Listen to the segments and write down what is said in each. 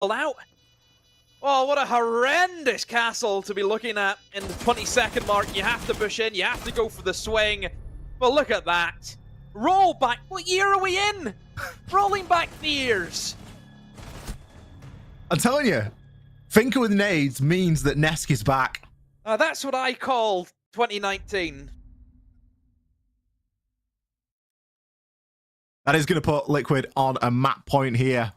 out. Oh, what a horrendous castle to be looking at in the 20-second mark. You have to push in, you have to go for the swing. But look at that. Roll back. What year are we in? Rolling back the years. I'm telling you, Finker with nades means that Nesk is back. That's what I call 2019. That is going to put Liquid on a map point here.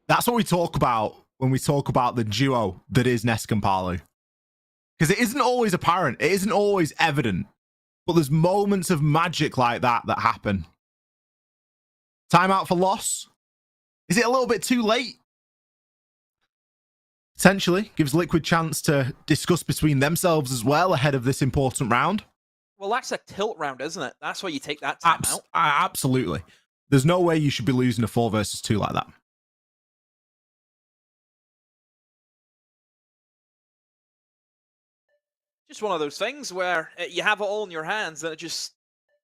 That's what we talk about when we talk about the duo that is Nesk and Palu. Because it isn't always apparent. It isn't always evident. But there's moments of magic like that that happen. Timeout for loss. Is it a little bit too late? Potentially. Gives Liquid chance to discuss between themselves as well ahead of this important round. Well, that's a tilt round, isn't it? That's why you take that time out. Absolutely. There's no way you should be losing a 4 versus 2 like that. Just one of those things where you have it all in your hands and it just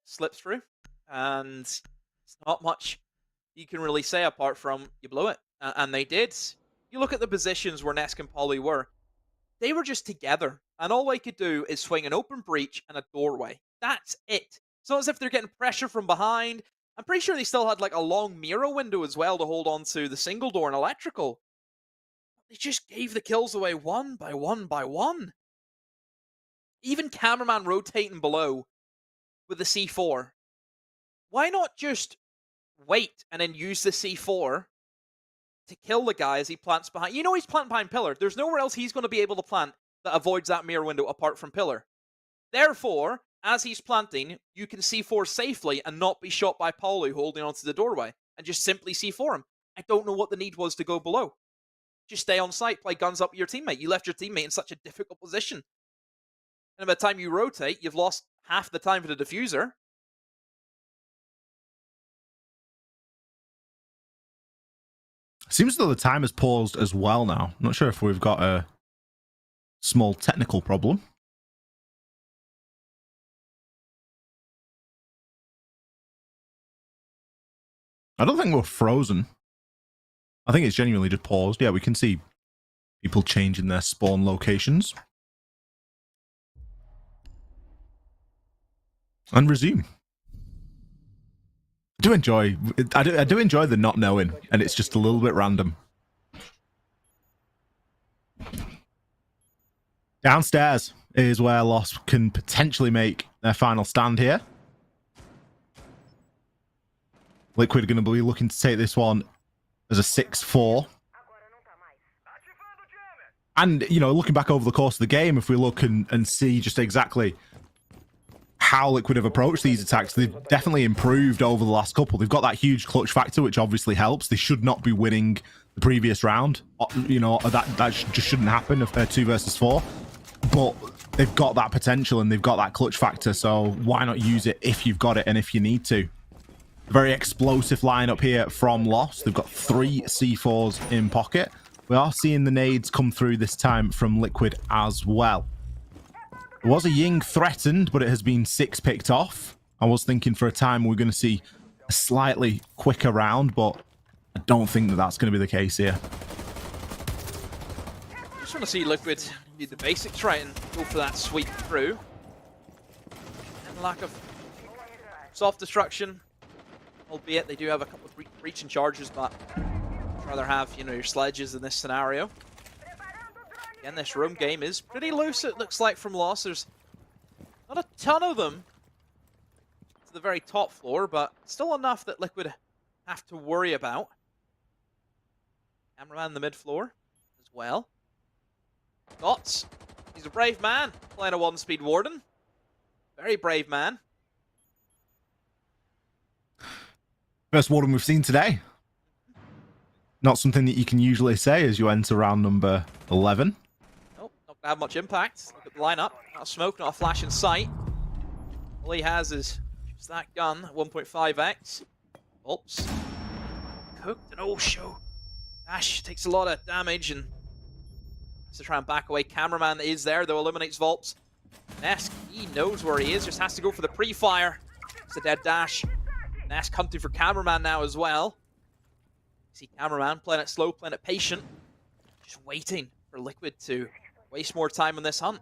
slips through. And it's not much you can really say apart from you blew it. And they did. You look at the positions where Nesk and Palu were. They were just together. And all they could do is swing an open breach and a doorway. That's it. It's not as if they're getting pressure from behind. I'm pretty sure they still had like a long mirror window as well to hold on to the single door and electrical. They just gave the kills away one by one by one. Even cameraman rotating below with the C4. Why not just wait and then use the C4 to kill the guy as he plants behind? You know he's planting behind pillar. There's nowhere else he's going to be able to plant that avoids that mirror window apart from pillar. Therefore, as he's planting, you can C4 safely and not be shot by Palu holding onto the doorway and just simply C4 him. I don't know what the need was to go below. Just stay on site, play guns up with your teammate. You left your teammate in such a difficult position. And by the time you rotate, you've lost half the time for the diffuser. Seems as though the time has paused as well now. I'm not sure if we've got a small technical problem. I don't think we're frozen. I think it's genuinely just paused. Yeah, we can see people changing their spawn locations. And resume. I do enjoy the not knowing, and it's just a little bit random. Downstairs is where Lost can potentially make their final stand here. Liquid are going to be looking to take this one as a 6-4. And, you know, looking back over the course of the game, if we look and see just exactly how Liquid have approached these attacks, they've definitely improved over the last couple. They've got that huge clutch factor, which obviously helps. They should not be winning the previous round. You know, that just shouldn't happen if they're 2 versus 4. But they've got that potential and they've got that clutch factor, so why not use it if you've got it and if you need to? Very explosive lineup here from Lost. They've got 3 C4s in pocket. We are seeing the nades come through this time from Liquid as well. There was a Ying threatened, but it has been 6 picked off. I was thinking for a time we're going to see a slightly quicker round, but I don't think that that's going to be the case here. Just want to see Liquid do the basics right and go for that sweep through. And lack of soft destruction, albeit they do have a couple of breach and charges, but I'd rather have, you know, your sledges in this scenario. Again, this room game is pretty loose, it looks like, from Lost. There's not a ton of them to the very top floor, but still enough that Liquid have to worry about. Cameraman in the mid floor as well. Dots, he's a brave man, playing a 1-speed Warden. Very brave man. First Warden we've seen today. Not something that you can usually say as you enter round number 11. Nope, not gonna have much impact. Look at the lineup. Not a smoke, not a flash in sight. All he has is just that gun, 1.5x. Oops. Cooked and all show. Dash takes a lot of damage and has to try and back away. Cameraman is there, though, eliminates Volps. Nesk, he knows where he is, just has to go for the pre-fire. It's a dead Dash. Nesk hunting for Cameraman now as well. See cameraman playing it slow, playing it patient, just waiting for Liquid to waste more time on this hunt.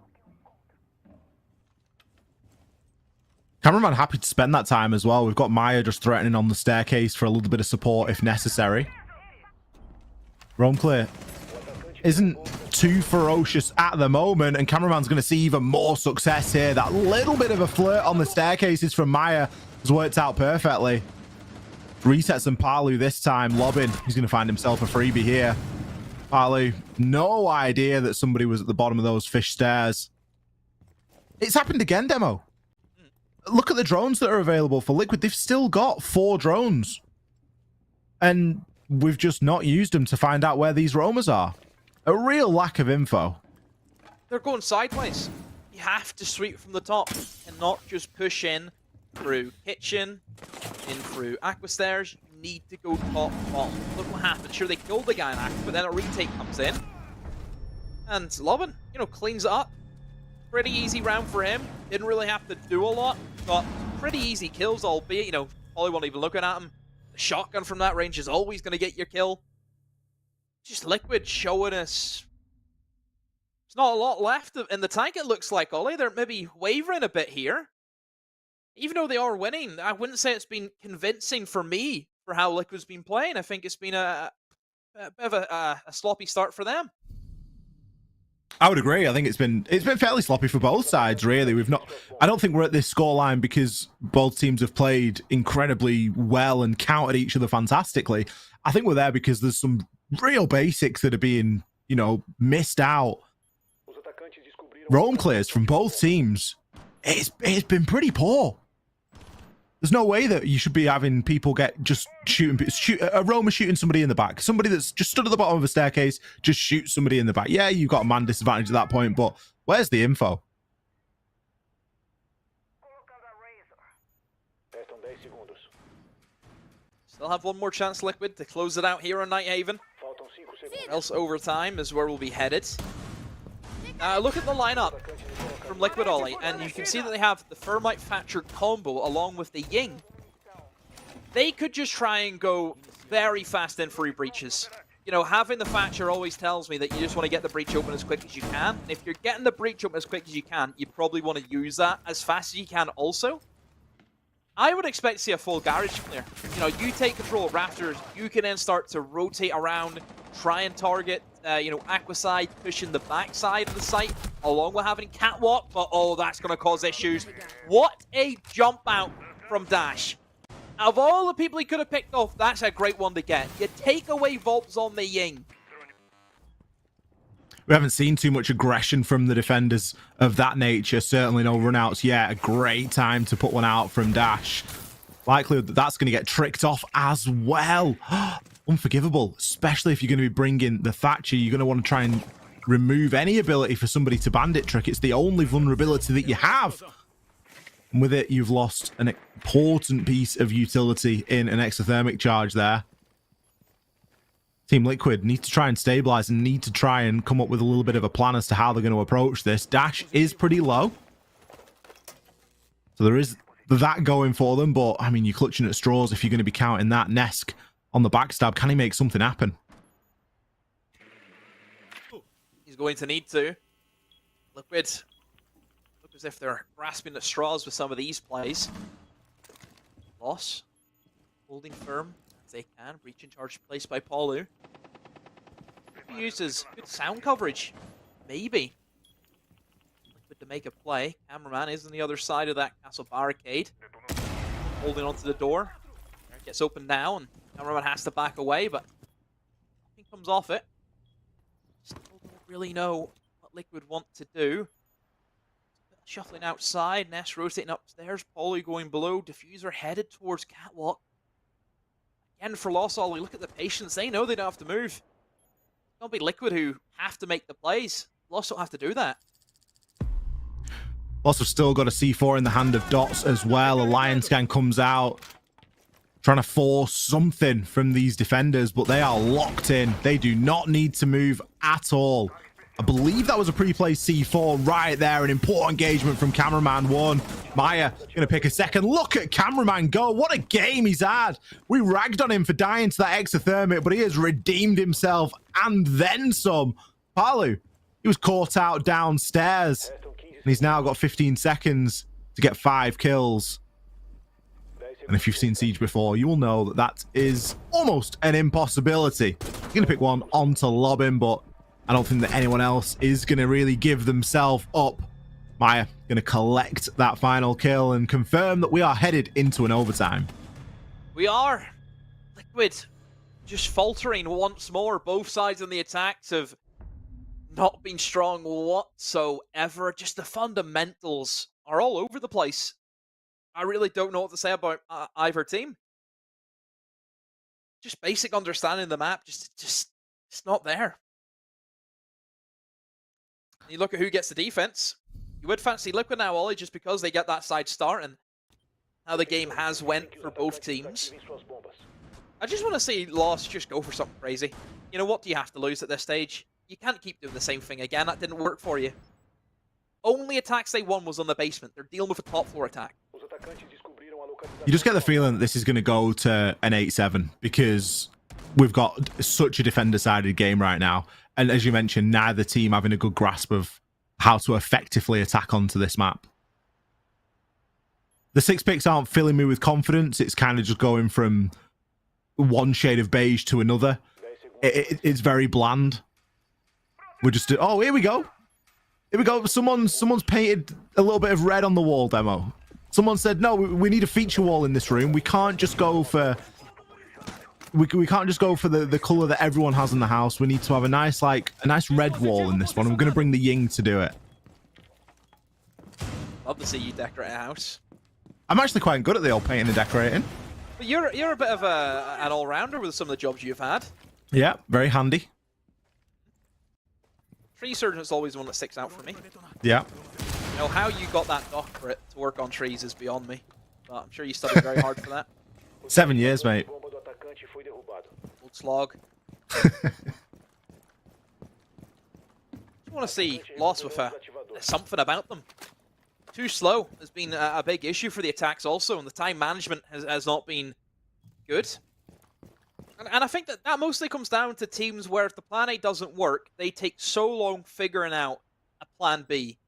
Cameraman happy to spend that time as well. We've got Maya just threatening on the staircase for a little bit of support if necessary. Roam clear isn't too ferocious at the moment, and cameraman's going to see even more success here. That little bit of a flirt on the staircases from Maya has worked out perfectly. Resets and Palu this time lobbing. He's going to find himself a freebie here. Palu, no idea that somebody was at the bottom of those fish stairs. It's happened again, Demo. Look at the drones that are available for Liquid. They've still got 4 drones. And we've just not used them to find out where these roamers are. A real lack of info. They're going sideways. You have to sweep from the top and not just push in through kitchen, in through aqua stairs. You need to go top, bottom. Look what happened. Sure, they killed the guy in aqua, but then a retake comes in. And Lobin, you know, cleans it up. Pretty easy round for him. Didn't really have to do a lot. Got pretty easy kills, albeit, you know, probably won't even looking at him. The shotgun from that range is always going to get your kill. Just Liquid showing us there's not a lot left in the tank, it looks like, Ollie. They're maybe wavering a bit here. Even though they are winning, I wouldn't say it's been convincing for me for how Liquid's been playing. I think it's been a bit of a sloppy start for them. I would agree. I think it's been fairly sloppy for both sides, really. I don't think we're at this scoreline because both teams have played incredibly well and countered each other fantastically. I think we're there because there's some real basics that are being, you know, missed out. Roam clears from both teams. It's been pretty poor. There's no way that you should be having people just a roamer shooting somebody in the back. Somebody that's just stood at the bottom of a staircase, just shoot somebody in the back. Yeah, you've got a man disadvantage at that point, but where's the info? Still have one more chance, Liquid, to close it out here on Nighthaven. Or else overtime is where we'll be headed. Look at the lineup from Liquid, Ollie, and you can see that they have the Thermite Thatcher combo along with the Ying. They could just try and go very fast in through breaches. You know, having the Thatcher always tells me that you just want to get the breach open as quick as you can. And if you're getting the breach open as quick as you can, you probably want to use that as fast as you can also. I would expect to see a full garage clear. You know, you take control of Rafters, you can then start to rotate around, try and target, you know, Aqua side, pushing the back side of the site, along with having Catwalk, but oh, that's going to cause issues. What a jump out from Dash. Out of all the people he could have picked off, that's a great one to get. You take away Volps on the Ying. We haven't seen too much aggression from the defenders of that nature. Certainly no runouts yet. A great time to put one out from Dash. Likely that that's going to get tricked off as well. Unforgivable, especially if you're going to be bringing the Thatcher. You're going to want to try and remove any ability for somebody to bandit trick. It's the only vulnerability that you have. And with it, you've lost an important piece of utility in an exothermic charge there. Team Liquid need to try and stabilize and need to try and come up with a little bit of a plan as to how they're going to approach this. Dash is pretty low. So there is that going for them, but I mean, you're clutching at straws if you're going to be counting that. Nesk on the backstab. Can he make something happen? He's going to need to. Liquid look as if they're grasping at straws with some of these plays. Loss. Holding firm as they can. Breach in charge placed by Palu. He uses good sound coverage. Maybe. Liquid to make a play. Cameraman is on the other side of that castle barricade. Holding onto the door. Gets opened now and Cameraman has to back away, but nothing comes off it. Still don't really know what Liquid want to do. Shuffling outside, Ness rotating upstairs, Polly going below, Diffuser headed towards Catwalk. Again for Loss Ollie, look at the patience, they know they don't have to move. It's going to be Liquid who have to make the plays. Loss don't have to do that. Loss have still got a C4 in the hand of Dots as well. A Lion Scan comes out, trying to force something from these defenders, but they are locked in. They do not need to move at all. I believe that was a pre-placed C4 right there. An important engagement from cameraman 1. Maya gonna pick a second. Look at cameraman go. What a game he's had. We ragged on him for dying to that exothermic, but he has redeemed himself and then some. Palu, he was caught out downstairs, and he's now got 15 seconds to get 5 kills. And if you've seen Siege before, you will know that that is almost an impossibility. He's gonna pick one onto Lobbin, but I don't think that anyone else is going to really give themselves up. Maya going to collect that final kill and confirm that we are headed into an overtime. We are. Liquid just faltering once more. Both sides in the attacks have not been strong whatsoever. Just the fundamentals are all over the place. I really don't know what to say about either team. Just basic understanding of the map, just it's not there. You look at who gets the defense. You would fancy Liquid now, Ollie, just because they get that side start and how the game has went for both teams. I just want to see Lost just go for something crazy. You know, what do you have to lose at this stage? You can't keep doing the same thing again. That didn't work for you. Only attacks they won was on the basement. They're dealing with a top floor attack. You just get the feeling that this is going to go to an 8-7 because we've got such a defender-sided game right now. And as you mentioned, neither team having a good grasp of how to effectively attack onto this map. The 6 picks aren't filling me with confidence. It's kind of just going from one shade of beige to another. It's very bland. We're just... Oh, here we go. Here we go. Someone's painted a little bit of red on the wall demo. Someone said, no, we need a feature wall in this room. We can't just go for... We can't just go for the color that everyone has in the house. We need to have a nice red wall in this one. We're going to bring the Ying to do it. Love to see you decorate a house. I'm actually quite good at the old painting and decorating. But you're a bit of an all-rounder with some of the jobs you've had. Yeah, very handy. Tree surgeon's always one that sticks out for me. Yeah. You know, how you got that doctorate to work on trees is beyond me. But I'm sure you studied very hard for that. 7 years, mate. Old slog. I want to see Lost with something about them. Too slow has been a big issue for the attacks also, and the time management has not been good. And I think that mostly comes down to teams where if the plan A doesn't work, they take so long figuring out a plan B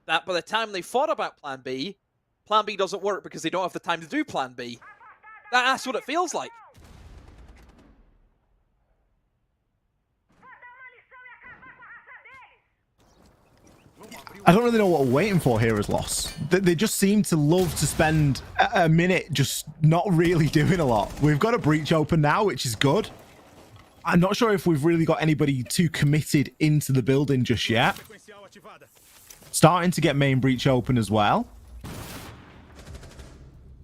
that by the time they thought about plan B doesn't work because they don't have the time to do plan B. That's what it feels like. I don't really know what we're waiting for here as Lost. They just seem to love to spend a minute just not really doing a lot. We've got a breach open now, which is good. I'm not sure if we've really got anybody too committed into the building just yet. Starting to get main breach open as well.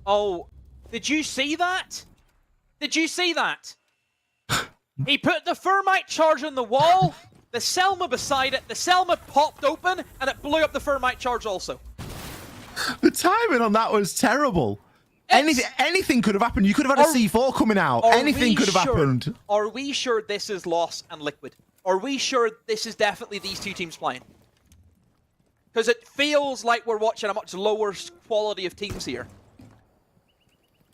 Oh, did you see that? Did you see that? He put the thermite charge on the wall, the Selma beside it, the Selma popped open, and it blew up the thermite charge also. The timing on that was terrible. Anything could have happened. You could have had a C4 coming out. Anything could have happened. Are we sure this is Lost and Liquid? Are we sure this is definitely these two teams playing? Because it feels like we're watching a much lower quality of teams here.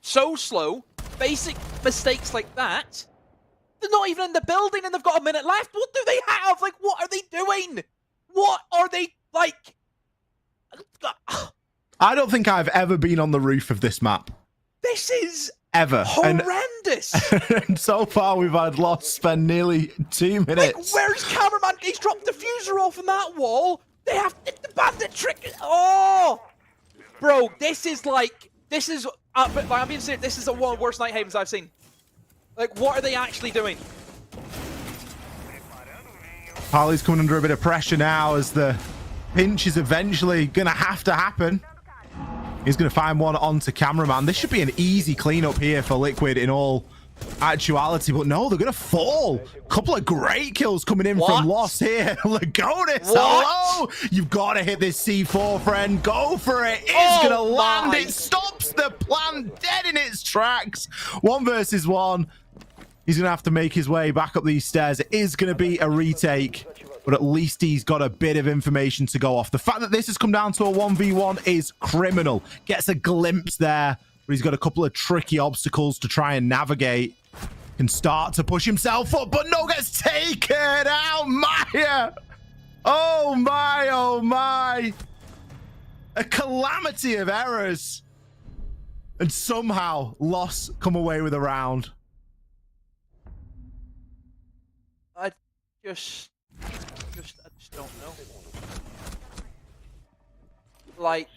So slow, basic mistakes like that. They're not even in the building and they've got a minute left. What do they have? Like, what are they doing? What are they, like... I don't think I've ever been on the roof of this map. This is... Ever. horrendous. And so far, we've had Lost spend nearly 2 minutes. Like, where's cameraman? He's dropped the diffuser off on that wall. They have the bandit trick. Oh! Bro, this is like... This is... I'm being serious. This is one of the worst night havens I've seen. Like, what are they actually doing? Harley's coming under a bit of pressure now as the pinch is eventually going to have to happen. He's going to find one onto cameraman. This should be an easy cleanup here for Liquid in all actuality, but no, they're going to fall. Couple of great kills coming in from Lost here. Lagonis, hello! You've got to hit this C4, friend. Go for it. It's going to land. It stops the plan dead in its tracks. 1 versus 1. He's going to have to make his way back up these stairs. It is going to be a retake. but at least he's got a bit of information to go off. The fact that this has come down to a 1v1 is criminal. Gets a glimpse there, but he's got a couple of tricky obstacles to try and navigate. Can start to push himself up, but no, gets taken out. Maya! Oh my, oh my. A calamity of errors. And somehow, Loss come away with a round. I just don't know. Like,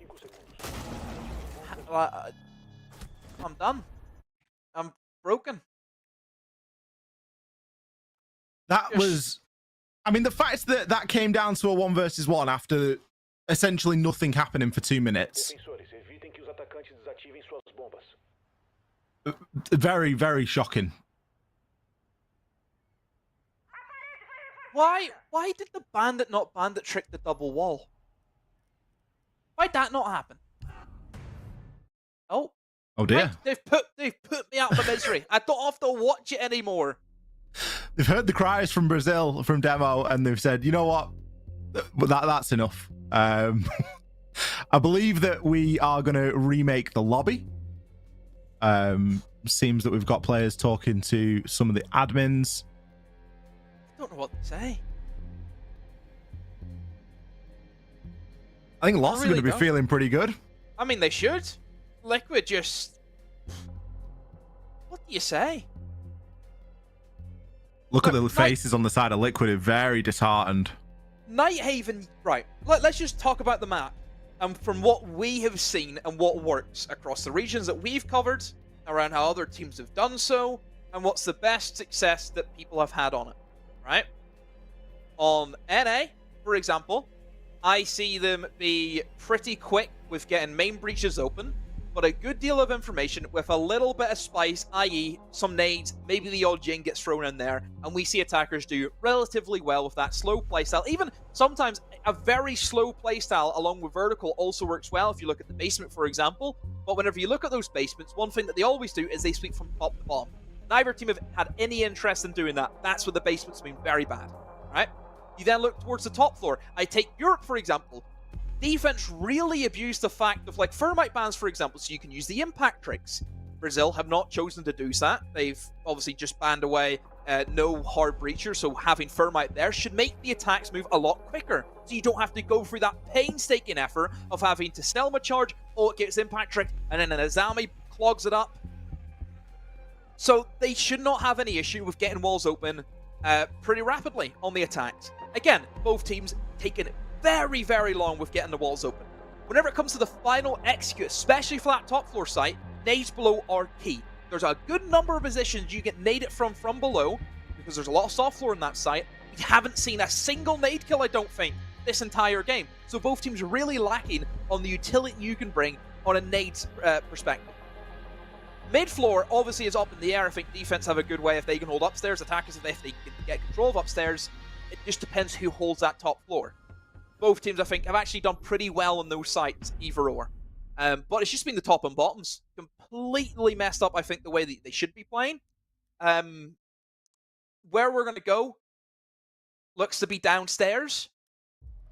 I'm done. I'm broken. That was, I mean, the fact that that came down to a 1 versus 1 after essentially nothing happening for 2 minutes. Very, very shocking. Why did the bandit not bandit trick the double wall? Why'd that not happen? Oh. Oh dear. Right, they've put me out of my misery. I don't have to watch it anymore. They've heard the cries from Brazil, from Demo, and they've said, you know what? That's enough. I believe that we are going to remake the lobby. Seems that we've got players talking to some of the admins. I don't know what to say. I think Lost are going to be feeling pretty good. I mean, they should. Liquid just... What do you say? Look at the faces on the side of Liquid, are very disheartened. Nighthaven, right. Let's just talk about the map. And from what we have seen and what works across the regions that we've covered, around how other teams have done so, and what's the best success that people have had on it, right? On NA, for example, I see them be pretty quick with getting main breaches open, but a good deal of information with a little bit of spice, i.e. some nades, maybe the odd Jin gets thrown in there, and we see attackers do relatively well with that slow playstyle. Even sometimes a very slow playstyle along with vertical also works well if you look at the basement, for example. But whenever you look at those basements, one thing that they always do is they sweep from top to bottom. Neither team have had any interest in doing that. That's where the basement's been very bad, right? You then look towards the top floor. I take Europe, for example. Defense really abused the fact of, like, Thermite bans, for example, so you can use the impact tricks. Brazil have not chosen to do that. They've obviously just banned away no hard breachers, so having Thermite there should make the attacks move a lot quicker. So you don't have to go through that painstaking effort of having to Selma charge, or it gets impact tricked, and then an Azami clogs it up. So they should not have any issue with getting walls open pretty rapidly on the attacks. Again, both teams taking very, very long with getting the walls open. Whenever it comes to the final execute, especially for that top floor site, nades below are key. There's a good number of positions you get naded from below, because there's a lot of soft floor in that site. We haven't seen a single nade kill, I don't think, this entire game. So both teams are really lacking on the utility you can bring on a nades perspective. Mid-floor obviously is up in the air. I think defense have a good way if they can hold upstairs. Attackers, if they can get control of upstairs. It just depends who holds that top floor. Both teams, I think, have actually done pretty well on those sites, either or. But it's just been the top and bottoms. Completely messed up, I think, the way that they should be playing. Where we're going to go looks to be downstairs.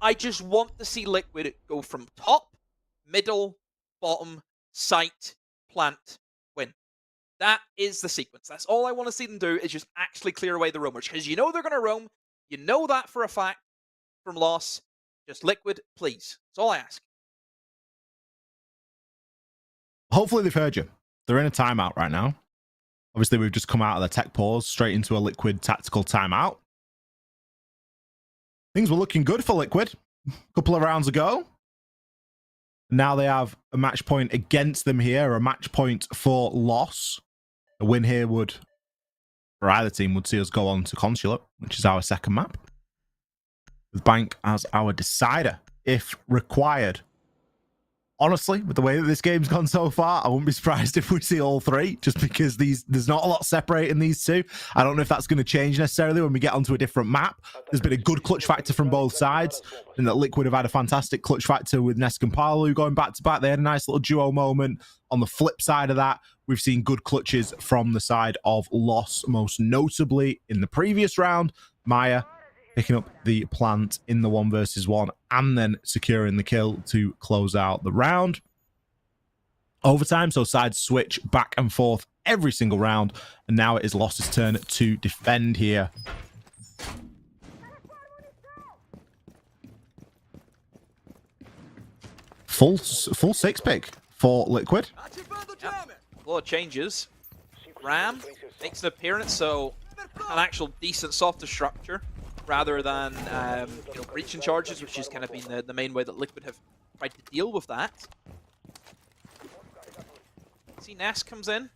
I just want to see Liquid go from top, middle, bottom, site, plant, win. That is the sequence. That's all I want to see them do, is just actually clear away the roamers. Because you know they're going to roam. You know that for a fact from Loss. Just Liquid, please. That's all I ask. Hopefully they've heard you. They're in a timeout right now. Obviously, we've just come out of the tech pause, straight into a Liquid tactical timeout. Things were looking good for Liquid a couple of rounds ago. Now they have a match point against them here, a match point for Loss. A win here would, for either team, would see us go on to Consulate, which is our second map, with Bank as our decider, if required. Honestly, with the way that this game's gone so far, I wouldn't be surprised if we see all three, just because there's not a lot separating these two. I don't know if that's going to change necessarily when we get onto a different map. There's been a good clutch factor from both sides, and that Liquid have had a fantastic clutch factor with Nesk and Palu going back to back. They had a nice little duo moment. On the flip side of that, we've seen good clutches from the side of Loss, most notably in the previous round. Maya picking up the plant in the 1 versus 1 and then securing the kill to close out the round. Overtime, so sides switch back and forth every single round, and now it is Loss's turn to defend here. Full 6 pick for Liquid. Yeah. A lot of changes. Ram makes an appearance, so an actual decent softer structure rather than breaching charges, which has kind of been the main way that Liquid have tried to deal with that. See, Ness comes in.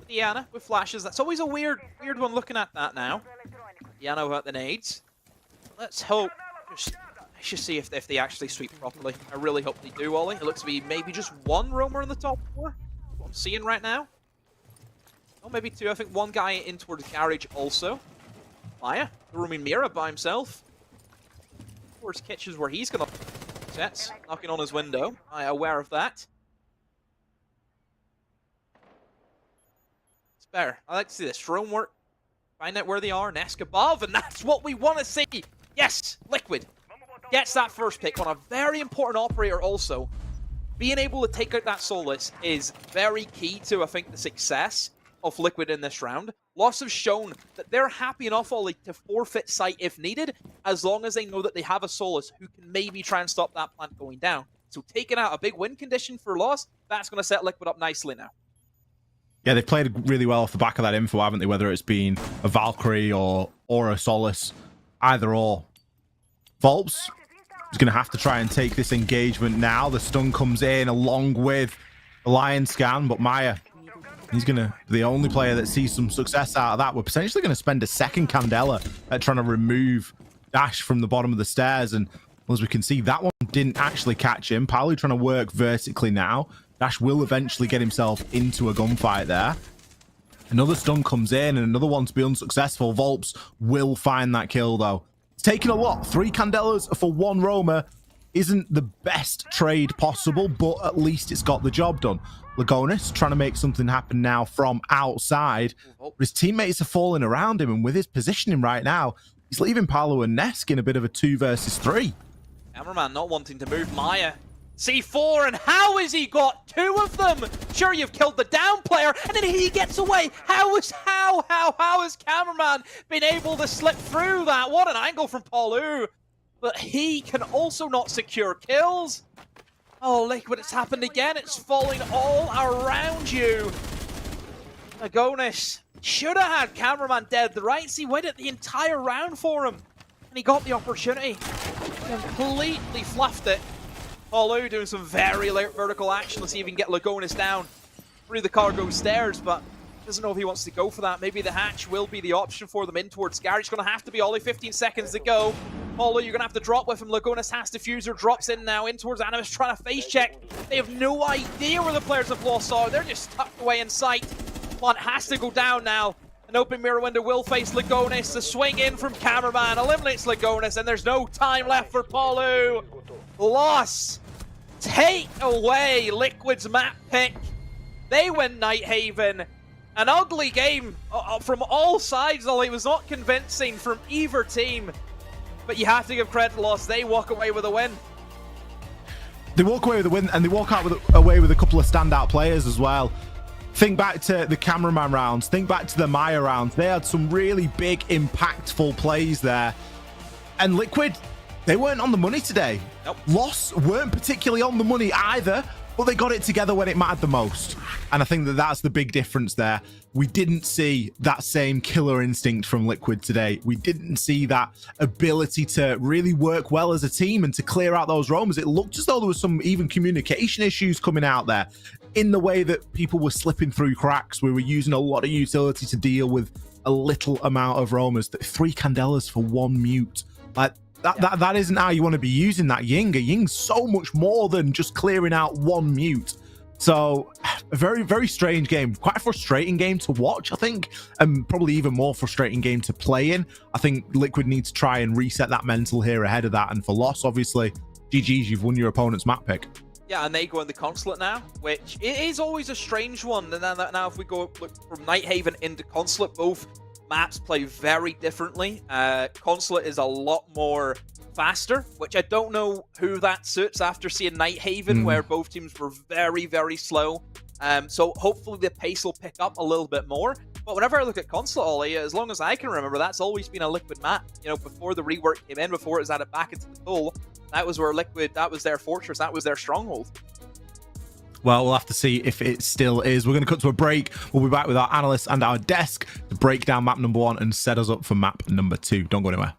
Diana with flashes. That's always a weird one looking at that now. Diana without the nades. Let's hope. Let's just see if they actually sweep properly. I really hope they do, Ollie. It looks to be maybe just one roamer in the top 4. What I'm seeing right now. Oh, maybe 2. I think 1 guy in towards garage also. Maya, the roaming Mira by himself. Towards kitchens where he's gonna set, knocking on his window. I'm aware of that. It's better. I like to see this drone work. Find out where they are, Nesk above, and that's what we want to see. Yes, Liquid gets that first pick on a very important operator also. Being able to take out that Solus is very key to, I think, the success of Liquid in this round. Loss have shown that they're happy enough, Ollie, to forfeit site if needed, as long as they know that they have a Solus who can maybe try and stop that plant going down. So taking out a big win condition for Loss, that's going to set Liquid up nicely now. Yeah, they've played really well off the back of that info, haven't they? Whether it's been a Valkyrie or a Solus, either or. Volps is going to have to try and take this engagement now. The stun comes in along with the Lion Scan, but Maya, he's going to be the only player that sees some success out of that. We're potentially going to spend a second Candela at trying to remove Dash from the bottom of the stairs. And as we can see, that one didn't actually catch him. Palu trying to work vertically now. Dash will eventually get himself into a gunfight there. Another stun comes in and another one to be unsuccessful. Volps will find that kill though. It's taken a lot. 3 Candelas for 1 roamer isn't the best trade possible, but at least it's got the job done. Lagonis trying to make something happen now from outside. But his teammates are falling around him, and with his positioning right now, he's leaving Palu and Nesk in a bit of a 2 versus 3. Cameraman not wanting to move Maya. C4, and how has he got 2 of them? Sure, you've killed the down player, and then he gets away. How has Cameraman been able to slip through that? What an angle from Palu. But he can also not secure kills. Oh, Liquid, it's happened again. It's falling all around you. Agonis should have had Cameraman dead. The rights, he waited the entire round for him, and he got the opportunity. Completely fluffed it. Palu doing some very late vertical action. Let's see if he can get Lagonis down through the cargo stairs, but doesn't know if he wants to go for that. Maybe the hatch will be the option for them in towards Garage. Going to have to be Ollie. 15 seconds to go. Palu, you're going to have to drop with him. Lagonis has diffuser, drops in now in towards Animus, trying to face check. They have no idea where the players of Lost are. They're just tucked away in sight. One has to go down now. An open mirror window will face Lagonis. The swing in from Cameraman eliminates Lagonis, and there's no time left for Palu. Loss. Take away Liquid's map pick. They win Nighthaven. An ugly game from all sides, although it was not convincing from either team. But you have to give credit to Lost. They walk away with a win. They walk away with a win, and they walk away with a couple of standout players as well. Think back to the Cameraman rounds. Think back to the Maya rounds. They had some really big, impactful plays there. And Liquid, they weren't on the money today. Nope. Lost weren't particularly on the money either, but they got it together when it mattered the most. And I think that that's the big difference there. We didn't see that same killer instinct from Liquid today. We didn't see that ability to really work well as a team and to clear out those roamers. It looked as though there was some even communication issues coming out there in the way that people were slipping through cracks. We were using a lot of utility to deal with a little amount of roamers. 3 Candelas for 1 mute. Like, that isn't how you want to be using that Ying. A Ying's so much more than just clearing out 1 mute. So a very, very strange game. Quite a frustrating game to watch, I think, and probably even more frustrating game to play in. I think Liquid needs to try and reset that mental here ahead of that. And for Loss, obviously, GG's, you've won your opponent's map pick. Yeah, and they go in the Consulate now, which it is always a strange one. And now if we go from Nighthaven into Consulate, both maps play very differently. Consulate is a lot more faster, which I don't know who that suits after seeing Nighthaven, where both teams were very, very slow. So hopefully the pace will pick up a little bit more. But whenever I look at Consulate, Ollie, as long as I can remember, that's always been a Liquid map. You know, before the rework came in, before it was added back into the pool, that was where Liquid, that was their fortress, that was their stronghold. Well, we'll have to see if it still is. We're going to cut to a break. We'll be back with our analysts and our desk to break down map number 1 and set us up for map number 2. Don't go anywhere.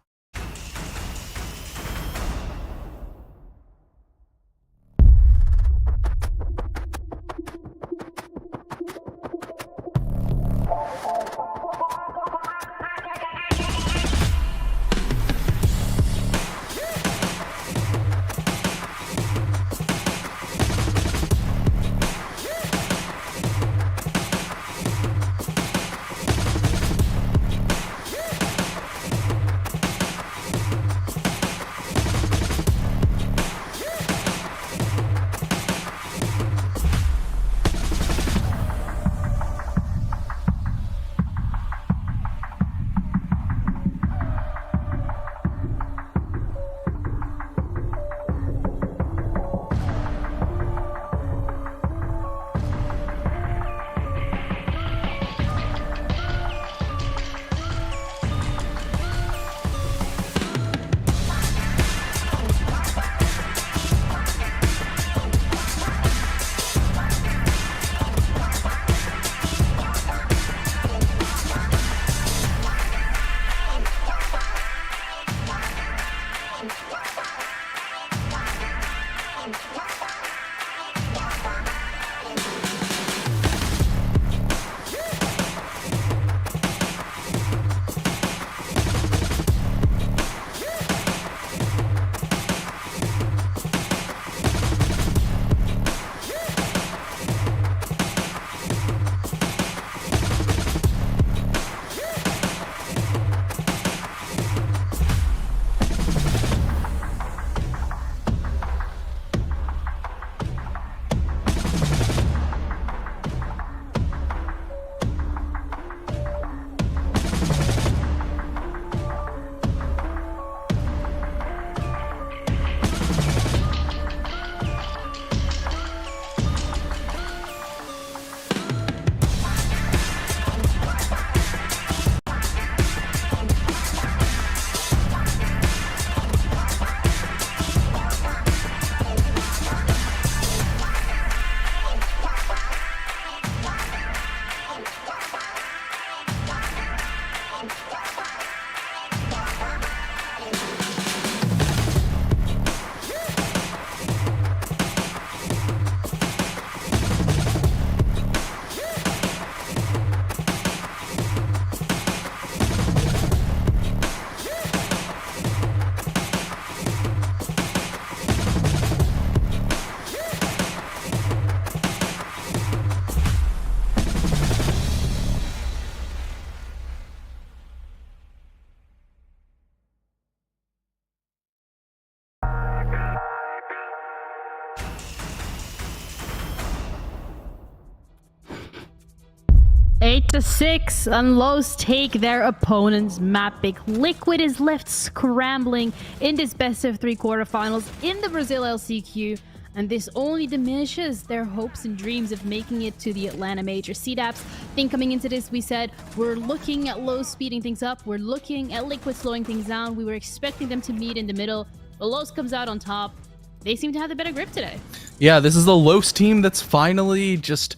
Eight to 6, and Los take their opponent's map pick. Liquid is left scrambling in this best of 3 quarterfinals in the Brazil LCQ, and this only diminishes their hopes and dreams of making it to the Atlanta Major. CDAPS, I think coming into this, we said we're looking at Los speeding things up, we're looking at Liquid slowing things down, we were expecting them to meet in the middle, but Los comes out on top. They seem to have the better grip today. Yeah, this is the Los team that's finally just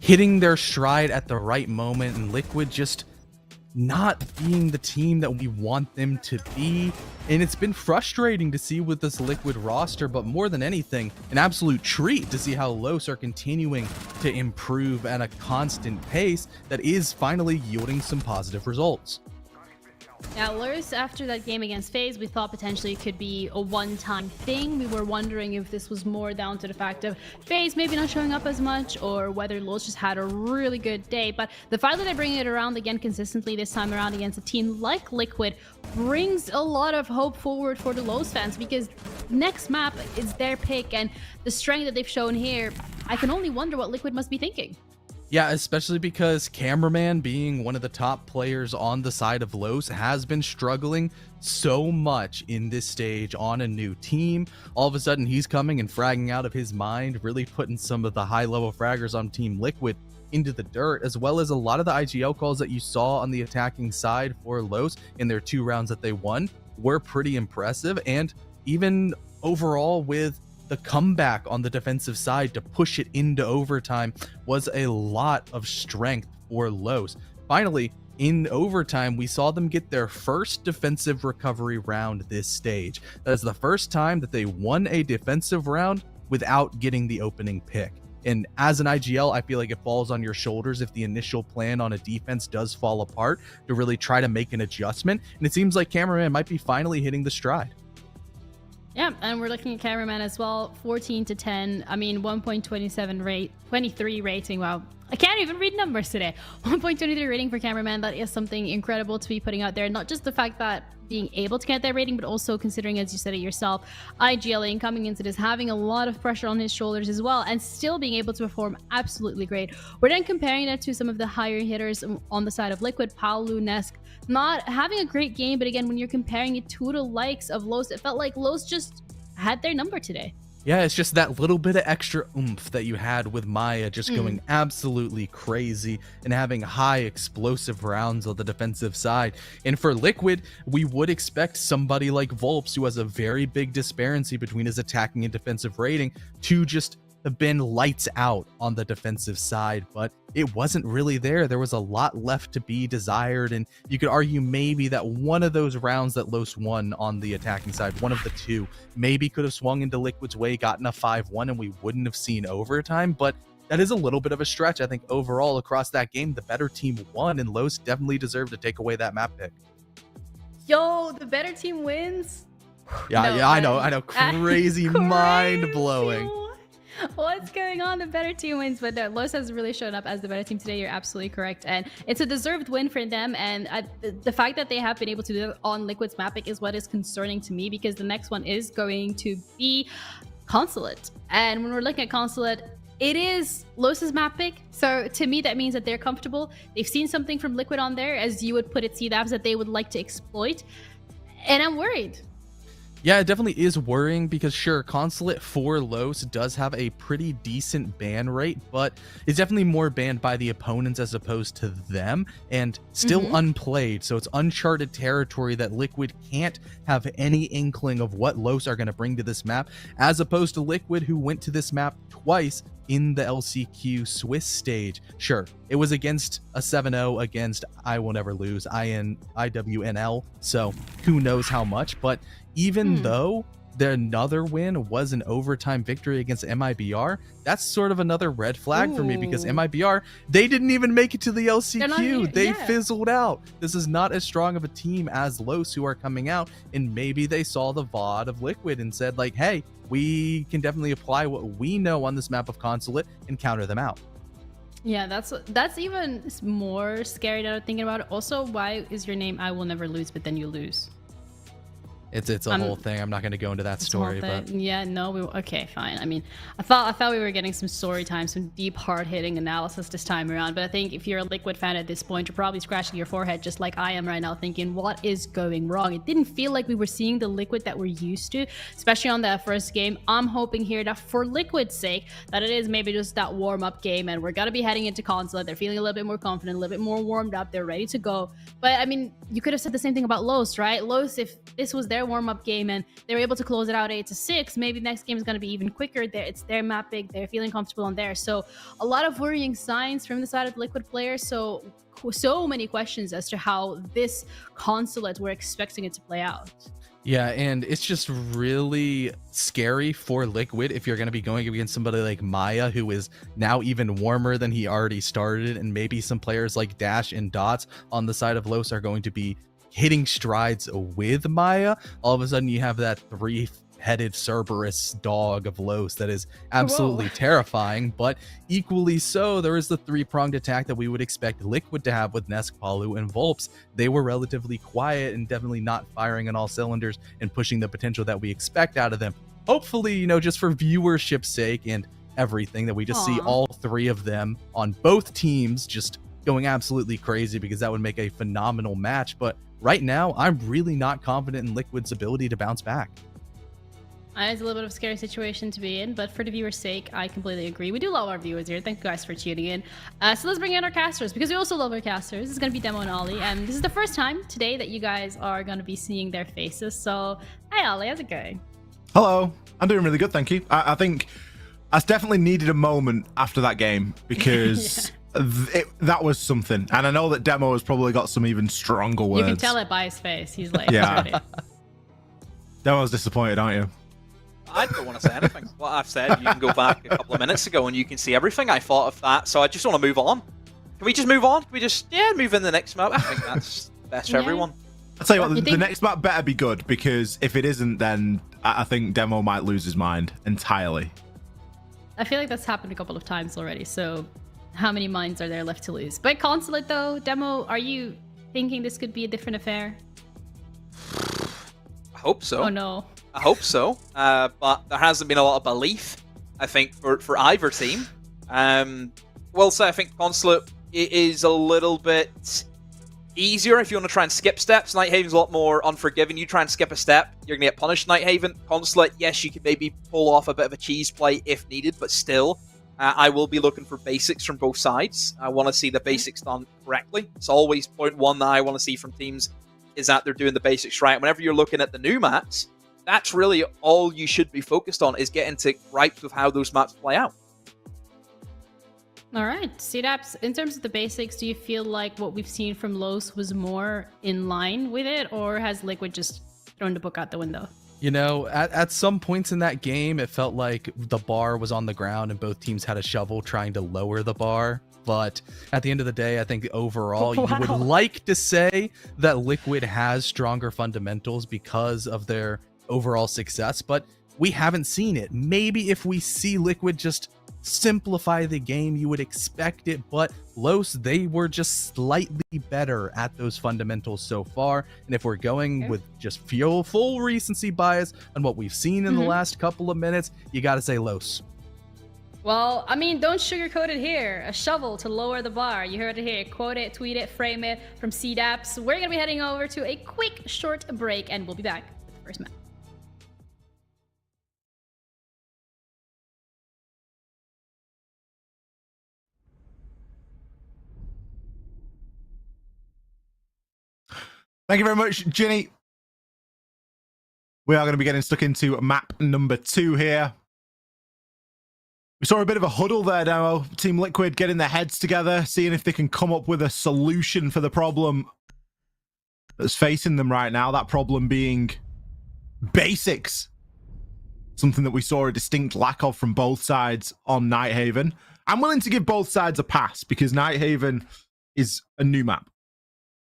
hitting their stride at the right moment, and Liquid just not being the team that we want them to be. And it's been frustrating to see with this Liquid roster, but more than anything, an absolute treat to see how Los are continuing to improve at a constant pace that is finally yielding some positive results. Now, Lurs, after that game against FaZe, we thought potentially it could be a one-time thing. We were wondering if this was more down to the fact of FaZe maybe not showing up as much, or whether Lurs just had a really good day. But the fact that they're bringing it around again consistently this time around against a team like Liquid brings a lot of hope forward for the Los fans, because next map is their pick, and the strength that they've shown here, I can only wonder what Liquid must be thinking. Yeah, especially because Cameraman, being one of the top players on the side of Los, has been struggling so much in this stage on a new team. All of a sudden, he's coming and fragging out of his mind, really putting some of the high-level fraggers on Team Liquid into the dirt, as well as a lot of the IGL calls that you saw on the attacking side for Los in their 2 rounds that they won were pretty impressive. And even overall, with the comeback on the defensive side to push it into overtime, was a lot of strength for Los. Finally, in overtime, we saw them get their first defensive recovery round this stage. That is the first time that they won a defensive round without getting the opening pick. And as an IGL, I feel like it falls on your shoulders if the initial plan on a defense does fall apart, to really try to make an adjustment. And it seems like Cameraman might be finally hitting the stride. Yeah, and we're looking at Cameraman as well, 14 to 10. I mean, 1.27 rate, 23 rating. Wow, I can't even read numbers today. 1.23 rating for Cameraman. That is something incredible to be putting out there. Not just the fact that being able to get that rating, but also considering, as you said it yourself, IGLing coming into this, having a lot of pressure on his shoulders as well, and still being able to perform absolutely great. We're then comparing that to some of the higher hitters on the side of Liquid, Paolu, Nesk, not having a great game, but again, when you're comparing it to the likes of Los, it felt like Los just had their number today. Yeah, it's just that little bit of extra oomph that you had with Maya just going absolutely crazy and having high explosive rounds on the defensive side. And for Liquid, we would expect somebody like Volps, who has a very big disparity between his attacking and defensive rating, to just have been lights out on the defensive side, but it wasn't really there. There was a lot left to be desired, and you could argue maybe that one of those rounds that Los won on the attacking side, one of the 2, maybe could have swung into Liquid's way, gotten a 5-1, and we wouldn't have seen overtime. But that is a little bit of a stretch. I think overall across that game, the better team won, and Los definitely deserved to take away that map pick. Yo, the better team wins. Yeah, No, yeah, I know, crazy, mind-blowing. What's going on? The better team wins, but no, Los has really shown up as the better team today. You're absolutely correct, and it's a deserved win for them. And the fact that they have been able to do that on Liquid's map pick is what is concerning to me, because the next one is going to be Consulate. And when we're looking at Consulate, it is Los's map pick. So to me, that means that they're comfortable. They've seen something from Liquid on there, as you would put it, C-Labs, that they would like to exploit. And I'm worried. Yeah, it definitely is worrying, because sure, Consulate for Los does have a pretty decent ban rate, but it's definitely more banned by the opponents as opposed to them, and still unplayed. So it's uncharted territory that Liquid can't have any inkling of what Los are going to bring to this map, as opposed to Liquid, who went to this map twice in the LCQ Swiss stage. Sure, it was against a 7-0 against I Will Never Lose, IWNL, so who knows how much, but even though another win was an overtime victory against MIBR, that's sort of another red flag for me, because MIBR, they didn't even make it to the LCQ. They fizzled out. This is not as strong of a team as Los, who are coming out, and maybe they saw the VOD of Liquid and said like, hey, we can definitely apply what we know on this map of Consulate and counter them out. Yeah, that's even more scary now thinking about it. Also, why is your name I Will Never Lose, but then you lose? It's a whole thing. I'm not going to go into that story, but yeah, no, okay, fine. I mean, I thought we were getting some story time, some deep, hard-hitting analysis this time around. But I think if you're a Liquid fan at this point, you're probably scratching your forehead just like I am right now, thinking, what is going wrong? It didn't feel like we were seeing the Liquid that we're used to, especially on that first game. I'm hoping here that for Liquid's sake, that it is maybe just that warm-up game, and we're gonna be heading into Consulate. They're feeling a little bit more confident, a little bit more warmed up. They're ready to go. But I mean, you could have said the same thing about Los, right? Los, if this was their warm-up game and they were able to close it out 8-6, maybe the next game is going to be even quicker. It's their map pick. They're feeling comfortable on there. So a lot of worrying signs from the side of the Liquid players. So many questions as to how this Consulate we're expecting it to play out. Yeah, and it's just really scary for Liquid if you're going to be going against somebody like Maya, who is now even warmer than he already started, and maybe some players like Dash and Dots on the side of Los are going to be hitting strides with Maya. All of a sudden you have that 3-headed Cerberus dog of Los that is absolutely terrifying, but equally so, there is the 3-pronged attack that we would expect Liquid to have with Nesk, Paolu, and Volps. They were relatively quiet and definitely not firing on all cylinders and pushing the potential that we expect out of them. Hopefully, you know, just for viewership's sake and everything, that we just see Aw. all three of them on both teams just going absolutely crazy, because that would make a phenomenal match. But right now, I'm really not confident in Liquid's ability to bounce back. It's a little bit of a scary situation to be in, but for the viewer's sake, I completely agree. We do love our viewers here. Thank you guys for tuning in. So let's bring in our casters, because we also love our casters. This is going to be Demo and Ollie, and this is the first time today that you guys are going to be seeing their faces. So, hi Ollie, how's it going? Hello. I'm doing really good, thank you. I think I definitely needed a moment after that game, because that was something. And I know that Demo has probably got some even stronger words. You can tell it by his face. He's like, Yeah. he's ready. Demo's disappointed, aren't you? I don't want to say anything. What I've said, you can go back a couple of minutes ago and you can see everything I thought of that. So I just want to move on. Can we just move on? Can we just, move in the next map? I think that's best for Yeah. everyone. I'll tell you what, You the think- next map better be good, because if it isn't, then I think Demo might lose his mind entirely. I feel like that's happened a couple of times already, so how many minds are there left to lose? But Consulate though, Demo, are you thinking this could be a different affair? I hope so. Oh no. I hope so. But there hasn't been a lot of belief, I think, for either team. Well, so I think Consulate is a little bit easier if you want to try and skip steps. Nighthaven's a lot more unforgiving. You try and skip a step, you're going to get punished. Nighthaven, Consulate, yes, you could maybe pull off a bit of a cheese play if needed, but still, I will be looking for basics from both sides. I want to see the basics done correctly. It's always point one that I want to see from teams, is that they're doing the basics right. Whenever you're looking at the new maps, that's really all you should be focused on, is getting to gripes with how those maps play out. All right, CDAPS, in terms of the basics, do you feel like what we've seen from Los was more in line with it, or has Liquid just thrown the book out the window? You know, at some points in that game, it felt like the bar was on the ground and both teams had a shovel trying to lower the bar. But at the end of the day, I think overall, you would like to say that Liquid has stronger fundamentals because of their overall success, but we haven't seen it. Maybe if we see Liquid just simplify the game, you would expect it, but Los, they were just slightly better at those fundamentals so far. And if we're going with just full recency bias on what we've seen in the last couple of minutes, you gotta say Los. Well, I mean, don't sugarcoat it here. A shovel to lower the bar. You heard it here. Quote it, tweet it, frame it from CDAPS. We're going to be heading over to a quick, short break, and we'll be back with the first map. Thank you very much, Ginny. We are going to be getting stuck into map number 2 here. We saw a bit of a huddle there, Demo. Team Liquid getting their heads together, seeing if they can come up with a solution for the problem that's facing them right now. That problem being basics. Something that we saw a distinct lack of from both sides on Nighthaven. I'm willing to give both sides a pass, because Nighthaven is a new map.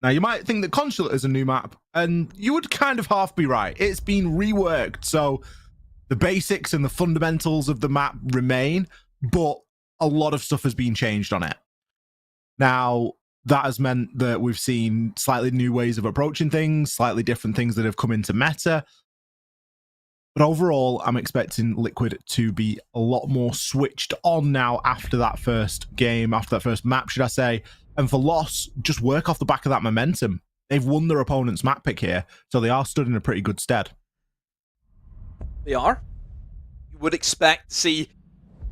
Now, you might think that Consulate is a new map, and you would kind of half be right. It's been reworked, so the basics and the fundamentals of the map remain, but a lot of stuff has been changed on it. Now, that has meant that we've seen slightly new ways of approaching things, slightly different things that have come into meta. But overall, I'm expecting Liquid to be a lot more switched on now after that first game, after that first map, should I say. And for Loss, just work off the back of that momentum. They've won their opponent's map pick here, so they are stood in a pretty good stead. They are. You would expect to see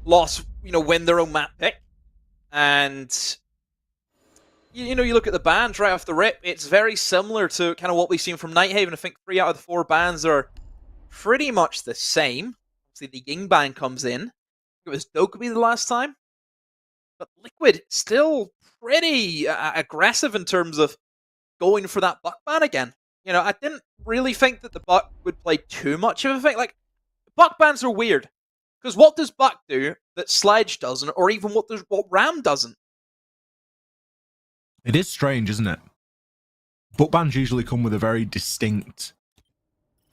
Loss, win their own map pick. And, you look at the bans right off the rip, it's very similar to kind of what we've seen from Nighthaven. I think 3 out of the 4 bans are pretty much the same. Obviously, the Ying ban comes in. It was Dokkaebi the last time. But Liquid still pretty aggressive in terms of going for that Buck ban again. I didn't really think that the Buck would play too much of a thing. Like, Buck bans are weird. Because what does Buck do that Sledge doesn't, or even what Ram doesn't? It is strange, isn't it? Buck bans usually come with a very distinct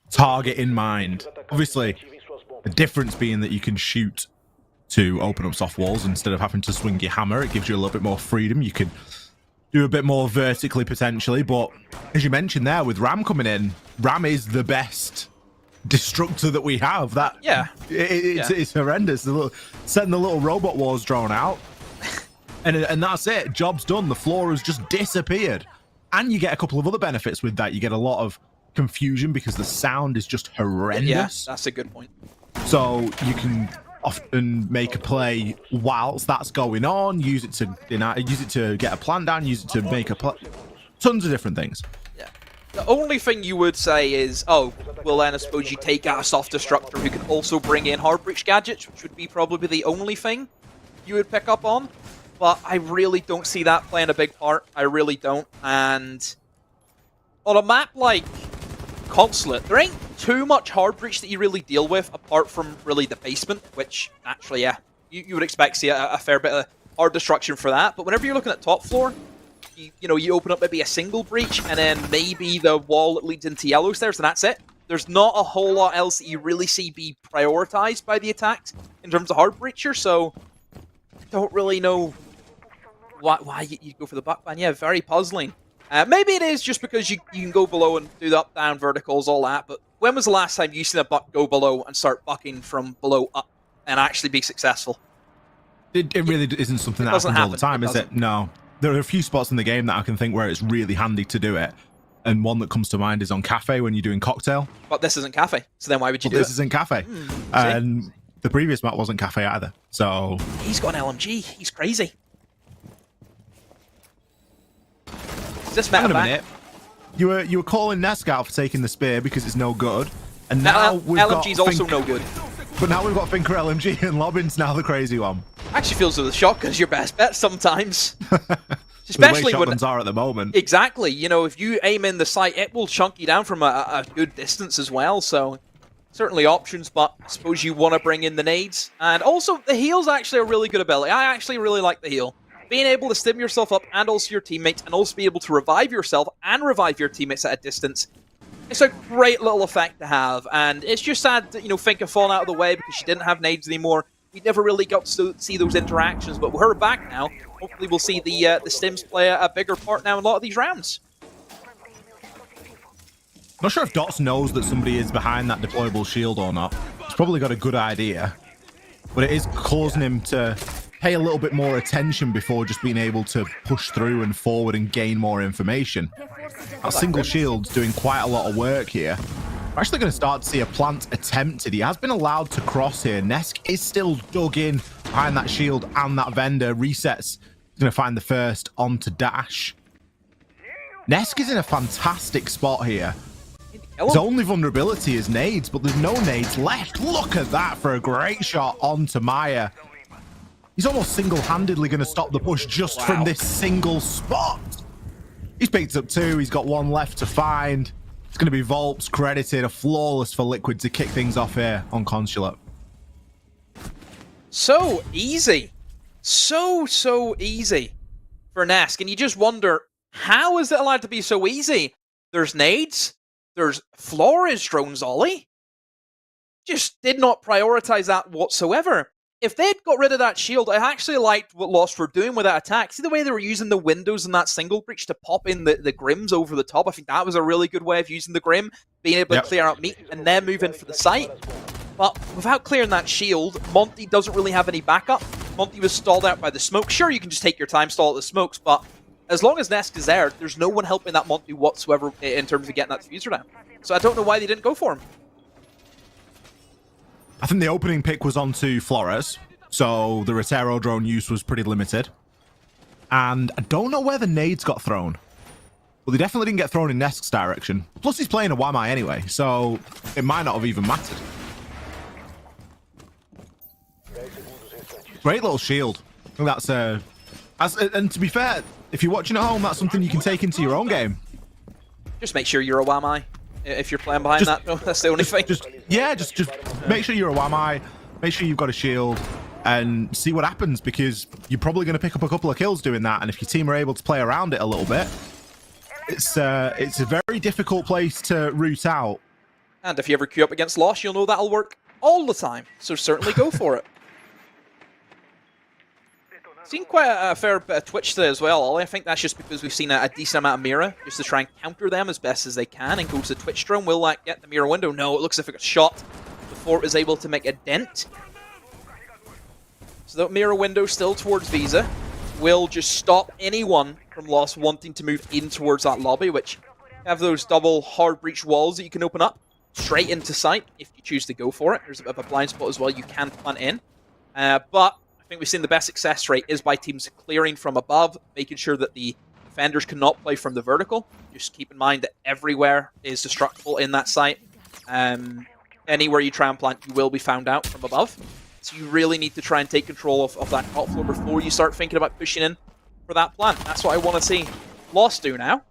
target in mind. Obviously, the difference being that you can shoot to open up soft walls instead of having to swing your hammer. It gives you a little bit more freedom. You can do a bit more vertically potentially, but as you mentioned there, with Ram coming in, Ram is the best destructor that we have. That it's horrendous. Setting the little robot wars drone out, and that's it. Job's done. The floor has just disappeared, and you get a couple of other benefits with that. You get a lot of confusion because the sound is just horrendous. Yeah, that's a good point. So you can often make a play whilst that's going on. Use it to get a plan down. Use it to make a play. Tons of different things. Yeah. The only thing you would say is, oh, well then I suppose you take out a soft destructor who can also bring in hard breach gadgets, which would be probably the only thing you would pick up on. But I really don't see that playing a big part. I really don't. And on a map like Consulate, there ain't too much hard breach that you really deal with, apart from really the basement, which actually, yeah, you would expect to see a fair bit of hard destruction for that. But whenever you're looking at top floor, you open up maybe a single breach, and then maybe the wall that leads into yellow stairs, and that's it. There's not a whole lot else that you really see be prioritized by the attacks in terms of hard breacher, so I don't really know why you go for the buck ban. Yeah, very puzzling. Maybe it is just because you can go below and do the up-down verticals, all that, but when was the last time you seen a buck go below and start bucking from below up and actually be successful? It really isn't something that happens all the time, is it? No. There are a few spots in the game that I can think where it's really handy to do it. And one that comes to mind is on Cafe when you're doing Cocktail. But this isn't Cafe, so then why would you do it? This isn't Cafe. And the previous map wasn't Cafe either, so... He's got an LMG. He's crazy. This Hang on a minute. You were calling Nesk out for taking the spear because it's no good, and now we've LMG's also no good. But now we've got Finker LMG and Lobbin's now the crazy one. Actually feels as the shotgun's your best bet sometimes. Especially the way shotguns are at the moment. Exactly. You know, if you aim in the sight, it will chunk you down from a good distance as well. So certainly options, but I suppose you want to bring in the nades. And also, the heal's actually a really good ability. I actually really like the heal. Being able to stim yourself up and also your teammates, and also be able to revive yourself and revive your teammates at a distance. It's a great little effect to have, and it's just sad that, Finka fallen out of the way because she didn't have nades anymore. We never really got to see those interactions, but with her back now, hopefully we'll see the stims play a bigger part now in a lot of these rounds. Not sure if Dots knows that somebody is behind that deployable shield or not. He's probably got a good idea, but it is causing him to pay a little bit more attention before just being able to push through and forward and gain more information. That single shield's doing quite a lot of work here. We're actually going to start to see a plant attempted. He has been allowed to cross here. Nesk is still dug in behind that shield and that vendor. Resets. He's going to find the first onto Dash. Nesk is in a fantastic spot here. His only vulnerability is nades, but there's no nades left. Look at that for a great shot onto Maya. He's almost single-handedly going to stop the push just from this single spot. He's picked up two. He's got one left to find. It's going to be Volps credited. A flawless for Liquid to kick things off here on Consulate. So easy. So easy for Nesk. And you just wonder, how is it allowed to be so easy? There's nades. There's Flores drones, Ollie. Just did not prioritize that whatsoever. If they'd got rid of that shield, I actually liked what Lost were doing with that attack. See the way they were using the windows in that single breach to pop in the Grims over the top? I think that was a really good way of using the Grim, being able to clear out meat and then move in for the site. But without clearing that shield, Monty doesn't really have any backup. Monty was stalled out by the smoke. Sure, you can just take your time, stall at the smokes, but as long as Nesk is there, there's no one helping that Monty whatsoever in terms of getting that diffuser down. So I don't know why they didn't go for him. I think the opening pick was onto Flores, so the Rotero drone use was pretty limited. And I don't know where the nades got thrown. Well, they definitely didn't get thrown in Nesk's direction. Plus, he's playing a Wamai anyway, so it might not have even mattered. Great little shield. I think that's and to be fair, if you're watching at home, that's something you can take into your own game. Just make sure you're a Wamai. If you're playing behind that, that's the only thing. Just make sure you're a Wamai, make sure you've got a shield, and see what happens, because you're probably going to pick up a couple of kills doing that, and if your team are able to play around it a little bit, it's a very difficult place to root out. And if you ever queue up against Lost, you'll know that'll work all the time, so certainly go for it. Seen quite a fair bit of Twitch today as well, Ollie. I think that's just because we've seen a decent amount of mirror, just to try and counter them as best as they can, and goes to Twitch drone. Will that get the mirror window? No, it looks as if it got shot before it was able to make a dent. So that mirror window still towards Visa will just stop anyone from Lost wanting to move in towards that lobby, which have those double hard breach walls that you can open up straight into sight if you choose to go for it. There's a bit of a blind spot as well you can plant in. But I think we've seen the best success rate is by teams clearing from above, making sure that the defenders cannot play from the vertical. Just keep in mind that everywhere is destructible in that site. Anywhere you try and plant, you will be found out from above. So you really need to try and take control of that top floor before you start thinking about pushing in for that plant. That's what I want to see Lost do now.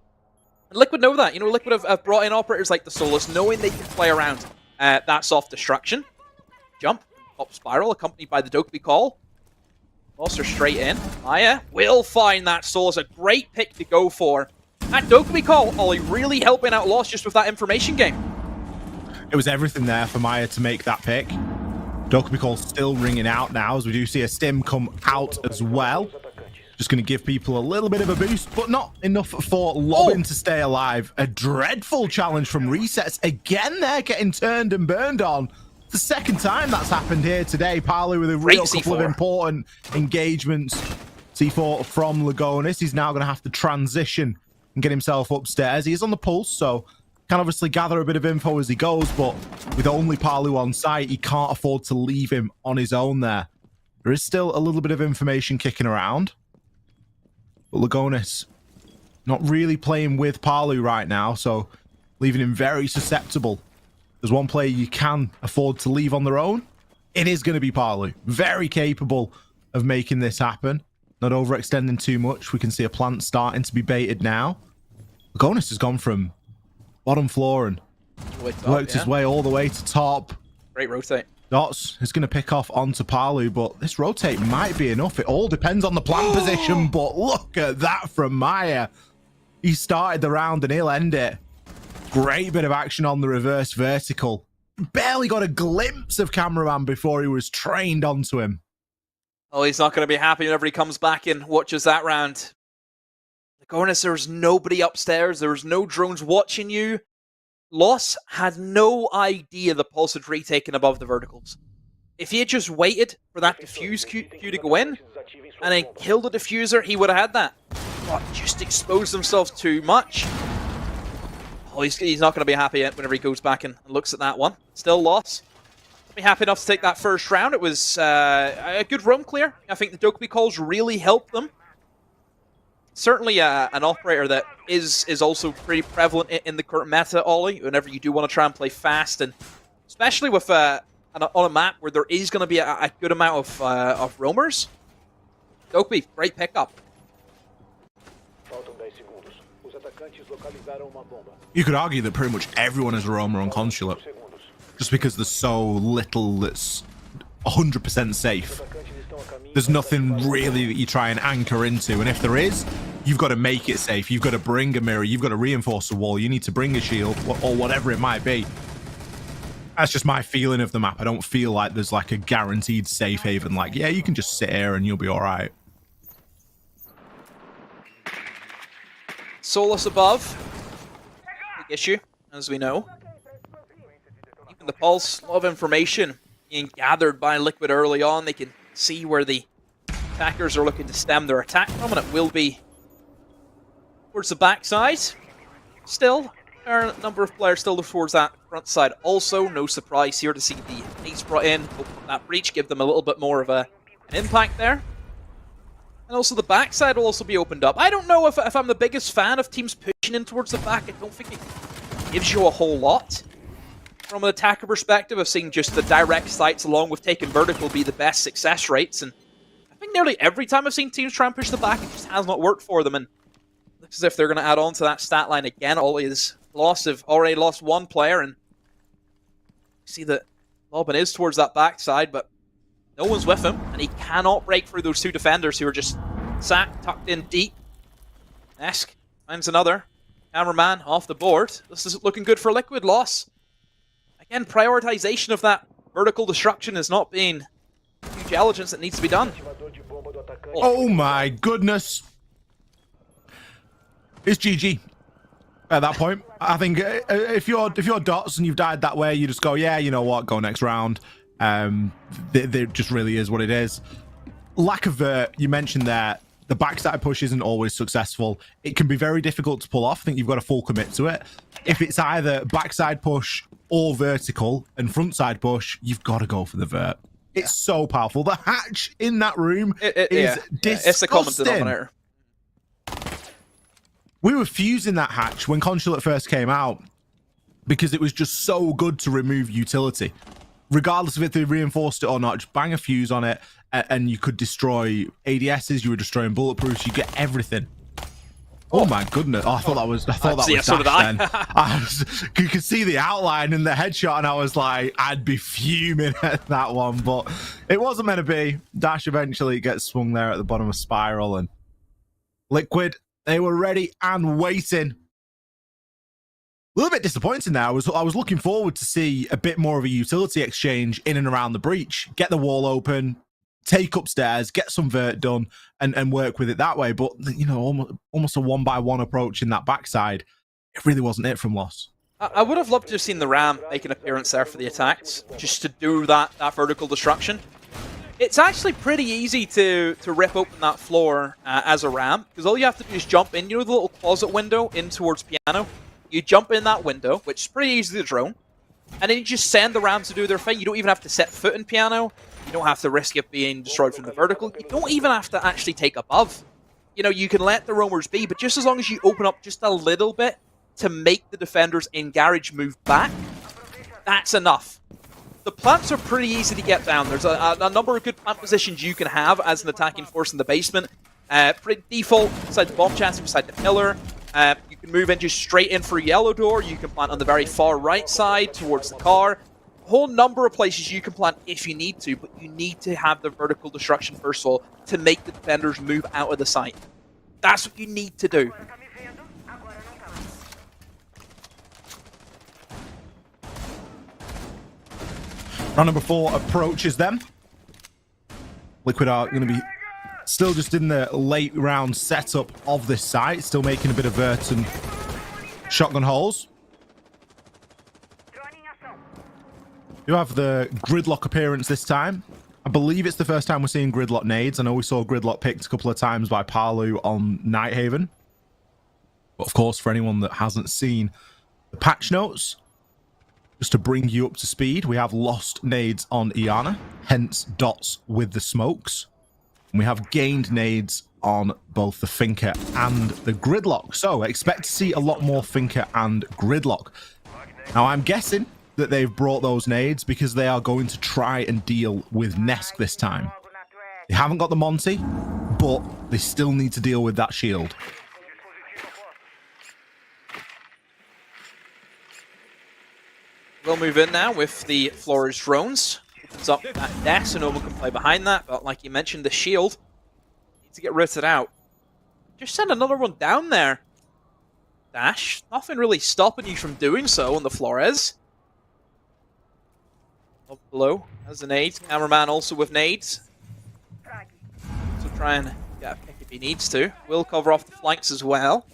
And Liquid know that. You know, Liquid have brought in operators like the Solus, knowing they can play around that soft destruction. Jump, pop spiral, accompanied by the Dokkaebi call. Lost are straight in. Maya will find that Solus. A great pick to go for. That Dokkaebi call, Ollie, really helping out Lost just with that information game. It was everything there for Maya to make that pick. Dokkaebi call still ringing out now, as we do see a stim come out as well. Just going to give people a little bit of a boost, but not enough for Lobbin to stay alive. A dreadful challenge from Resets. Again, they're getting turned and burned on. The second time that's happened here today. Palu with a real couple of important engagements. C4 from Lagonis. He's now going to have to transition and get himself upstairs. He is on the pulse, so can obviously gather a bit of info as he goes, but with only Palu on site, he can't afford to leave him on his own there. There is still a little bit of information kicking around. But Lagonis not really playing with Palu right now, so leaving him very susceptible. There's one player you can afford to leave on their own. It is going to be Palu. Very capable of making this happen. Not overextending too much. We can see a plant starting to be baited now. Lagonis has gone from bottom floor and worked his way all the way to top. Great rotate. Dots is going to pick off onto Palu, but this rotate might be enough. It all depends on the plant position, but look at that from Maya. He started the round and he'll end it. Great bit of action on the reverse vertical. Barely got a glimpse of cameraman before he was trained onto him. Oh, he's not going to be happy whenever he comes back and watches that round. Lagonis, there's nobody upstairs. There's no drones watching you. Loss had no idea the pulse had retaken above the verticals. If he had just waited for that diffuse Q to go in and then killed the diffuser, he would have had that. But just exposed themselves too much. Oh, he's not going to be happy whenever he goes back and looks at that one. Still Loss. Be happy enough to take that first round. It was a good roam clear. I think the Dokkaebi calls really helped them. Certainly an operator that is also pretty prevalent in the current meta, Ollie, whenever you do want to try and play fast, and especially with on a map where there is going to be a good amount of roamers. Dokkaebi, great pickup. You could argue that pretty much everyone is a roamer on Consulate, just because there's so little that's 100% safe. There's nothing really that you try and anchor into, and if there is, you've got to make it safe. You've got to bring a mirror, you've got to reinforce a wall, you need to bring a shield, or whatever it might be. That's just my feeling of the map. I don't feel like there's like a guaranteed safe haven, like, yeah, you can just sit here and you'll be alright. Solus above. Big issue, as we know. Even the pulse, a lot of information being gathered by Liquid early on. They can see where the attackers are looking to stem their attack from, and it will be towards the backside. Still, there are a number of players still towards that front side. Also, no surprise here to see the Ace brought in, open up that breach, give them a little bit more of an impact there. And also the backside will also be opened up. I don't know if I'm the biggest fan of teams pushing in towards the back. I don't think it gives you a whole lot. From an attacker perspective, of seeing just the direct sights along with taking vertical be the best success rates, and I think nearly every time I've seen teams try and push the back, it just has not worked for them, and it looks as if they're going to add on to that stat line again. Ollie is loss have already lost one player, and you see that Lobbin is towards that backside, but no one's with him, and he cannot break through those two defenders who are just sat, tucked in deep. Esk finds another. Cameraman off the board. This is looking good for Liquid. Loss. Again, prioritization of that vertical destruction is not being huge diligence that needs to be done. Oh my goodness. It's GG. At that point, I think if you're dots and you've died that way, you just go, yeah, you know what, go next round. There just really is what it is. Lack of vert, you mentioned there, the backside push isn't always successful. It can be very difficult to pull off. I think you've got to full commit to it. If it's either backside push or vertical and frontside push, you've got to go for the vert. It's so powerful. The hatch in that room is disgusting. It's the common denominator. We were fusing that hatch when Consulate first came out because it was just so good to remove utility. Regardless of if they reinforced it or not, just bang a fuse on it and you could destroy ADSs, you were destroying bulletproofs, you get everything. Oh my goodness. Oh, I thought that was Dash then. You could see the outline in the headshot and I was like, I'd be fuming at that one, but it wasn't meant to be. Dash eventually gets swung there at the bottom of Spiral, and Liquid, they were ready and waiting. A little bit disappointing there. I was looking forward to see a bit more of a utility exchange in and around the breach. Get the wall open, take upstairs, get some vert done, and work with it that way. But, you know, almost a one-by-one approach in that backside. It really wasn't it from Loss. I would have loved to have seen the Ram make an appearance there for the attacks, just to do that vertical destruction. It's actually pretty easy to rip open that floor as a Ram, because all you have to do is jump in, you know the little closet window in towards Piano? You jump in that window, which is pretty easy to drone, and then you just send the Rams to do their thing. You don't even have to set foot in Piano. You don't have to risk it being destroyed from the vertical. You don't even have to actually take above. You know, you can let the roamers be, but just as long as you open up just a little bit to make the defenders in Garage move back, that's enough. The plants are pretty easy to get down. There's a number of good plant positions you can have as an attacking force in the basement. Pretty default, beside the bomb chassis, beside the pillar. You can move in just straight in for a yellow door. You can plant on the very far right side towards the car. A whole number of places you can plant if you need to, but you need to have the vertical destruction first of all to make the defenders move out of the site. That's what you need to do. Round number 4 approaches them. Liquid are going to be still just in the late round setup of this site, still making a bit of vert and shotgun holes. You have the Gridlock appearance this time. I believe it's the first time we're seeing Gridlock nades. I know we saw Gridlock picked a couple of times by Palu on Nighthaven. But of course, for anyone that hasn't seen the patch notes, just to bring you up to speed, we have lost nades on Iana, hence dots with the smokes. And we have gained nades on both the Finker and the Gridlock. So expect to see a lot more Finker and Gridlock. Now I'm guessing that they've brought those nades because they are going to try and deal with Nesk this time. They haven't got the Monty, but they still need to deal with that shield. We'll move in now with the Flores drones. Opens up that desk, so no one can play behind that. But like you mentioned, the shield needs to get rooted out. Just send another one down there. Dash, nothing really stopping you from doing so on the Flores. Up below has the nades. Cameraman also with nades. So try and get a pick if he needs to. Will cover off the flanks as well.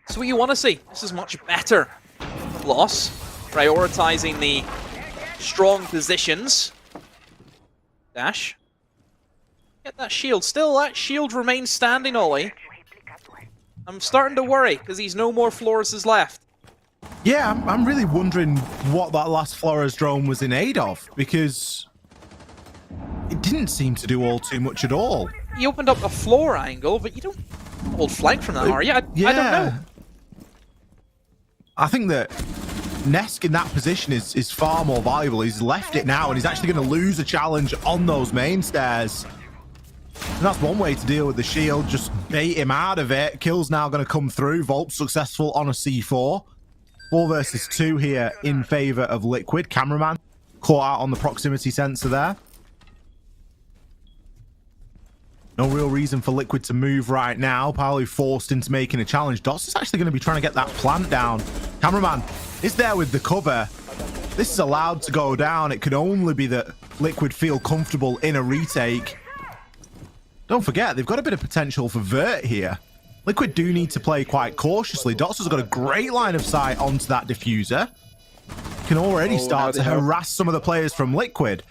So what you want to see, this is much better. Loss, prioritizing the strong positions. Dash. Get that shield. Still, that shield remains standing, Ollie. I'm starting to worry, because he's no more Flores left. Yeah, I'm really wondering what that last Flores drone was in aid of, because it didn't seem to do all too much at all. He opened up a floor angle, but you don't hold flank from that, are you? I don't know. I think that Nesk in that position is far more valuable. He's left it now, and he's actually going to lose a challenge on those main stairs. And that's one way to deal with the shield. Just bait him out of it. Kill's now going to come through. Volt successful on a C4. 4 versus 2 here in favor of Liquid. Cameraman caught out on the proximity sensor there. No real reason for Liquid to move right now. Palu forced into making a challenge. Dots is actually going to be trying to get that plant down. Cameraman is there with the cover. This is allowed to go down. It could only be that Liquid feel comfortable in a retake. Don't forget, they've got a bit of potential for Vert here. Liquid do need to play quite cautiously. Dots has got a great line of sight onto that diffuser. Can already start to harass some of the players from Liquid.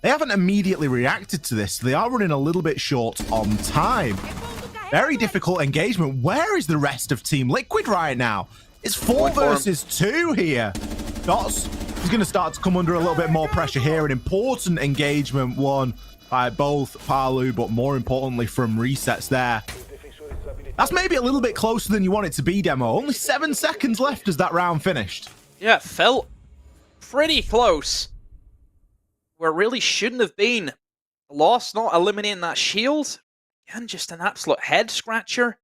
They haven't immediately reacted to this, so they are running a little bit short on time. Very difficult engagement. Where is the rest of Team Liquid right now? It's 4 versus 2 here. Dots is going to start to come under a little bit more pressure here. An important engagement won by both Palu, but more importantly from Resets there. That's maybe a little bit closer than you want it to be, Demo. Only 7 seconds left as that round finished. Yeah, it felt pretty close. Where it really shouldn't have been. A loss, not eliminating that shield. Again, just an absolute head scratcher.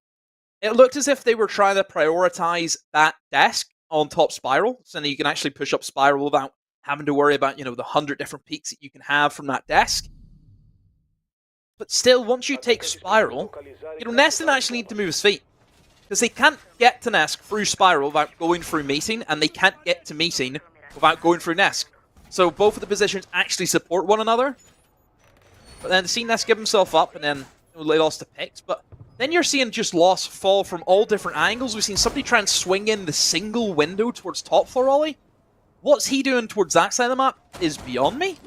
It looked as if they were trying to prioritize that desk on top Spiral, so then you can actually push up Spiral without having to worry about, the 100 different peaks that you can have from that desk. But still, once you take Spiral, Nest didn't actually need to move his feet. Because they can't get to Nesk through Spiral without going through Meeting, and they can't get to Meeting without going through Nesk. So both of the positions actually support one another. But then see Nesk give himself up, and then they lost the picks. But then you're seeing just Loss fall from all different angles. We've seen somebody try and swing in the single window towards top floor Ollie. What's he doing towards that side of the map is beyond me.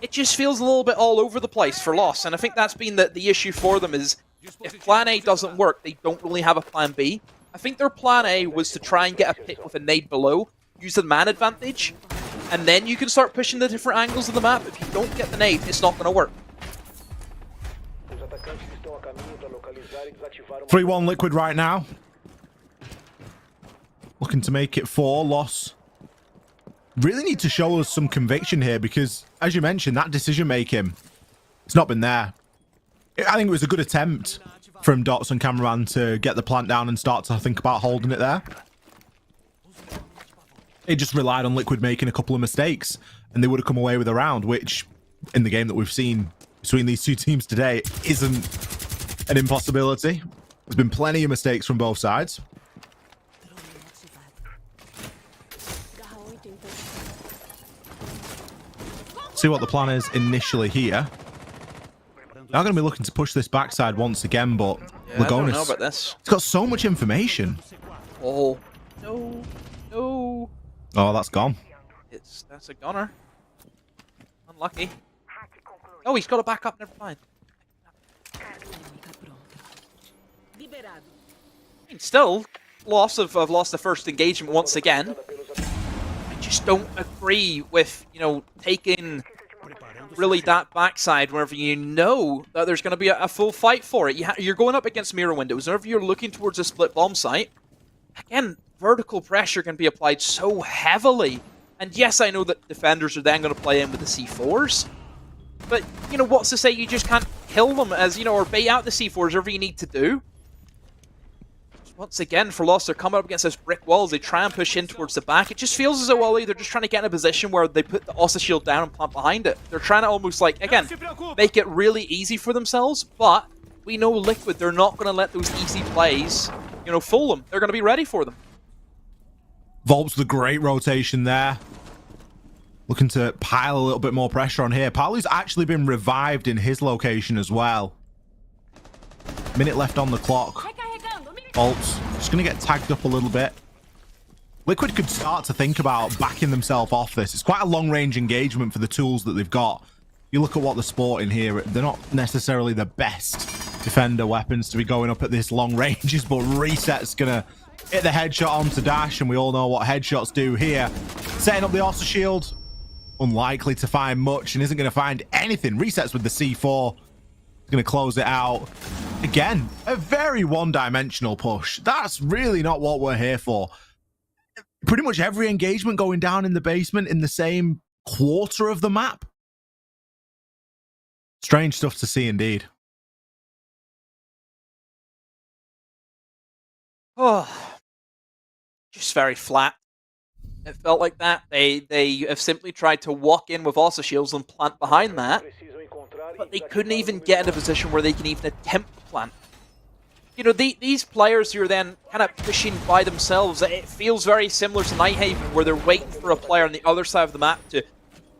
It just feels a little bit all over the place for Loss, and I think that's been the issue for them is if plan A doesn't work, they don't really have a plan B. I think their plan A was to try and get a pick with a nade below, use the man advantage, and then you can start pushing the different angles of the map. If you don't get the nade, it's not going to work. 3-1 Liquid right now. Looking to make it 4. Loss really need to show us some conviction here because, as you mentioned, that decision making, it's not been there. I think it was a good attempt from Dots and Cameraman to get the plant down and start to think about holding it there. It just relied on Liquid making a couple of mistakes and they would have come away with a round, which in the game that we've seen between these two teams today isn't an impossibility. There's been plenty of mistakes from both sides. See what the plan is initially here. Now going to be looking to push this backside once again, but yeah, I don't know about this. It's got so much information. Oh, no, no. Oh, that's gone. That's a gunner. Unlucky. Oh, he's got a backup, never mind. I mean, still, lost the first engagement once again. I just don't agree with, taking really that backside whenever you know that there's going to be a full fight for it. You're going up against mirror windows. Whenever you're looking towards a split bomb site, again, vertical pressure can be applied so heavily. And yes, I know that defenders are then going to play in with the C4s. But, what's to say you just can't kill them as, or bait out the C4s, whatever you need to do. Once again, for Lost, they're coming up against those brick walls. They try and push in towards the back. It just feels as though, Ollie, they're just trying to get in a position where they put the Ossa shield down and plant behind it. They're trying to almost, again, make it really easy for themselves. But we know Liquid, they're not going to let those easy plays, fool them. They're going to be ready for them. Volp's the great rotation there. Looking to pile a little bit more pressure on here. Palu's actually been revived in his location as well. Minute left on the clock. Volp's just going to get tagged up a little bit. Liquid could start to think about backing themselves off this. It's quite a long-range engagement for the tools that they've got. You look at what they're sporting here. They're not necessarily the best defender weapons to be going up at this long ranges, but Reset's going to hit the headshot onto Dash, and we all know what headshots do here. Setting up the Ossa shield. Unlikely to find much and isn't going to find anything. Resets with the C4. Going to close it out. Again, a very one-dimensional push. That's really not what we're here for. Pretty much every engagement going down in the basement in the same quarter of the map. Strange stuff to see indeed. Oh, just very flat. It felt like that. They have simply tried to walk in with Ossa shields and plant behind that, but they couldn't even get in a position where they can even attempt to plant. These players who are then kind of pushing by themselves, it feels very similar to Nighthaven, where they're waiting for a player on the other side of the map to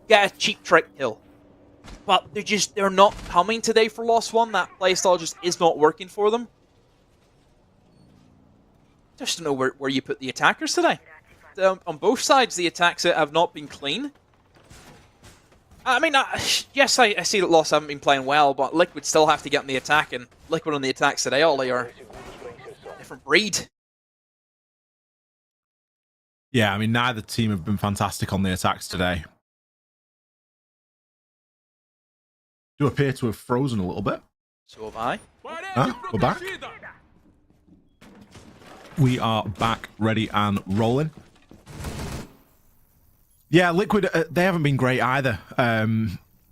get a cheap trick kill. But they're not coming today for Lost 1. That playstyle just is not working for them. Just don't know where you put the attackers today. On both sides, the attacks have not been clean. I mean, yes, I see that Lost haven't been playing well, but Liquid still have to get on the attack, and Liquid on the attacks today, Ollie, are a different breed. Yeah, I mean, neither team have been fantastic on the attacks today. Do appear to have frozen a little bit. So have I. We're back. We are back, ready and rolling. Yeah, Liquid, they haven't been great either. I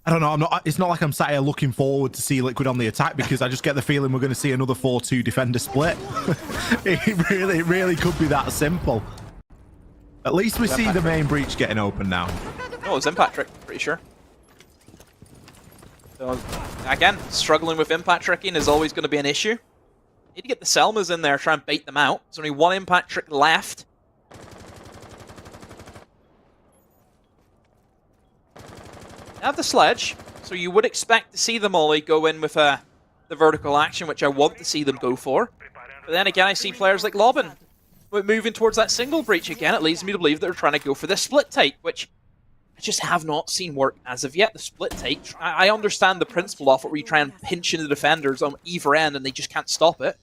don't know. It's not like I'm sat here looking forward to see Liquid on the attack, because I just get the feeling we're going to see another 4-2 defender split. It really could be that simple. At least we see the main breach getting open now. No, it's impact trick, pretty sure. So, again, struggling with impact tricking is always going to be an issue. Need to get the Selmas in there, try and bait them out. There's only one impact trick left. They have the sledge, so you would expect to see them, Ollie, go in with the vertical action, which I want to see them go for. But then again, I see players like Lobin moving towards that single breach again. It leads me to believe they're trying to go for the split take, which I just have not seen work as of yet. The split take, I understand the principle of it, where you try and pinch into defenders on either end and they just can't stop it.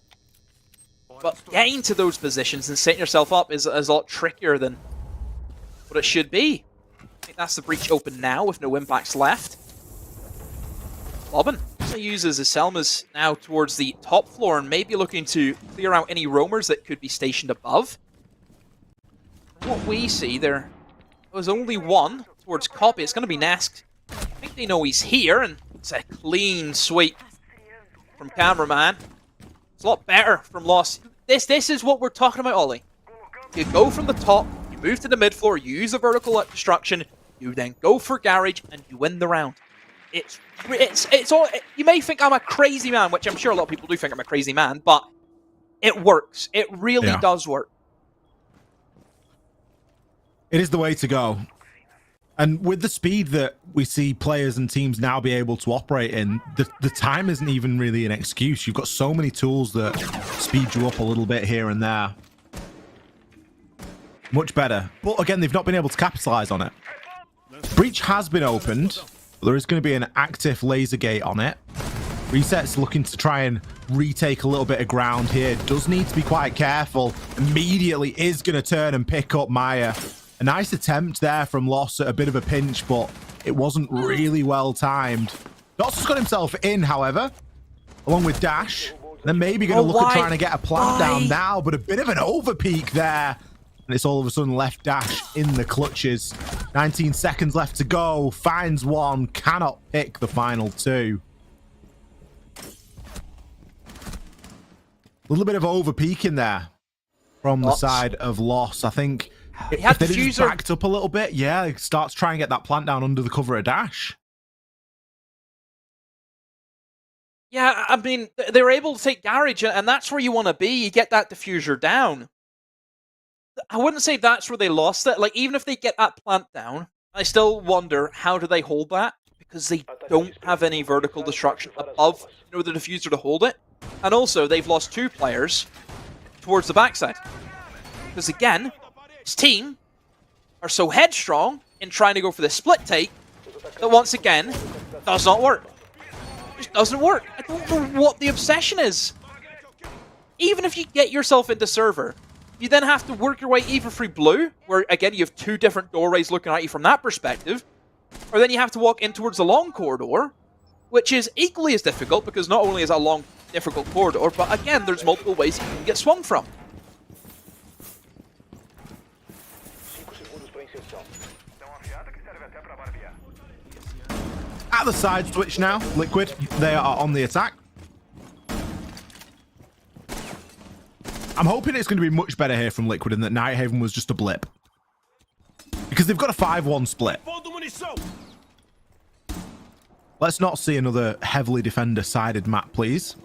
But getting to those positions and setting yourself up is a lot trickier than what it should be. I think that's the breach open now with no impacts left. Lobin also uses his Selmas now towards the top floor and maybe looking to clear out any roamers that could be stationed above. From what we see, there was only one towards Copy. It's going to be Nesk. I think they know he's here, and it's a clean sweep from Cameraman. It's a lot better from Lost. This is what we're talking about, Ollie. You go from the top, you move to the mid floor, you use a vertical destruction, you then go for Garage, and you win the round. It's all. You may think I'm a crazy man, which I'm sure a lot of people do think I'm a crazy man, but it works. It really does work. It is the way to go. And with the speed that we see players and teams now be able to operate in, the time isn't even really an excuse. You've got so many tools that speed you up a little bit here and there. Much better. But again, they've not been able to capitalize on it. Breach has been opened. There is going to be an active laser gate on it. Reset's looking to try and retake a little bit of ground here. Does need to be quite careful. Immediately is going to turn and pick up Maya. A nice attempt there from Loss at a bit of a pinch, but it wasn't really well timed. Dots has got himself in, however, along with Dash. Then maybe going to look at trying to get a plant down now, but a bit of an overpeak there. And it's all of a sudden left Dash in the clutches. 19 seconds left to go. Finds one. Cannot pick the final two. A little bit of overpeaking there from the side of Loss. I think if they just backed up a little bit, yeah, it starts trying to get that plant down under the cover of Dash. Yeah, I mean, they were able to take Garage, and that's where you want to be. You get that diffuser down. I wouldn't say that's where they lost it. Like, even if they get that plant down, I still wonder, how do they hold that? Because they don't have any vertical destruction above, the diffuser to hold it. And also, they've lost 2 players towards the backside. Because again, this team are so headstrong in trying to go for the split take that once again, does not work. It just doesn't work. I don't know what the obsession is. Even if you get yourself into server, you then have to work your way either through blue, where again you have 2 different doorways looking at you from that perspective, or then you have to walk in towards the long corridor, which is equally as difficult, because not only is it a long, difficult corridor, but again, there's multiple ways you can get swung from. At the side switch now, Liquid, they are on the attack. I'm hoping it's going to be much better here from Liquid and that Nighthaven was just a blip. Because they've got a 5-1 split. Let's not see another heavily defender-sided map, please.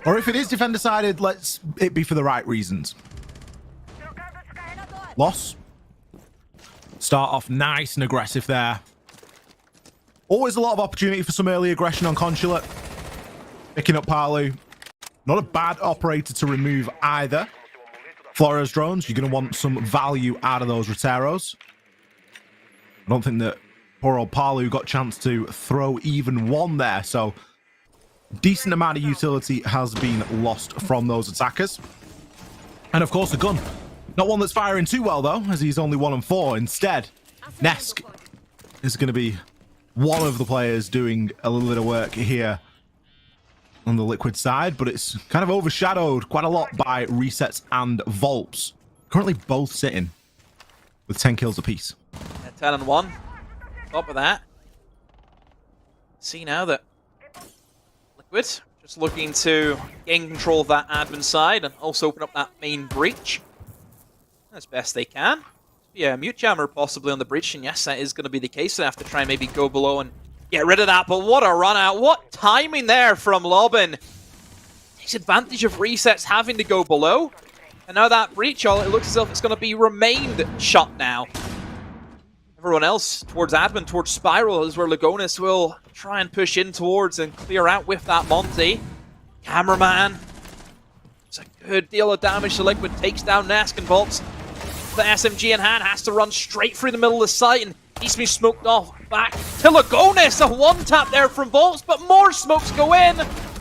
Or if it is defender-sided, let's it be for the right reasons. Loss. Start off nice and aggressive there. Always a lot of opportunity for some early aggression on Consulate. Picking up Palu. Not a bad operator to remove either. Flores drones, you're going to want some value out of those Roteros. I don't think that poor old Palu got a chance to throw even one there, so decent amount of utility has been lost from those attackers. And of course, a gun. Not one that's firing too well, though, as he's only 1 and 4. Instead, Nesk is going to be one of the players doing a little bit of work here on the Liquid side, but it's kind of overshadowed quite a lot by Resets and Volps. Currently both sitting with 10 kills apiece. Yeah, 10 and 1. Top of that. See now that Liquid just looking to gain control of that admin side and also open up that main breach as best they can. Yeah, mute jammer possibly on the breach, and yes, that is going to be the case. They have to try and maybe go below and get rid of that, but what a run out. What timing there from Lobin. Takes advantage of Resets having to go below. And now that breach, it looks as if it's going to be remained shut now. Everyone else towards admin, towards Spiral, is where Lagonis will try and push in towards and clear out with that Monty. Cameraman. It's a good deal of damage to Liquid. Takes down Nesk and Volts. The SMG in hand has to run straight through the middle of the site, and he's been smoked off back to Lagonis. A one-tap there from Volts, but more smokes go in.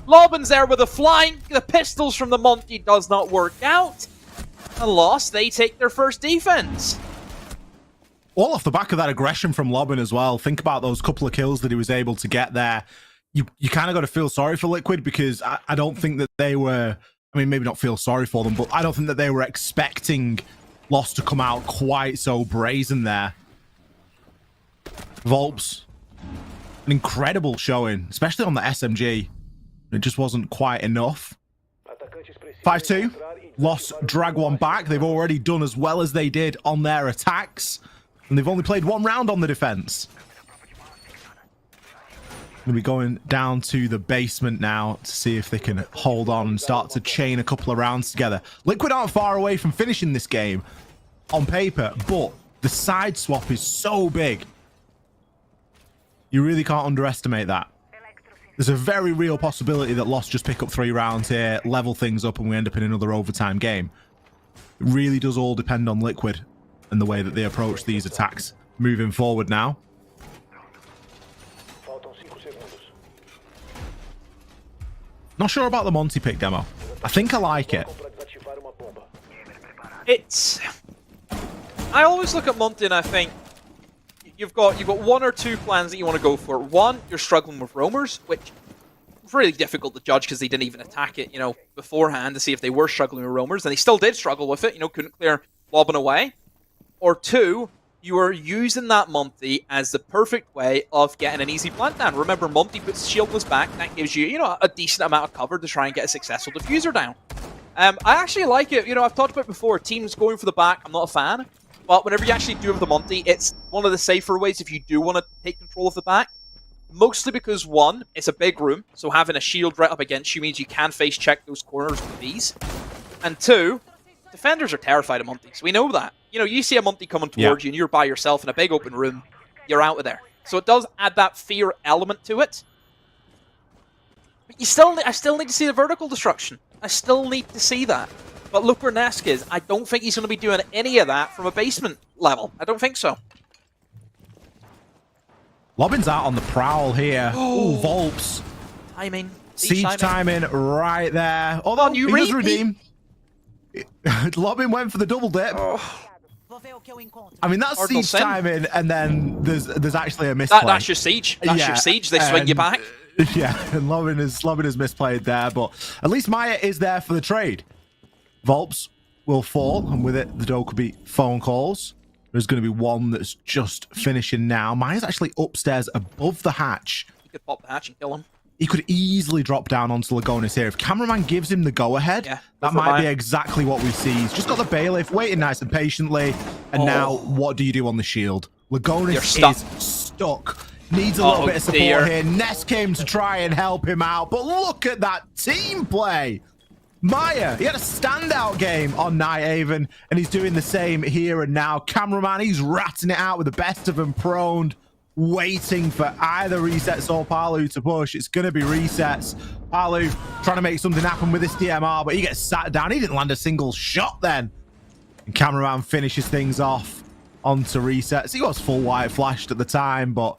Lobin's there with a flank. The pistols from the Monty does not work out. And Lost, they take their first defense. All off the back of that aggression from Lobin as well. Think about those couple of kills that he was able to get there. You kind of got to feel sorry for Liquid, because I don't think that they were, I mean, maybe not feel sorry for them, but I don't think that they were expecting Lost to come out quite so brazen there. Volps, an incredible showing, especially on the SMG. It just wasn't quite enough. 5-2. Lost drag one back. They've already done as well as they did on their attacks, and they've only played 1 round on the defense. Going to be going down to the basement now to see if they can hold on and start to chain a couple of rounds together. Liquid aren't far away from finishing this game on paper, but the side swap is so big. You really can't underestimate that. There's a very real possibility that Lost just pick up 3 rounds here, level things up, and we end up in another overtime game. It really does all depend on Liquid and the way that they approach these attacks moving forward now. Not sure about the Monty pick demo. I think I like it. I always look at Monty and I think you've got 1 or 2 plans that you want to go for. One, you're struggling with roamers, which is really difficult to judge because they didn't even attack it, beforehand to see if they were struggling with roamers, and they still did struggle with it, couldn't clear Lobin away. Or 2, you are using that Monty as the perfect way of getting an easy plant down. Remember, Monty puts shield in his back, that gives you, a decent amount of cover to try and get a successful diffuser down. I actually like it. I've talked about it before, teams going for the back, I'm not a fan. But whenever you actually do have the Monty, it's one of the safer ways if you do want to take control of the back. Mostly because, 1, it's a big room, so having a shield right up against you means you can face check those corners with ease. And 2, defenders are terrified of Monties. We know that. You see a Monty coming towards you and you're by yourself in a big open room, you're out of there. So it does add that fear element to it. But I still need to see the vertical destruction. I still need to see that. But look where Nesk is. I don't think he's going to be doing any of that from a basement level. I don't think so. Lobin's out on the prowl here. Ooh, Volps. Timing. Siege timing right there. Although he does redeem. Lobin went for the double dip. I mean, that's siege timing, and then there's actually a misplay. That's your siege. That's your siege. They swing you back. Yeah, and Lobin is misplayed there, but at least Maya is there for the trade. Volps will fall, and with it, the door could be phone calls. There's going to be one that's just finishing now. Maya's actually upstairs above the hatch. You could pop the hatch and kill him. He could easily drop down onto Lagonis here. If Cameraman gives him the go-ahead, that might be exactly what we see. He's just got the bailiff waiting nice and patiently. And now, what do you do on the shield? Lagonis is stuck. Needs a little bit of support here. Ness came to try and help him out, but look at that team play. Maya, he had a standout game on Nighthaven, and he's doing the same here and now. Cameraman, he's ratting it out with the best of them proned, waiting for either resets or Palu to push. It's going to be resets. Palu trying to make something happen with this DMR, but he gets sat down. He didn't land a single shot then. And Cameraman finishes things off onto resets. He was full white flashed at the time, but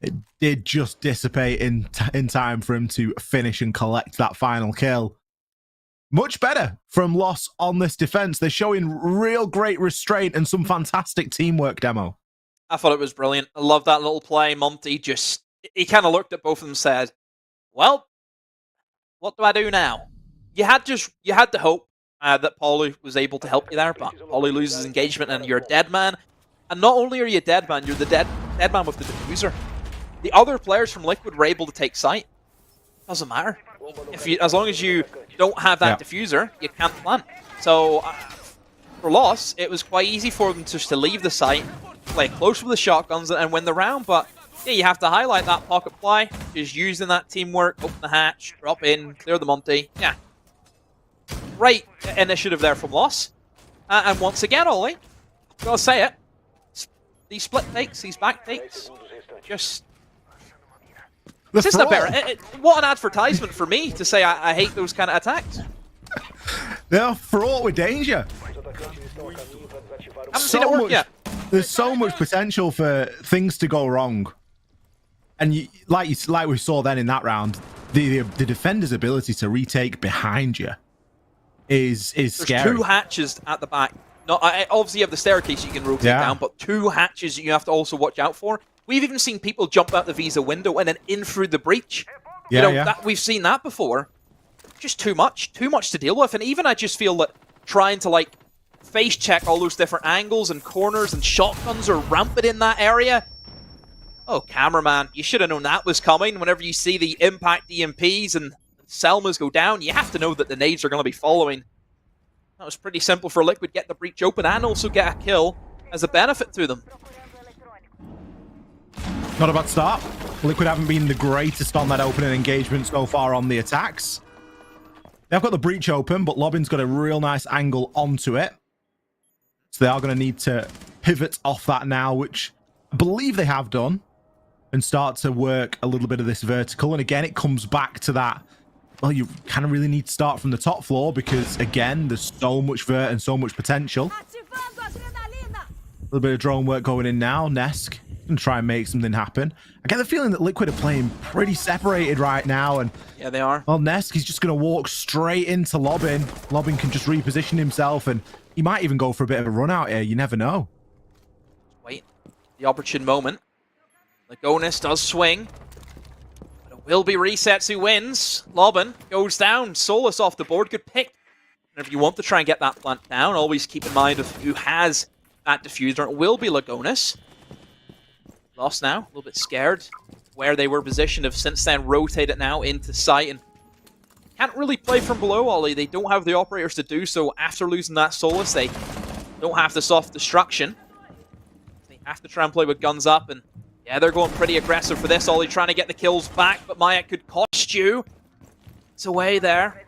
it did just dissipate in time for him to finish and collect that final kill. Much better from Loss on this defense. They're showing real great restraint and some fantastic teamwork, Demo. I thought it was brilliant. I love that little play. Monty he kind of looked at both of them and said, well, what do I do now? You had the hope that Paulie was able to help you there, but Paulie loses engagement and you're a dead man. And not only are you a dead man, you're the dead man with the diffuser. The other players from Liquid were able to take sight. Doesn't matter. As long as you don't have that diffuser, you can't plant. So for Loss, it was quite easy for them just to leave the site, play close with the shotguns, and win the round. But yeah, you have to highlight that pocket play, just using that teamwork, open the hatch, drop in, clear the Monty. Yeah, great initiative there from Loss. And once again, Ollie, gotta say it, these split takes, these back takes, just. It's just a better. What an advertisement for me to say I hate those kind of attacks. They're fraught with danger. Haven't seen it work yet. There's so much potential for things to go wrong, and like we saw then in that round, the defender's ability to retake behind you is scary. There's 2 hatches at the back. No, obviously you have the staircase you can rotate down, but 2 hatches you have to also watch out for. We've even seen people jump out the Visa window and then in through the breach. We've seen that before. Just too much to deal with. And even I just feel that trying to like face check all those different angles and corners and shotguns are rampant in that area. Oh, Cameraman, you should have known that was coming. Whenever you see the impact EMPs and Selmas go down, you have to know that the nades are going to be following. That was pretty simple for Liquid. Get the breach open and also get a kill as a benefit to them. Not a bad start. Liquid haven't been the greatest on that opening engagement so far on the attacks. They've got the breach open, but Lobin's got a real nice angle onto it. So they are going to need to pivot off that now, which I believe they have done, and start to work a little bit of this vertical. And again, it comes back to that. Well, you kind of really need to start from the top floor because, again, there's so much vert and so much potential. A little bit of drone work going in now. Nesk and try and make something happen. I get the feeling that Liquid are playing pretty separated right now, and yeah, they are. Well, Nesk, he's just going to walk straight into Lobin. Lobin can just reposition himself, and he might even go for a bit of a run out here. You never know. Wait, the opportune moment. Lagonis does swing, but it will be Resets who wins. Lobin goes down. Solus off the board. Good pick. Whenever you want to try and get that plant down, always keep in mind of who has that diffuser. It will be Lagonis. Lost now, a little bit scared where they were positioned. Have since then rotated now into sight and can't really play from below, Ollie. They don't have the operators to do so after losing that Solus. They don't have the soft destruction. They have to try and play with guns up, and yeah, they're going pretty aggressive for this, Ollie, trying to get the kills back, but Maya could cost you. It's away there.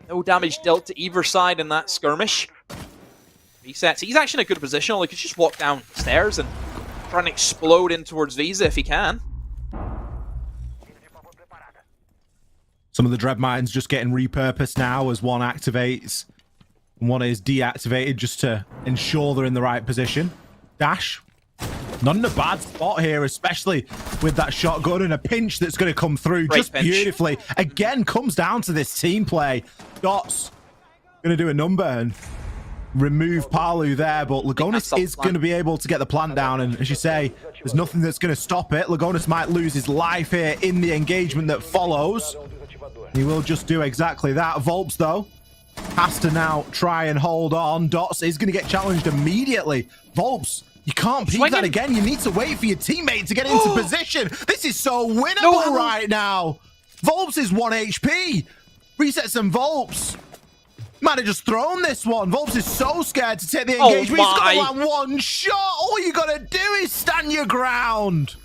No damage dealt to either side in that skirmish. Resets. He's actually in a good position, Ollie. He could just walk down the stairs and try and explode in towards Visa if he can. Some of the Dread Mines just getting repurposed now as one activates and one is deactivated just to ensure they're in the right position. Dash. Not in a bad spot here, especially with that shotgun and a pinch that's going to come through just beautifully. Again, comes down to this team play. Dots going to do a number and remove Palu there, but Lagonis is going to be able to get the plant down, and as you say, there's nothing that's going to stop it. Lagonis might lose his life here in the engagement that follows. He will just do exactly that. Volps, though, has to now try and hold on. Dots is going to get challenged immediately. Volps, you can't peek that again. You need to wait for your teammate to get into position. This is so winnable right now. Volps is 1 HP. Resets and Volps might have just thrown this one. Volps is so scared to take the engagement. He's got to land one shot. All you got to do is stand your ground.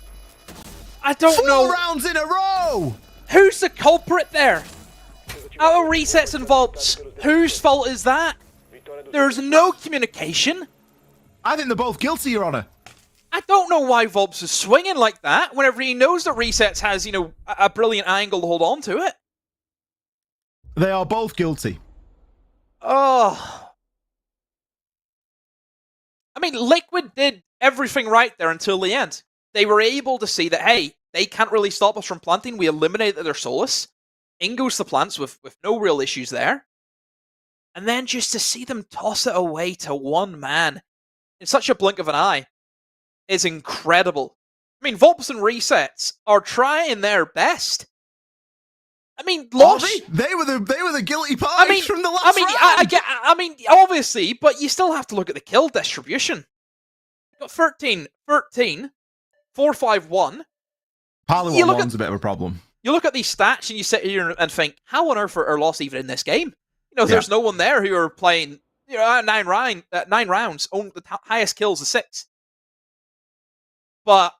I don't know. 4 rounds in a row. Who's the culprit there? Out of resets and vaults. Whose fault is that? There's no communication. I think they're both guilty, Your Honor. I don't know why Volps is swinging like that whenever he knows that resets has, you know, a brilliant angle to hold on to it. They are both guilty. Oh. I mean, Liquid did everything right there until the end. They were able to see that, hey, they can't really stop us from planting. We eliminated their Solus. In goes the plants with no real issues there. And then just to see them toss it away to one man in such a blink of an eye is incredible. I mean, Volps and Resets are trying their best. I mean, lost. They were the guilty parties from the last round. I mean, obviously, but you still have to look at the kill distribution. You've got 13, 4-5-1. Parley 1-1's a bit of a problem. You look at these stats and you sit here and think, how on earth are lost even in this game? You know, there's no one there who are playing, you know, 9 rounds, only the highest kills is 6. But,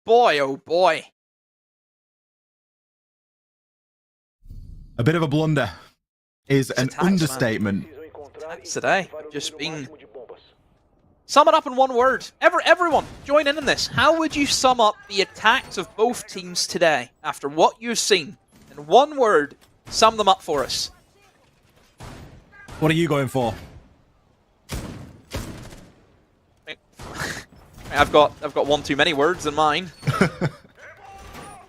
boy, oh boy. A bit of a blunder is an understatement. Attacks today, just being... Sum it up in one word. Everyone, join in this. How would you sum up the attacks of both teams today after what you've seen? In one word, sum them up for us. What are you going for? I've got one too many words in mine. A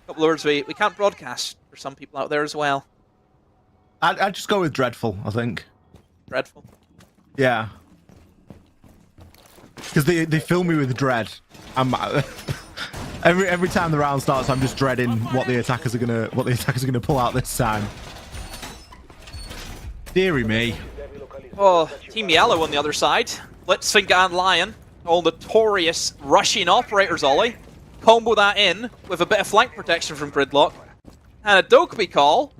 couple of words we can't broadcast for some people out there as well. I'd just go with dreadful, I think. Dreadful. Yeah. Because they fill me with dread. Every time the round starts, I'm just dreading what the attackers are gonna pull out this time. Deary me. Oh, Team Yellow on the other side. Blitzfinger and Lion, all notorious Russian operators, Ollie. Combo that in with a bit of flank protection from Gridlock. And a Dokkaebi call.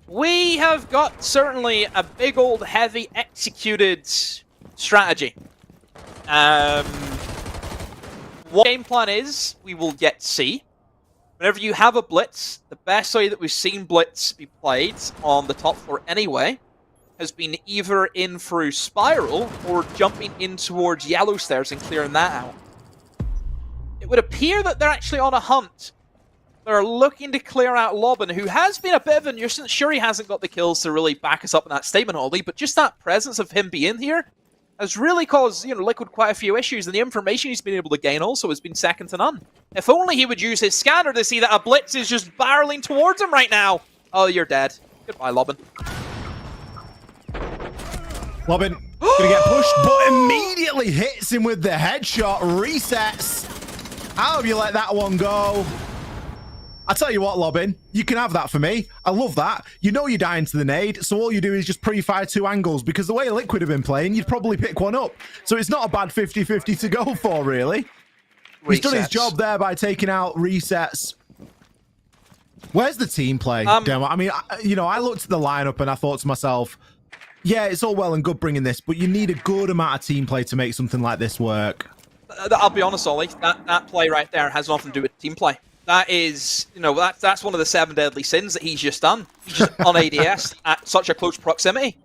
We have got certainly a big old heavy executed strategy. What game plan is, we will get to see. Whenever you have a blitz, the best way that we've seen blitz be played on the top floor anyway has been either in through Spiral or jumping in towards Yellow Stairs and clearing that out. It would appear that they're actually on a hunt. They're looking to clear out Lobin, who has been a bit of a nuisance. Sure, he hasn't got the kills to really back us up in that statement, Ollie, but just that presence of him being here has really caused, you know, Liquid quite a few issues, and the information he's been able to gain also has been second to none. If only he would use his scanner to see that a blitz is just barreling towards him right now. Oh, you're dead. Goodbye, Lobin. Lobin gonna get pushed, but immediately hits him with the headshot. Resets. How have you let that one go? I tell you what, Lobin, you can have that for me. I love that. You know you're dying to the nade, so all you do is just pre-fire 2 angles, because the way Liquid have been playing, you'd probably pick one up. So it's not a bad 50-50 to go for, really. He's done his job there by taking out Resets. Where's the team play, Demo? I mean, I looked at the lineup and I thought to myself, yeah, it's all well and good bringing this, but you need a good amount of team play to make something like this work. I'll be honest, Ollie, that play right there has nothing to do with team play. That is, you know, that's one of the 7 deadly sins that he's just done. He's just on ADS at such a close proximity.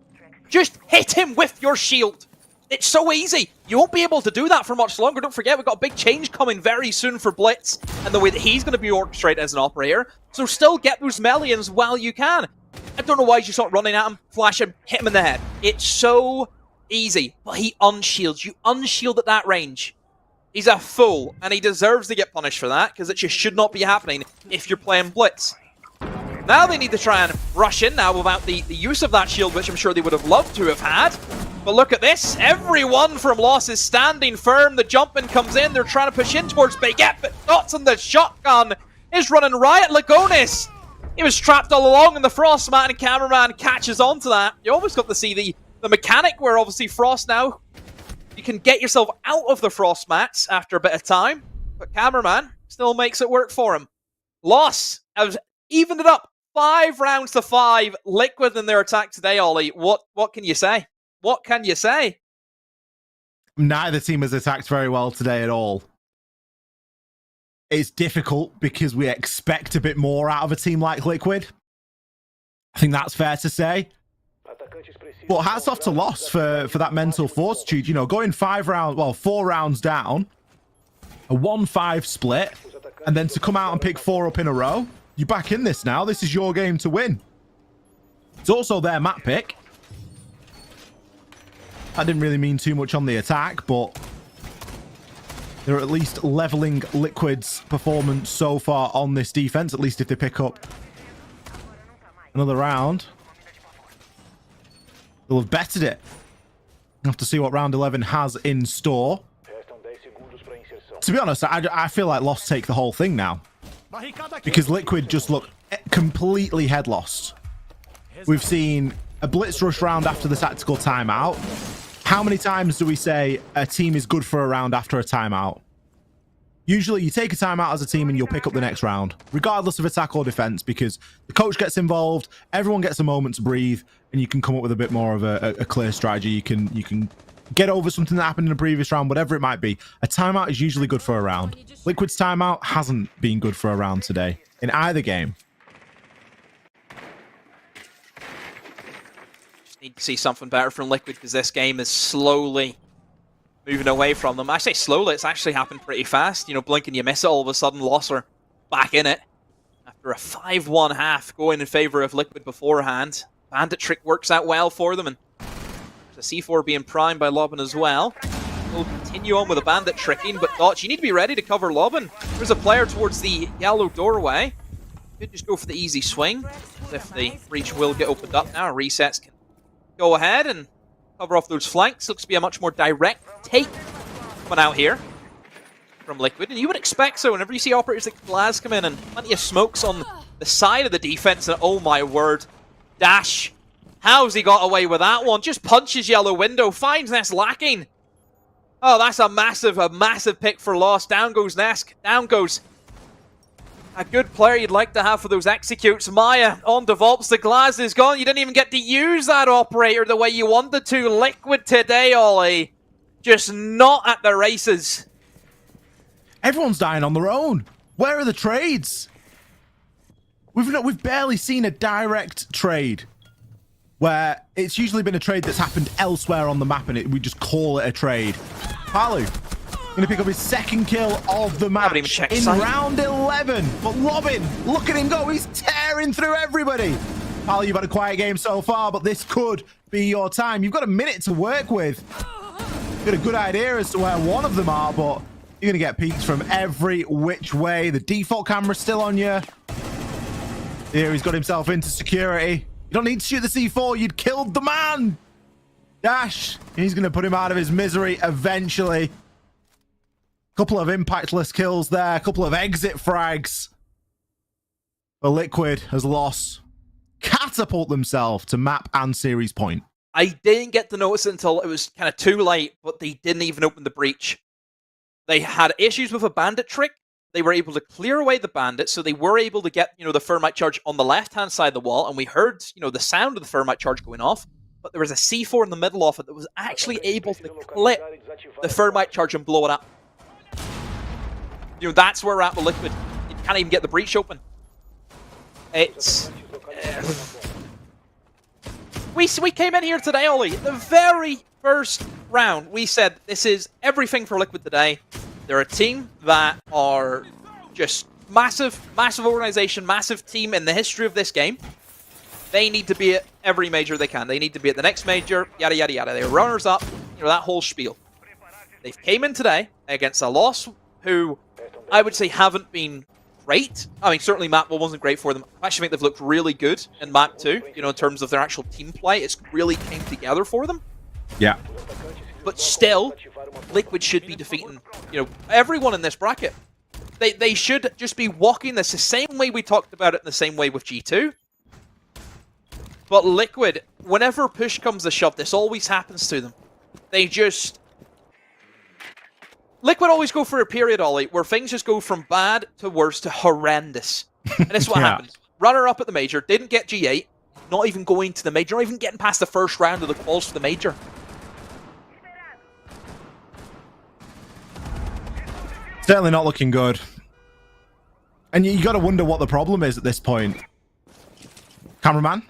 Just hit him with your shield. It's so easy. You won't be able to do that for much longer. Don't forget, we've got a big change coming very soon for Blitz and the way that he's going to be orchestrated as an operator. So still get those Melians while you can. I don't know why you just not running at him, flash him, hit him in the head. It's so easy. But he unshields. You unshield at that range. He's a fool, and he deserves to get punished for that, because it just should not be happening if you're playing Blitz. Now they need to try and rush in now without the use of that shield, which I'm sure they would have loved to have had. But look at this. Everyone from Lost is standing firm. The jump-in comes in. They're trying to push in towards Baguette, but Dots on the shotgun is running riot. Lagonis, he was trapped all along in the Frost mat, and Cameraman catches on to that. You almost got to see the mechanic where obviously Frost now, you can get yourself out of the Frost mats after a bit of time, but Cameraman still makes it work for him. Loss has evened it up 5 rounds to 5. Liquid in their attack today, Ollie. What can you say? What can you say? Neither team has attacked very well today at all. It's difficult because we expect a bit more out of a team like Liquid. I think that's fair to say. But hats off to Loss for that mental fortitude. You know, going 4 rounds down, a 1-5 split, and then to come out and pick 4 up in a row. You're back in this now. This is your game to win. It's also their map pick. I didn't really mean too much on the attack, but they're at least leveling Liquid's performance so far on this defense, at least if they pick up another round. They'll have bettered it. We'll have to see what round 11 has in store. To be honest, I feel like Lost take the whole thing now, because Liquid just look completely head lost. We've seen a blitz rush round after the tactical timeout. How many times do we say a team is good for a round after a timeout? Usually you take a timeout as a team and you'll pick up the next round, regardless of attack or defense, because the coach gets involved, everyone gets a moment to breathe, and you can come up with a bit more of a clear strategy. You can get over something that happened in a previous round, whatever it might be. A timeout is usually good for a round. Liquid's timeout hasn't been good for a round today in either game. Just need to see something better from Liquid, because this game is slowly moving away from them. I say slowly, it's actually happened pretty fast. You know, blink and you miss it, all of a sudden Loss are back in it. After a 5-1 half going in favor of Liquid beforehand. Bandit trick works out well for them, and there's a C4 being primed by Lobin as well. We'll continue on with the bandit tricking, but Dotch, you need to be ready to cover Lobin. There's a player towards the yellow doorway. Could just go for the easy swing. If the breach will get opened up now, resets can go ahead and cover off those flanks. Looks to be a much more direct take coming out here from Liquid, and you would expect so whenever you see operators like Glaz come in and plenty of smokes on the side of the defense, and oh my word, Dash, how's he got away with that one? Just punches yellow window, finds Nest lacking. Oh, that's a massive pick for Loss. Down goes Nesk, down goes a good player you'd like to have for those executes. Maya on devolves, the Glaz is gone. You didn't even get to use that operator the way you wanted to. Liquid today, Ollie, just not at the races. Everyone's dying on their own. Where are the trades? We've barely seen a direct trade where it's usually been a trade that's happened elsewhere on the map, and we just call it a trade. Palu going to pick up his 2nd kill of the match in round 11. But Lobin, look at him go. He's tearing through everybody. Palu, you've had a quiet game so far, but this could be your time. You've got a minute to work with. You've got a good idea as to where one of them are, but you're going to get peeked from every which way. The default camera's still on you. Here, he's got himself into security. You don't need to shoot the C4. You'd killed the man. Dash. He's going to put him out of his misery eventually. Couple of impactless kills there. A couple of exit frags. The Liquid has lost. Catapult themselves to map and series point. I didn't get to notice it until it was kind of too late, but they didn't even open the breach. They had issues with a bandit trick. They were able to clear away the bandits, so they were able to get, the thermite charge on the left-hand side of the wall, and we heard, the sound of the thermite charge going off, but there was a C4 in the middle of it that was actually able to clip the thermite charge and blow it up. That's where we're at with Liquid. You can't even get the breach open. It's... We came in here today, Ollie, the very first round, we said this is everything for Liquid today. They're a team that are just massive organization, massive team in the history of this game. They need to be at every major they can. They need to be at the next major, yada, yada, yada. They're runners up, that whole spiel. They came in today against a Loss who I would say haven't been great. I mean, certainly map 1 wasn't great for them. I actually think they've looked really good in map 2, in terms of their actual team play. It's really came together for them. Yeah. But still, Liquid should be defeating, everyone in this bracket. They should just be walking this the same way we talked about it in the same way with G2. But Liquid, whenever push comes to shove, this always happens to them. Liquid always go for a period, Ollie, where things just go from bad to worse to horrendous. And this is what happened. Runner-up at the major, didn't get G8, not even going to the major, not even getting past the first round of the quals for the major. Certainly not looking good. And you got to wonder what the problem is at this point. Cameraman,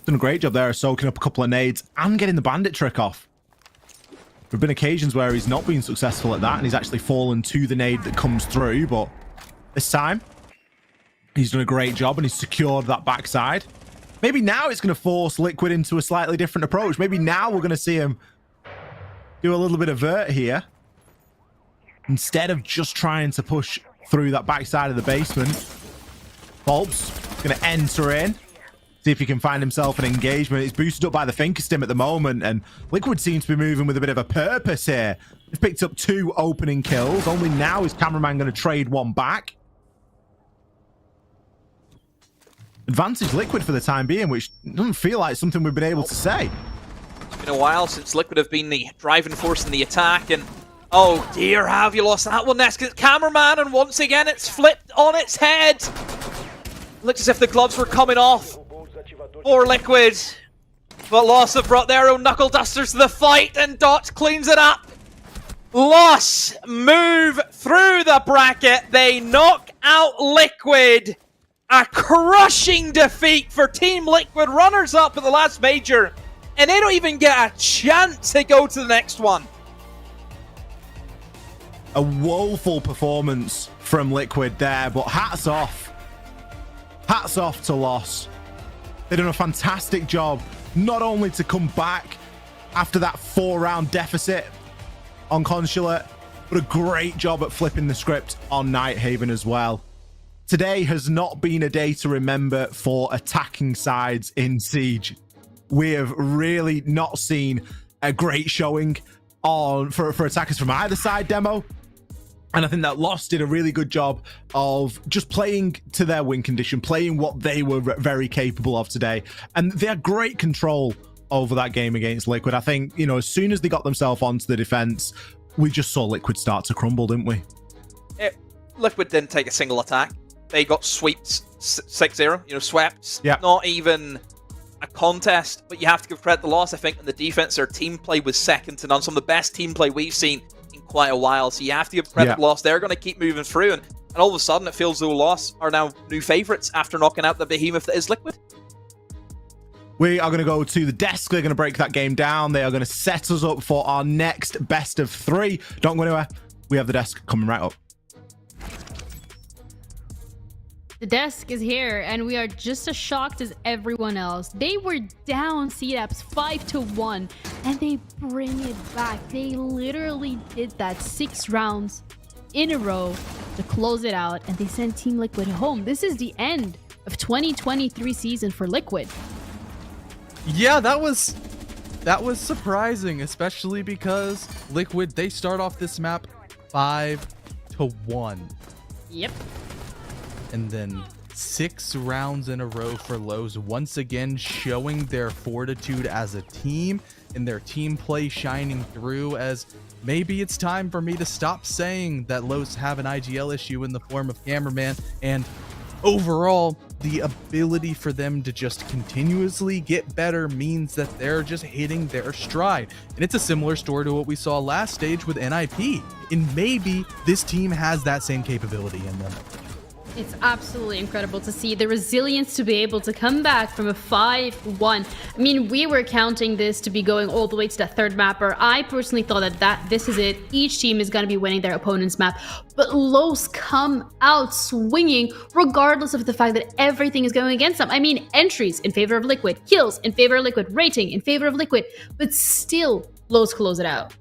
Done a great job there of soaking up a couple of nades and getting the bandit trick off. There have been occasions where he's not been successful at that, and he's actually fallen to the nade that comes through, but this time, he's done a great job and he's secured that backside. Maybe now it's going to force Liquid into a slightly different approach. Maybe now we're going to see him do a little bit of vert here, instead of just trying to push through that backside of the basement. Volp's going to enter in, see if he can find himself an engagement. It's boosted up by the Finkerstim at the moment, and Liquid seems to be moving with a bit of a purpose here. They've picked up 2 opening kills. Only now is Cameraman going to trade one back. Advantage Liquid for the time being, which doesn't feel like something we've been able to say. It's been a while since Liquid have been the driving force in the attack, and oh dear, have you lost that one, Nesk? It's Cameraman, and once again it's flipped on its head. Looks as if the gloves were coming off for Liquid, but Lost have brought their own knuckle dusters to the fight, and Dot cleans it up. Lost move through the bracket. They knock out Liquid. A crushing defeat for Team Liquid, runners-up at the last major, and they don't even get a chance to go to the next one. A woeful performance from Liquid there, but hats off. Hats off to Loss. They've done a fantastic job, not only to come back after that 4-round deficit on Consulate, but a great job at flipping the script on Nighthaven as well. Today has not been a day to remember for attacking sides in Siege. We have really not seen a great showing for attackers from either side demo. And I think that Lost did a really good job of just playing to their win condition, playing what they were very capable of today. And they had great control over that game against Liquid. I think, you know, as soon as they got themselves onto the defense, we just saw Liquid start to crumble, didn't we? Liquid didn't take a single attack. They got swept 6-0, you know, swept. Yeah. Not even a contest, but you have to give credit to Lost. I think in the defense, their team play was second to none. Some of the best team play we've seen in quite a while. So you have to give credit to Lost. They're going to keep moving through, and all of a sudden it feels as though Lost are now new favorites after knocking out the behemoth that is Liquid. We are going to go to the desk. They're going to break that game down. They are going to set us up for our next best of 3. Don't go anywhere. We have the desk coming right up. The desk is here, and we are just as shocked as everyone else. They were down CDAPs 5-1, and they bring it back. They literally did that 6 rounds in a row to close it out, and they sent Team Liquid home. This is the end of 2023 season for Liquid. Yeah, that was surprising, especially because Liquid, they start off this map 5-1. Yep. And then 6 rounds in a row for Lowe's, once again showing their fortitude as a team and their team play shining through, as maybe it's time for me to stop saying that Lowe's have an IGL issue in the form of Cameraman, and overall the ability for them to just continuously get better means that they're just hitting their stride. And it's a similar story to what we saw last stage with NIP, and maybe this team has that same capability in them. It's absolutely incredible to see the resilience to be able to come back from a 5-1. I mean, we were counting this to be going all the way to that 3rd mapper. I personally thought that this is it. Each team is going to be winning their opponent's map. But Los come out swinging regardless of the fact that everything is going against them. I mean, entries in favor of Liquid, kills in favor of Liquid, rating in favor of Liquid, but still Los close it out.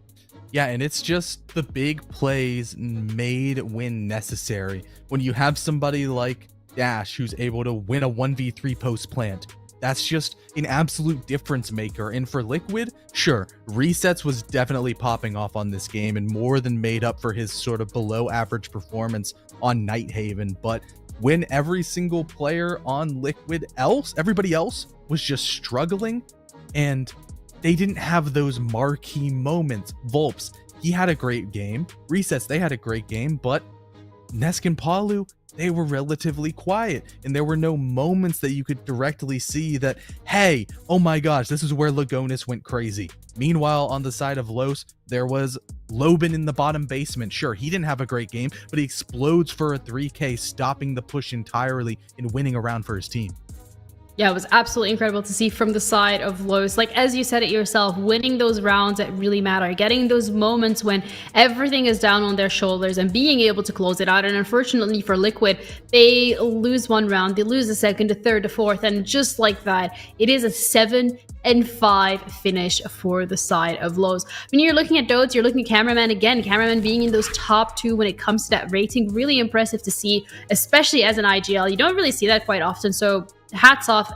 Yeah, and it's just the big plays made when necessary. When you have somebody like Dash who's able to win a 1v3 post plant, that's just an absolute difference maker. And for Liquid, sure, Resets was definitely popping off on this game and more than made up for his sort of below average performance on Nighthaven. But when every single player on Liquid everybody else was just struggling, and they didn't have those marquee moments. Volps, he had a great game. Resets, they had a great game, but Nesk and Palu, they were relatively quiet, and there were no moments that you could directly see that, hey, oh my gosh, this is where Lagonis went crazy. Meanwhile, on the side of Los, there was Loban in the bottom basement. Sure, he didn't have a great game, but he explodes for a 3K, stopping the push entirely and winning a round for his team. Yeah, it was absolutely incredible to see from the side of Los. Like, as you said it yourself, winning those rounds that really matter, getting those moments when everything is down on their shoulders and being able to close it out. And unfortunately for Liquid, they lose one round, they lose the second, the third, the fourth, and just like that, it is a 7-5 finish for the side of Los. When you're looking at Dodes, you're looking at Cameraman again. Cameraman being in those top 2 when it comes to that rating, really impressive to see, especially as an IGL. You don't really see that quite often, so hats off,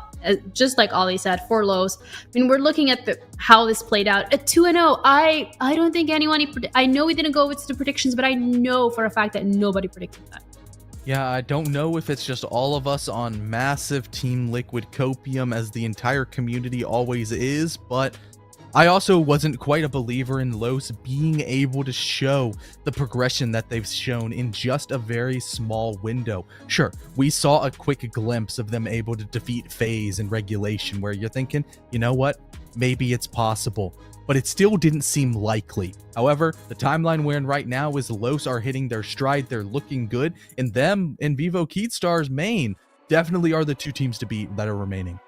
just like Ollie said, for Los. I mean, we're looking at how this played out. A 2-0. I don't think anyone. I know we didn't go with the predictions, but I know for a fact that nobody predicted that. Yeah, I don't know if it's just all of us on massive Team Liquid copium, as the entire community always is, but I also wasn't quite a believer in Los being able to show the progression that they've shown in just a very small window. Sure, we saw a quick glimpse of them able to defeat FaZe in regulation, where you're thinking, you know what, maybe it's possible, but it still didn't seem likely. However, the timeline we're in right now is Los are hitting their stride, they're looking good, and them and Vivo Keystars main definitely are the 2 teams to beat that are remaining.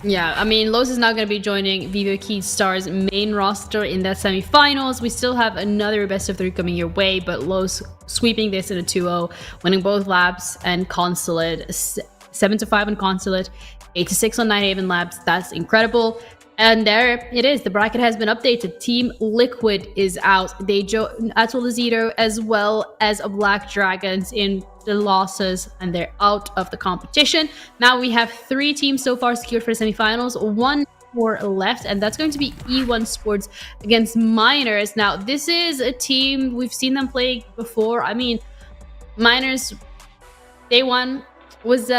Yeah, I mean, Los is now going to be joining Vivo Keystars main roster in that semifinals. We still have another best of 3 coming your way, but Los sweeping this in a 2-0, winning both Labs and Consulate, 7-5 on Consulate, 8-6 on Nighthaven Labs. That's incredible. And there it is. The bracket has been updated. Team Liquid is out. They Atolazito as well as a Black Dragons in the losses, and they're out of the competition. Now we have 3 teams so far secured for the semifinals, 1 more left, and that's going to be E1 Sports against Miners. Now, this is a team we've seen them play before. I mean, Miners, day 1 was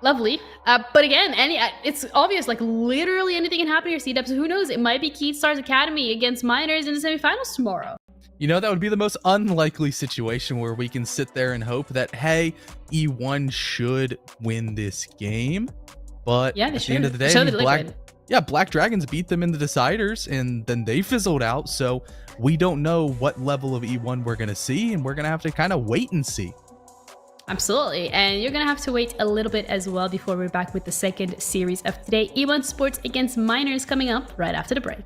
lovely, but again, it's obvious, like literally anything can happen here, C-Dub, so who knows, it might be Keystars Academy against Miners in the semifinals tomorrow. You know, that would be the most unlikely situation where we can sit there and hope that, hey, E1 should win this game. But yeah, at the end of the day, so Black Dragons beat them in the deciders, and then they fizzled out. So we don't know what level of E1 we're going to see, and we're going to have to kind of wait and see. Absolutely, and you're going to have to wait a little bit as well before we're back with the second series of today. E1 Sports against Miners coming up right after the break.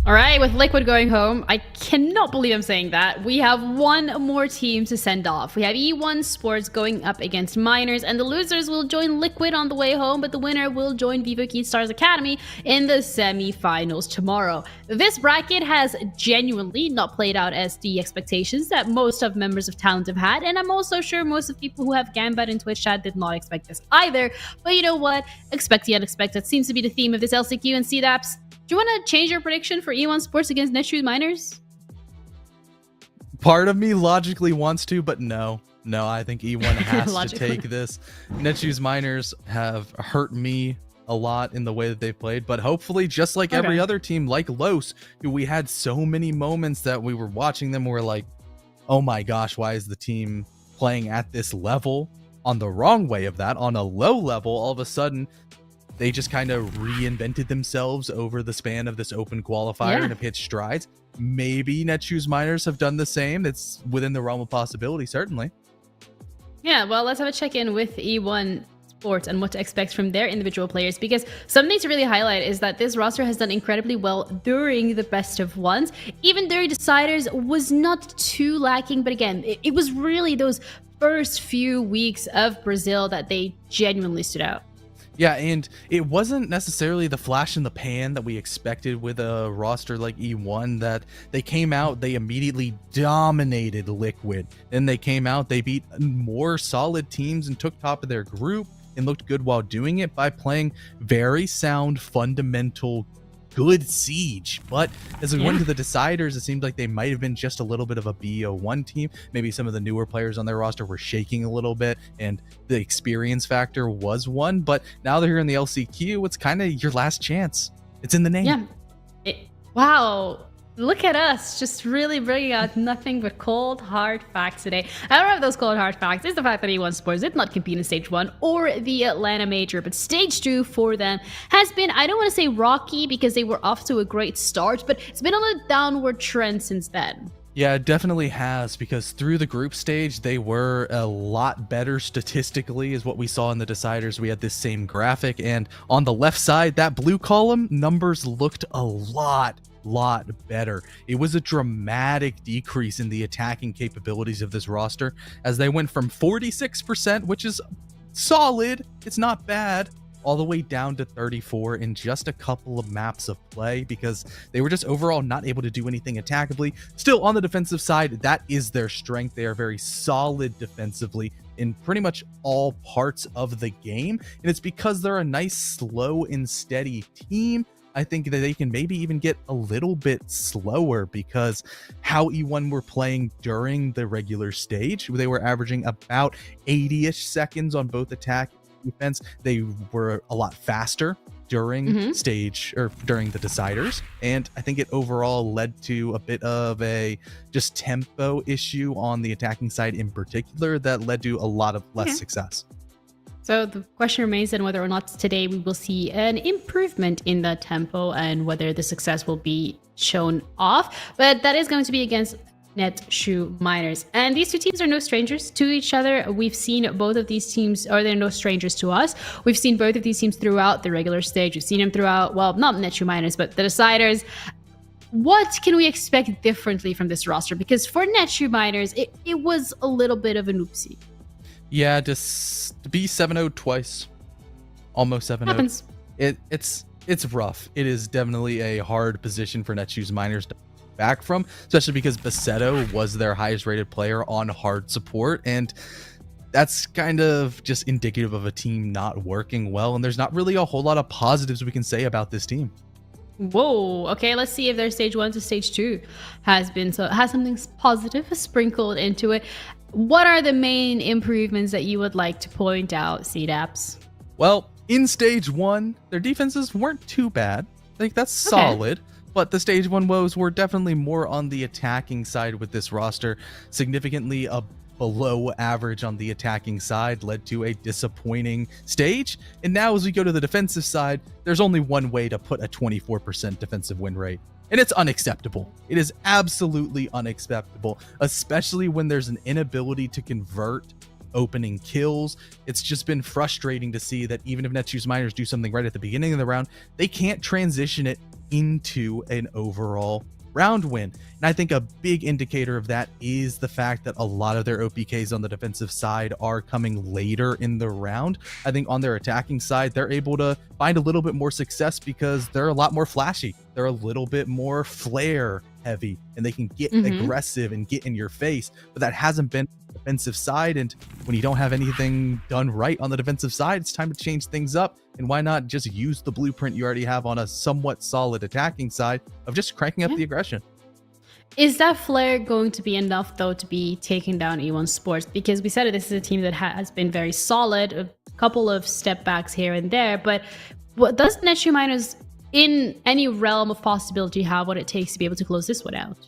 All right, with Liquid going home, I cannot believe I'm saying that. We have one more team to send off. We have E1 Sports going up against Miners, and the losers will join Liquid on the way home, but the winner will join Vivo Keystars Academy in the semi-finals tomorrow. This bracket has genuinely not played out as the expectations that most of members of Talent have had, and I'm also sure most of the people who have Gambit in Twitch chat did not expect this either. But you know what? Expect the unexpected seems to be the theme of this LCQ and CDAPS. Do you want to change your prediction for E1 Sports against NetShoes Miners? Part of me logically wants to, but no. No, I think E1 has to take this. NetShoes Miners have hurt me a lot in the way that they've played, but hopefully, just like every other team, like Los, who we had so many moments that we were watching them, we're like, oh my gosh, why is the team playing at this level? On the wrong way of that, on a low level, all of a sudden, they just kind of reinvented themselves over the span of this open qualifier and have hit strides. Maybe NetShoes Miners have done the same. It's within the realm of possibility, certainly. Yeah, well, let's have a check-in with E1 Sports and what to expect from their individual players, because something to really highlight is that this roster has done incredibly well during the best of ones. Even during deciders was not too lacking, but again, it was really those first few weeks of Brazil that they genuinely stood out. Yeah, and it wasn't necessarily the flash in the pan that we expected with a roster like E1, that they came out, they immediately dominated Liquid. Then they came out, they beat more solid teams and took top of their group and looked good while doing it by playing very sound, fundamental, good Siege. But as we went to the deciders, it seemed like they might have been just a little bit of a BO1 team. Maybe some of the newer players on their roster were shaking a little bit, and the experience factor was one. But now they're here in the LCQ. It's kind of your last chance. It's in the name. Yeah. Wow. Look at us, just really bringing out nothing but cold, hard facts today. I don't have those cold, hard facts. It's the fact that E1 Sports did not compete in Stage 1 or the Atlanta Major, but Stage 2 for them has been, I don't want to say rocky because they were off to a great start, but it's been on a downward trend since then. Yeah, it definitely has, because through the group stage, they were a lot better statistically, is what we saw in the deciders. We had this same graphic, and on the left side, that blue column, numbers looked a lot better. It was a dramatic decrease in the attacking capabilities of this roster, as they went from 46%, which is solid, it's not bad, all the way down to 34 in just a couple of maps of play, because they were just overall not able to do anything attackably. Still, on the defensive side, that is their strength. They are very solid defensively in pretty much all parts of the game, and it's because they're a nice, slow and steady team. I think that they can maybe even get a little bit slower, because how E1 were playing during the regular stage, they were averaging about 80-ish seconds on both attack and defense. They were a lot faster during stage, or during the deciders, and I think it overall led to a bit of a just tempo issue on the attacking side in particular that led to a lot of less success. So the question remains then whether or not today we will see an improvement in the tempo and whether the success will be shown off. But that is going to be against NetShoes Miners. And these two teams are no strangers to each other. We've seen both of these teams, or they're no strangers to us. We've seen both of these teams throughout the regular stage. We've seen them throughout, well, not NetShoes Miners, but the deciders. What can we expect differently from this roster? Because for NetShoes Miners, it was a little bit of an oopsie. Yeah, just to be 7-0 twice, almost 7-0. Happens. It's rough. It is definitely a hard position for NetShoes Miners to back from, especially because Basetto was their highest rated player on hard support, and that's kind of just indicative of a team not working well, and there's not really a whole lot of positives we can say about this team. Whoa. Okay, let's see if their Stage 1 to Stage 2 has something positive sprinkled into it. What are the main improvements that you would like to point out, CDAPS? Well, in Stage 1, their defenses weren't too bad. Like, that's solid. But the Stage 1 woes were definitely more on the attacking side with this roster. Significantly below average on the attacking side led to a disappointing stage. And now as we go to the defensive side, there's only one way to put a 24% defensive win rate. And it's unacceptable. It is absolutely unacceptable, especially when there's an inability to convert opening kills. It's just been frustrating to see that even if NetShoes Miners do something right at the beginning of the round, they can't transition it into an overall round win. And I think a big indicator of that is the fact that a lot of their OPKs on the defensive side are coming later in the round. I think on their attacking side, they're able to find a little bit more success because they're a lot more flashy. They're a little bit more flare heavy, and they can get aggressive and get in your face, but that hasn't been the defensive side. And when you don't have anything done right on the defensive side, it's time to change things up. And why not just use the blueprint you already have on a somewhat solid attacking side of just cranking up the aggression? Is that flare going to be enough, though, to be taking down E1 Sports? Because we said this is a team that has been very solid, a couple of step backs here and there, but does NetShoe Miners, in any realm of possibility, have what it takes to be able to close this one out?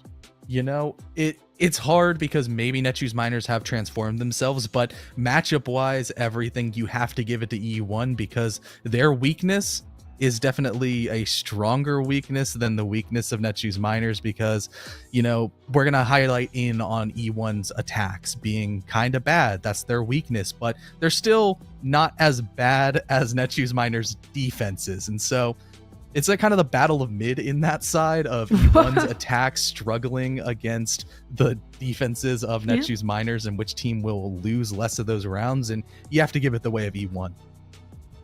You know, it's hard because maybe NetShoe's Miners have transformed themselves, but matchup-wise, everything, you have to give it to E1 because their weakness is definitely a stronger weakness than the weakness of NetShoe's Miners because, you know, we're going to highlight in on E1's attacks being kind of bad. That's their weakness, but they're still not as bad as NetShoe's Miners' defenses. And so it's like kind of the battle of mid in that side of E1's attack struggling against the defenses of NetShoe's Miners, and which team will lose less of those rounds. And you have to give it the way of E1.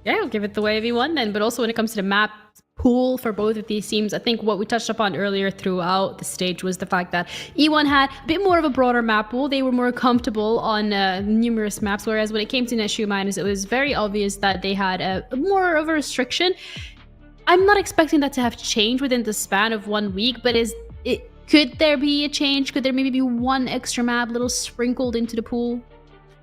Yeah, I'll give it the way of E1 then. But also when it comes to the map pool for both of these teams, I think what we touched upon earlier throughout the stage was the fact that E1 had a bit more of a broader map pool. They were more comfortable on numerous maps, whereas when it came to NetShoe Miners, it was very obvious that they had a more of a restriction. I'm not expecting that to have changed within the span of 1 week, but could there be a change? Could there maybe be one extra map little sprinkled into the pool?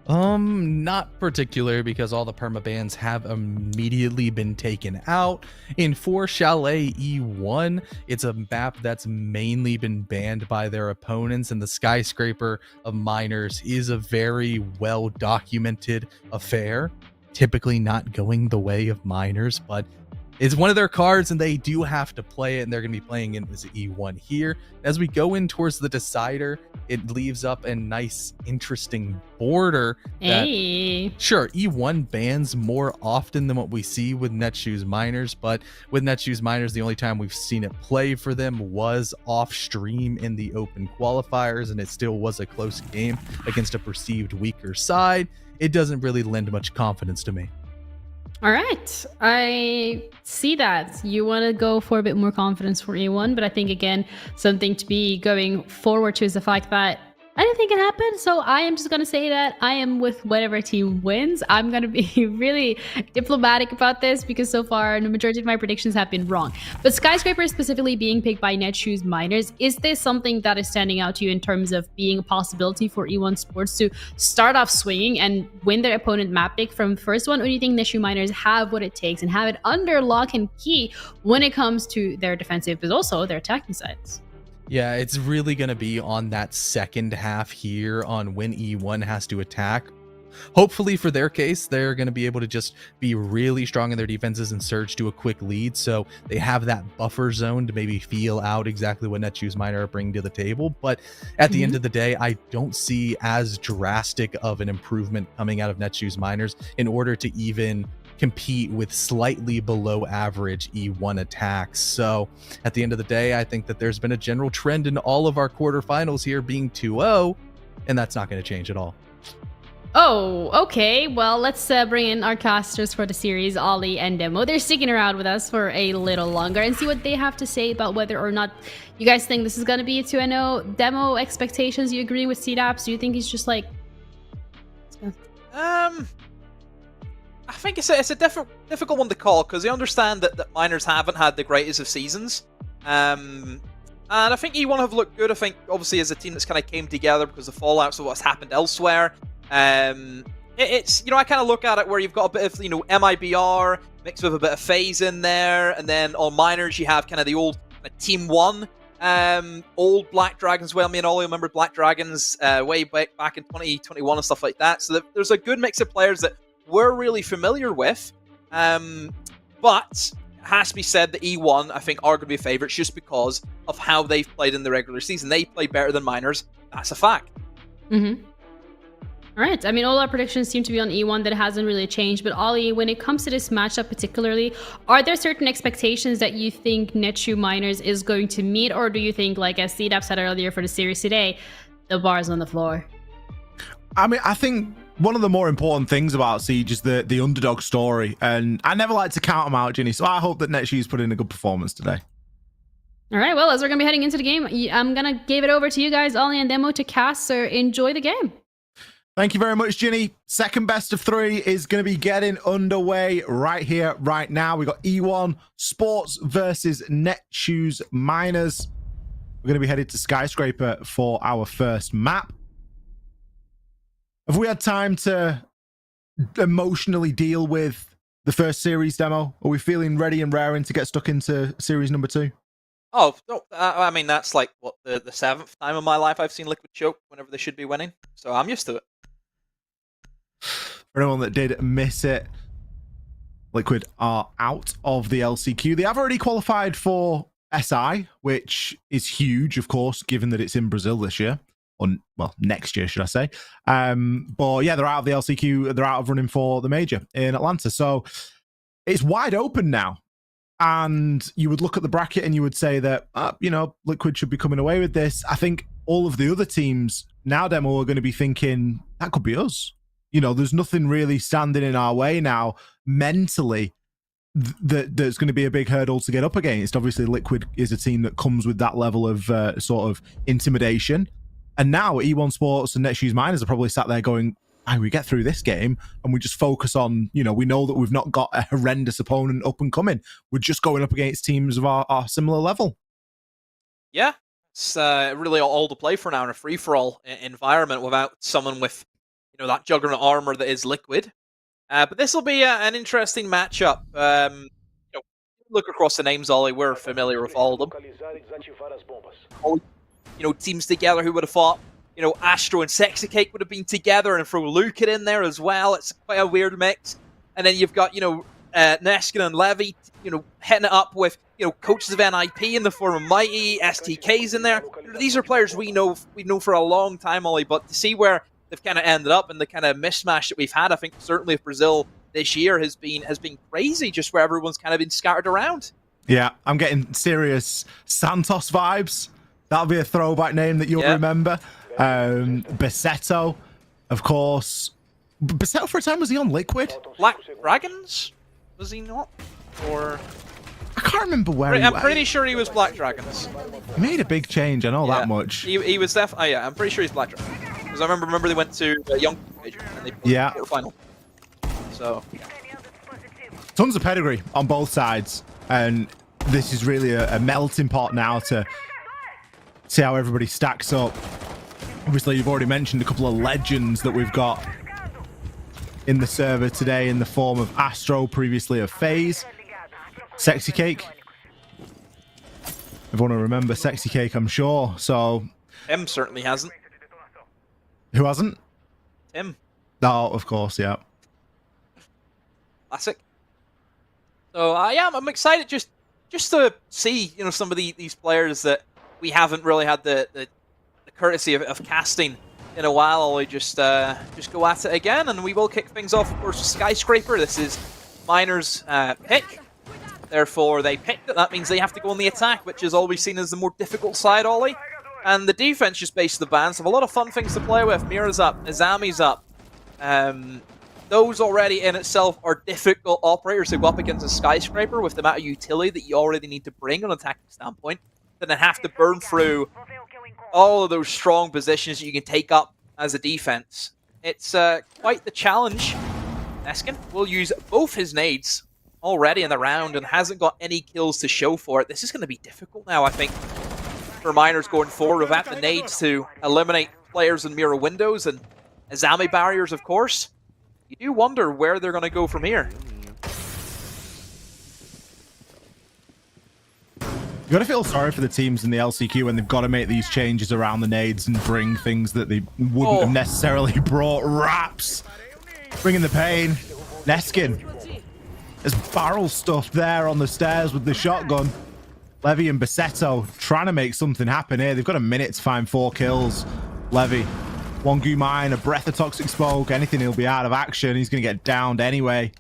Not particular, because all the permabans have immediately been taken out. In 4 Chalet E1, it's a map that's mainly been banned by their opponents, and the skyscraper of Miners is a very well documented affair, typically not going the way of Miners, but it's one of their cards and they do have to play it, and they're going to be playing it as E1 here. As we go in towards the decider, it leaves up a nice, interesting border. Sure, E1 bans more often than what we see with NetShoe's Miners, but with NetShoe's Miners, the only time we've seen it play for them was off stream in the open qualifiers, and it still was a close game against a perceived weaker side. It doesn't really lend much confidence to me. All right, I see that. You want to go for a bit more confidence for E1, but I think, again, something to be going forward to is the fact that I didn't think it happened, so I am just going to say that I am with whatever team wins. I'm going to be really diplomatic about this because so far the majority of my predictions have been wrong. But Skyscraper specifically being picked by NetShoe's Miners, is this something that is standing out to you in terms of being a possibility for E1 Sports to start off swinging and win their opponent map pick from the first one? Or do you think NetShoe Miners have what it takes and have it under lock and key when it comes to their defensive, but also their attacking sides? Yeah, it's really going to be on that second half here on when E1 has to attack. Hopefully for their case, they're going to be able to just be really strong in their defenses and surge to a quick lead, so they have that buffer zone to maybe feel out exactly what NetShoe's Miners are bringing to the table. But at the end of the day, I don't see as drastic of an improvement coming out of NetShoe's Miners in order to even compete with slightly below average E1 attacks. So at the end of the day, I think that there's been a general trend in all of our quarterfinals here being 2-0, and that's not going to change at all. Oh, okay. Well, let's bring in our casters for the series, Ollie and Demo. They're sticking around with us for a little longer and see what they have to say about whether or not you guys think this is going to be a 2-0. Demo, expectations, you agree with C-Daps? Do you think he's just like... I think it's a difficult one to call because I understand that Miners haven't had the greatest of seasons. And I think E1 have looked good. I think, obviously, as a team that's kind of came together because of the fallouts of what's happened elsewhere. It's, you know, I kind of look at it where you've got a bit of, you know, MIBR mixed with a bit of FaZe in there. And then on Miners, you have kind of the old Team 1. Old Black Dragons. Well, me and Ollie remember Black Dragons way back in 2021 and stuff like that. So there's a good mix of players that we're really familiar with, but it has to be said that E1, I think, are going to be favourites just because of how they've played in the regular season. They play better than Miners. That's a fact. All right. I mean, all our predictions seem to be on E1. That hasn't really changed. But Ollie, when it comes to this matchup particularly, are there certain expectations that you think Netshoe Miners is going to meet? Or do you think, like as CDAP said earlier for the series today, the bar's on the floor? I mean, I think one of the more important things about Siege is the underdog story. And I never like to count them out, Ginny. So I hope that Netshoe's put in a good performance today. All right. Well, as we're going to be heading into the game, I'm going to give it over to you guys, Ollie and Demo, to cast. So enjoy the game. Thank you very much, Ginny. Second best of 3 is going to be getting underway right here, right now. We got E1 Sports versus Netshoe Miners. We're going to be headed to Skyscraper for our first map. Have we had time to emotionally deal with the first series demo? Are we feeling ready and raring to get stuck into series number 2? Oh, no, I mean, that's like, what, the 7th time in my life I've seen Liquid choke whenever they should be winning. So I'm used to it. For anyone that did miss it, Liquid are out of the LCQ. They have already qualified for SI, which is huge, of course, given that it's in Brazil this year. Or, well, next year, should I say. But yeah, they're out of the LCQ. They're out of running for the major in Atlanta. So it's wide open now. And you would look at the bracket and you would say that, you know, Liquid should be coming away with this. I think all of the other teams now, Demo, are going to be thinking, that could be us. You know, there's nothing really standing in our way now mentally that's going to be a big hurdle to get up against. Obviously, Liquid is a team that comes with that level of sort of intimidation. And now E1 Sports and Netshoe Miners are probably sat there going, we get through this game and we just focus on, you know, we know that we've not got a horrendous opponent up and coming. We're just going up against teams of our similar level. Yeah, it's really all to play for now in a free-for-all environment without someone with, you know, that juggernaut armor that is Liquid. But this will be an interesting matchup. You know, look across the names, Ollie. We're familiar with all of them. All, you know, teams together who would have fought. You know, Astro and Sexy Cake would have been together, and throw Lucan in there as well. It's quite a weird mix. And then you've got, you know, Neskin and Levy, you know, hitting it up with, you know, coaches of NIP in the form of Mighty, STKs in there. You know, these are players we've known for a long time, Ollie, but to see where they've kind of ended up and the kind of mismatch that we've had, I think certainly with Brazil this year has been crazy, just where everyone's kind of been scattered around. Yeah, I'm getting serious Santos vibes. That'll be a throwback name that you'll remember. Besetto, of course. Besetto for a time, was he on Liquid? Black Dragons? Was he not? Or I can't remember where he I'm pretty sure he was Black Dragons. He made a big change, I know that much. He was definitely, I'm pretty sure he's Black Dragons. Because I remember they went to Young Major and they played the quarterfinal. So tons of pedigree on both sides, and this is really a melting pot now to see how everybody stacks up. Obviously, you've already mentioned a couple of legends that we've got in the server today in the form of Astro, previously of FaZe, Sexy Cake. Everyone will remember Sexy Cake, I'm sure. So Tim certainly hasn't. Who hasn't? Tim. Oh, of course, yeah. Classic. So yeah, I'm excited just to see, you know, some of these players that we haven't really had the courtesy of casting in a while. I'll just go at it again, and we will kick things off, of course, with Skyscraper. This is Miners' pick. Therefore, they picked it. That means they have to go on the attack, which is always seen as the more difficult side, Ollie. And the defense just based the ban, so have a lot of fun things to play with. Mira's up, Azami's up. Those already in itself are difficult operators to go up against a Skyscraper with the amount of utility that you already need to bring on an attacking standpoint. Then have to burn through all of those strong positions that you can take up as a defense. It's quite the challenge. Neskin will use both his nades already in the round and hasn't got any kills to show for it. This is going to be difficult now, I think, for Miners going forward without the nades to eliminate players in mirror windows and Azami barriers, of course. You do wonder where they're going to go from here. You got to feel sorry for the teams in the LCQ when they've got to make these changes around the nades and bring things that they wouldn't have necessarily brought. Raps, bringing the pain. Neskin, there's barrel stuff there on the stairs with the shotgun. Levy and Besetto trying to make something happen here. They've got a minute to find 4 kills. Levy One goo mine, a breath of toxic smoke, anything, he'll be out of action. He's going to get downed anyway.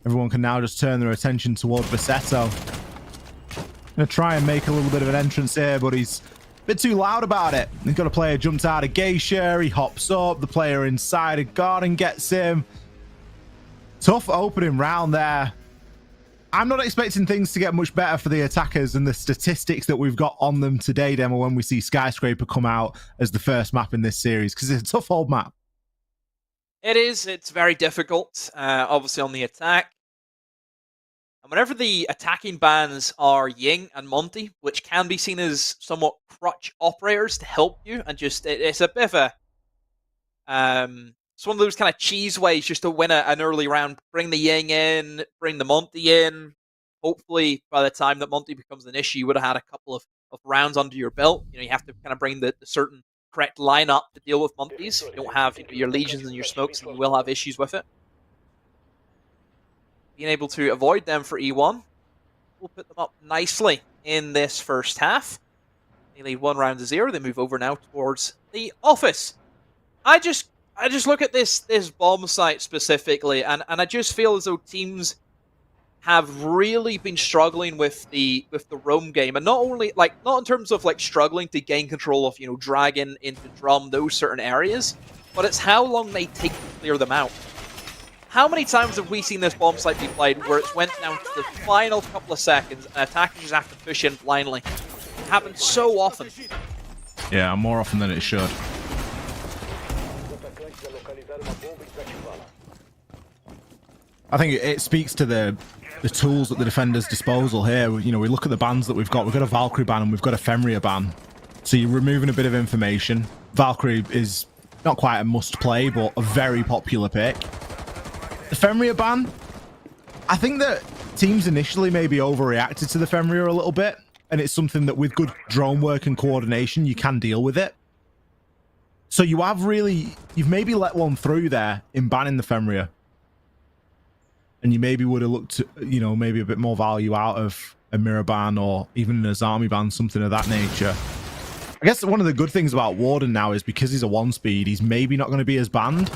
Everyone can now just turn their attention toward Vassetto. Going to try and make a little bit of an entrance here, but he's a bit too loud about it. He's got a player jumped out of Geisha. He hops up. The player inside a garden gets him. Tough opening round there. I'm not expecting things to get much better for the attackers and the statistics that we've got on them today, Demo, when we see Skyscraper come out as the first map in this series, because it's a tough old map. It is. It's very difficult, obviously, on the attack. And whenever the attacking bans are Ying and Monty, which can be seen as somewhat crutch operators to help you, and just, it's a bit of a... it's one of those kind of cheese ways just to win an early round. Bring the Ying in, bring the Monty in. Hopefully, by the time that Monty becomes an issue, you would have had a couple of rounds under your belt. You have to kind of bring the certain correct lineup to deal with Monties. You don't have your Legions and your Smokes, and you will have issues with it. Being able to avoid them for E1 will put them up nicely in this first half. They lead 1-0. They move over now towards the office. I just look at this bomb site specifically, and I just feel as though teams have really been struggling with the roam game, and not in terms of struggling to gain control of Dragon into Drum, those certain areas, but it's how long they take to clear them out. How many times have we seen this bomb site be played where it's went down to the final couple of seconds and attackers just have to push in blindly? It happens so often. Yeah, more often than it should. I think it speaks to the tools at the defender's disposal here. We look at the bans that we've got. We've got a Valkyrie ban and we've got a Fenrir ban. So you're removing a bit of information. Valkyrie is not quite a must-play, but a very popular pick. The Fenrir ban, I think that teams initially maybe overreacted to the Fenrir a little bit, and it's something that with good drone work and coordination, you can deal with it. So you've maybe let one through there in banning the Fenrir. And you maybe would have looked to, maybe a bit more value out of a mirror ban or even an Azami ban, something of that nature. I guess one of the good things about Warden now is because he's a 1-speed, he's maybe not going to be as banned.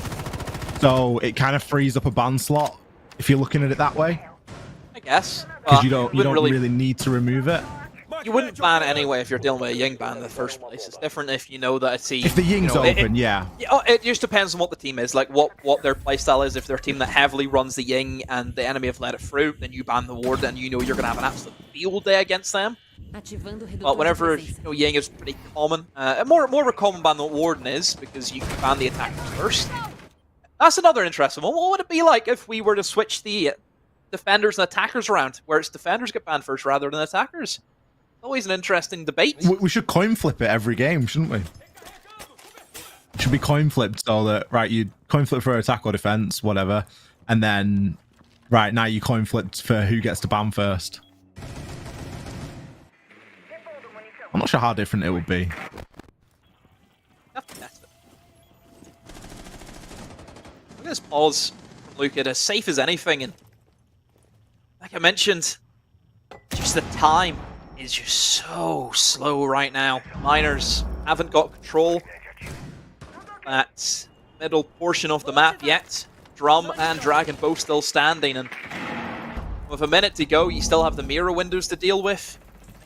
So it kind of frees up a ban slot if you're looking at it that way. I guess. Because you don't really need to remove it. You wouldn't ban anyway if you're dealing with a Ying ban in the first place. It's different if you know that it's if the Ying's open, yeah. It just depends on what the team is, what their playstyle is. If they're a team that heavily runs the Ying and the enemy have let it through, then you ban the Ward and you're going to have an absolute field day against them. But whenever Ying is pretty common, more of a common ban than Warden is, because you can ban the attackers first. That's another interesting one. What would it be like if we were to switch the defenders and attackers around, where it's defenders get banned first rather than attackers? Always an interesting debate. We should coin flip it every game, shouldn't we? It should be coin flipped so that, right, you coin flip for attack or defense, whatever, and then, right, now you coin flipped for who gets to ban first. I'm not sure how different it would be. Look at this pause from Luca, as safe as anything, and like I mentioned, just the time is just so slow right now. Miners haven't got control that middle portion of the map yet. Drum and Dragon both still standing, and with a minute to go, you still have the mirror windows to deal with.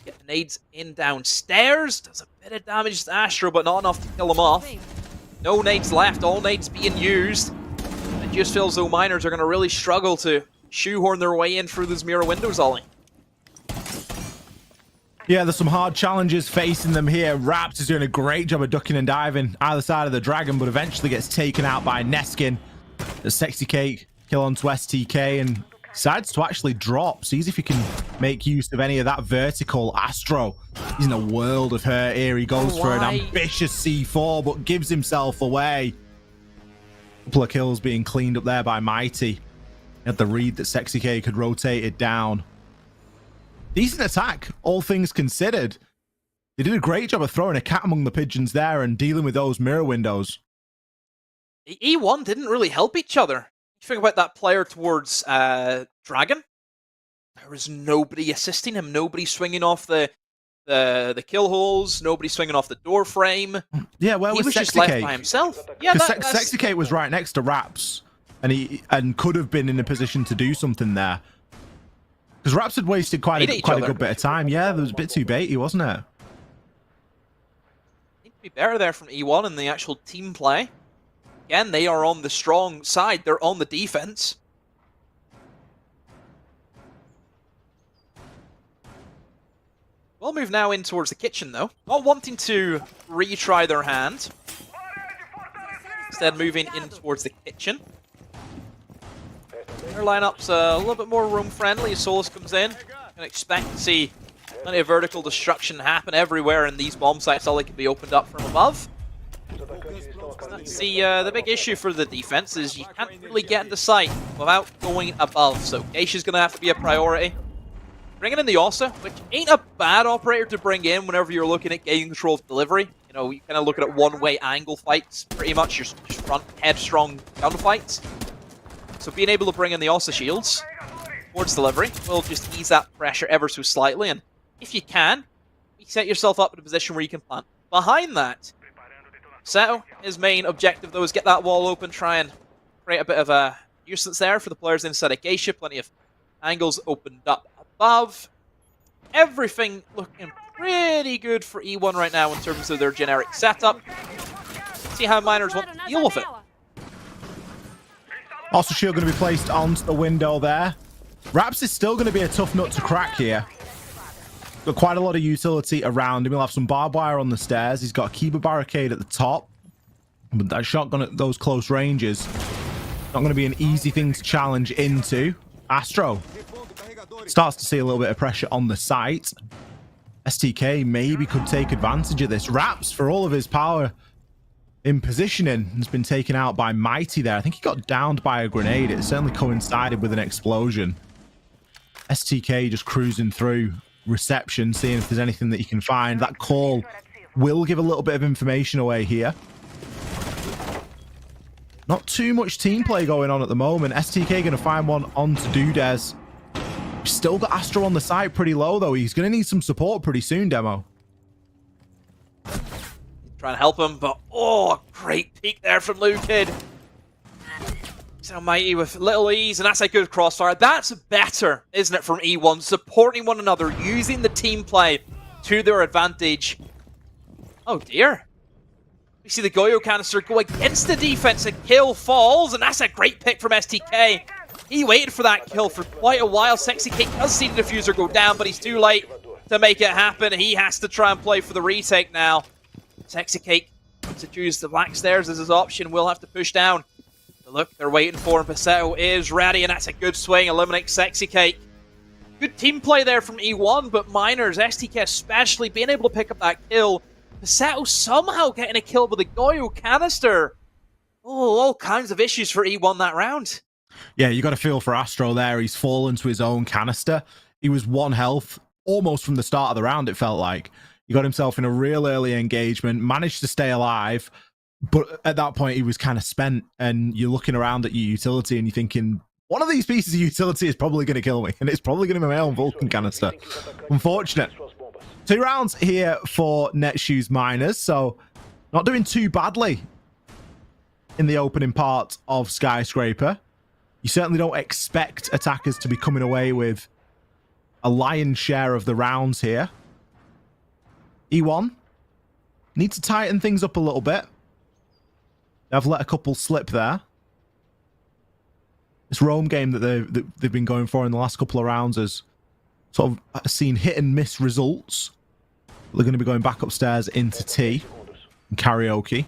Get the nades in downstairs. Does a bit of damage to Astro, but not enough to kill him off. No nades left, all nades being used. It just feels though Miners are going to really struggle to shoehorn their way in through those mirror windows, Ollie. Yeah, there's some hard challenges facing them here. Raps is doing a great job of ducking and diving either side of the Dragon, but eventually gets taken out by Neskin. The Sexy Cake kill onto STK and decides to actually drop. Sees if he can make use of any of that vertical. Astro, he's in a world of hurt here. He goes for an ambitious C4, but gives himself away. A couple of kills being cleaned up there by Mighty. He had the read that Sexy Cake had rotated down. Decent attack, all things considered. They did a great job of throwing a cat among the pigeons there and dealing with those mirror windows. E1 didn't really help each other. You think about that player towards Dragon. There was nobody assisting him, nobody swinging off the the kill holes, nobody swinging off the door frame. Yeah, where He was was just left by Sexy himself. Yeah, Because that's... Sexy was right next to Raps, and could have been in a position to do something there. Because Raps had wasted quite a good bit of time. Yeah, there was a bit too baity, wasn't it? Need to be better there from E1 in the actual team play. Again, they are on the strong side. They're on the defense. We'll move now in towards the kitchen, though. Not wanting to retry their hand. Instead, moving in towards the kitchen. Their lineup's a little bit more room-friendly as Solus comes in. Can expect to see plenty of vertical destruction happen everywhere in these bomb sites. All they can be opened up from above. See, the big issue for the defense is you can't really get into sight without going above. So Geisha's going to have to be a priority. Bringing in the Osa, which ain't a bad operator to bring in whenever you're looking at gaining control of delivery. You know, you kind of looking at one-way angle fights, pretty much your front headstrong gunfights. So being able to bring in the Osa shields towards delivery will just ease that pressure ever so slightly. And if you can, you set yourself up in a position where you can plant behind that. So his main objective, though, is get that wall open, try and create a bit of a nuisance there for the players inside of Geisha. Plenty of angles opened up above. Everything looking pretty good for E1 right now in terms of their generic setup. See how Miners want to deal with it. Also, shield going to be placed onto the window there. Raps is still going to be a tough nut to crack here. Got quite a lot of utility around him. He'll have some barbed wire on the stairs. He's got a Kiba barricade at the top. But that shotgun at those close ranges, not going to be an easy thing to challenge into. Astro starts to see a little bit of pressure on the site. STK maybe could take advantage of this. Raps, for all of his power in positioning, has been taken out by Mighty there. I think he got downed by a grenade. It certainly coincided with an explosion. STK just cruising through reception, seeing if there's anything that he can find. That call will give a little bit of information away here. Not too much team play going on at the moment. STK going to find one onto Dudez. Still got Astro on the side pretty low, though. He's going to need some support pretty soon, Demo. Trying to help him, but oh, great peek there from Lukid. So Mighty with little ease, and that's a good crossfire. That's better, isn't it, from E1? Supporting one another, using the team play to their advantage. Oh dear. We see the Goyo canister go against the defense, and kill falls, and that's a great pick from STK. He waited for that kill for quite a while. Sexy Cake does see the diffuser go down, but he's too late to make it happen. He has to try and play for the retake now. Sexy Cake to choose the black stairs as his option. Will have to push down. But look, they're waiting for him. Pasetto is ready, and that's a good swing. Eliminates Sexy Cake. Good team play there from E1, but Miners, STK especially, being able to pick up that kill. Pasetto somehow getting a kill with a Goyo canister. Oh, all kinds of issues for E1 that round. Yeah, you got to feel for Astro there. He's fallen to his own canister. He was 1 health almost from the start of the round, it felt like. He got himself in a real early engagement, managed to stay alive, but at that point he was kind of spent, and you're looking around at your utility and you're thinking, one of these pieces of utility is probably going to kill me, and it's probably going to be my own Vulcan canister. Unfortunate. 2 rounds here for Netshoes Miners, so not doing too badly in the opening part of Skyscraper. You certainly don't expect attackers to be coming away with a lion's share of the rounds here. E1 need to tighten things up a little bit. They've let a couple slip there. This roam game that they've been going for in the last couple of rounds has sort of seen hit and miss results. They're going to be going back upstairs into T and karaoke.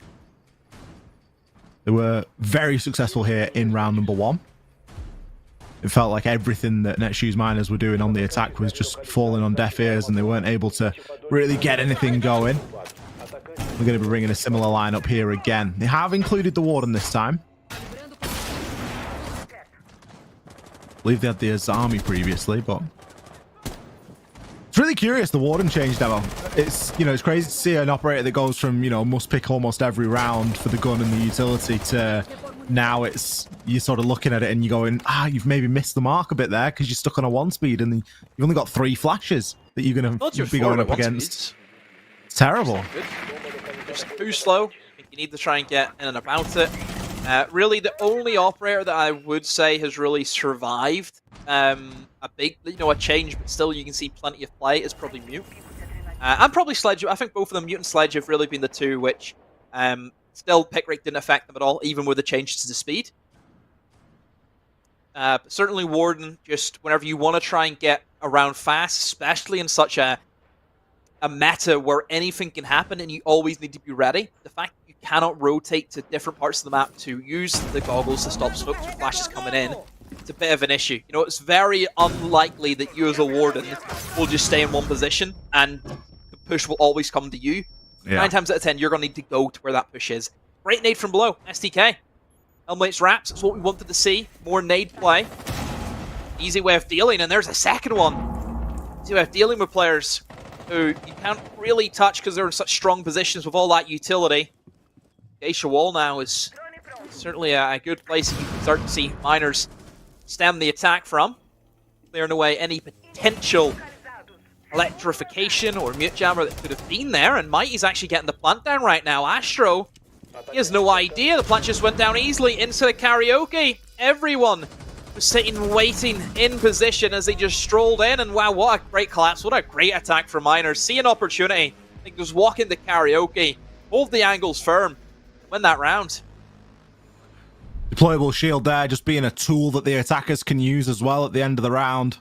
They were very successful here in round number 1. It felt like everything that Netshoes Miners were doing on the attack was just falling on deaf ears, and they weren't able to really get anything going. We're going to be bringing a similar lineup here again. They have included the Warden this time. I believe they had the Azami previously, but it's really curious the Warden change demo. It's, you know, it's crazy to see an operator that goes from, you know, must pick almost every round for the gun and the utility to now it's, you're sort of looking at it and you're going, you've maybe missed the mark a bit there because you're stuck on a 1 speed and you've only got 3 flashes. that you're going Not to just be going forward up at once, against. It's terrible. Good. Just too slow. I think you need to try and get in and about it. Really, the only operator that I would say has really survived a big, a change, but still you can see plenty of play is probably Mute. And probably Sledge. I think both of them, Mute and Sledge, have really been the two which still pick rate didn't affect them at all, even with the changes to the speed. But certainly Warden, just whenever you want to try and get around fast, especially in such a meta where anything can happen and you always need to be ready. The fact that you cannot rotate to different parts of the map to use the goggles to stop smokes or flashes coming in, it's a bit of an issue. It's very unlikely that you as a Warden will just stay in one position and the push will always come to you. Yeah. 9 times out of 10, you're going to need to go to where that push is. Great nade from below, STK. Helmets wraps, that's what we wanted to see. More nade play. Easy way of dealing, and there's a second one. Easy way of dealing with players who you can't really touch because they're in such strong positions with all that utility. Geisha Wall now is certainly a good place that you can start to see miners stem the attack from, clearing away any potential electrification or mute jammer that could have been there, and Mighty's actually getting the plant down right now. Astro, he has no idea. The plant just went down easily into the karaoke. Everyone was sitting waiting in position as they just strolled in, and wow, what a great collapse, what a great attack from miners. See an opportunity, I think just walk into karaoke, hold the angles firm, win that round. Deployable shield there, just being a tool that the attackers can use as well at the end of the round.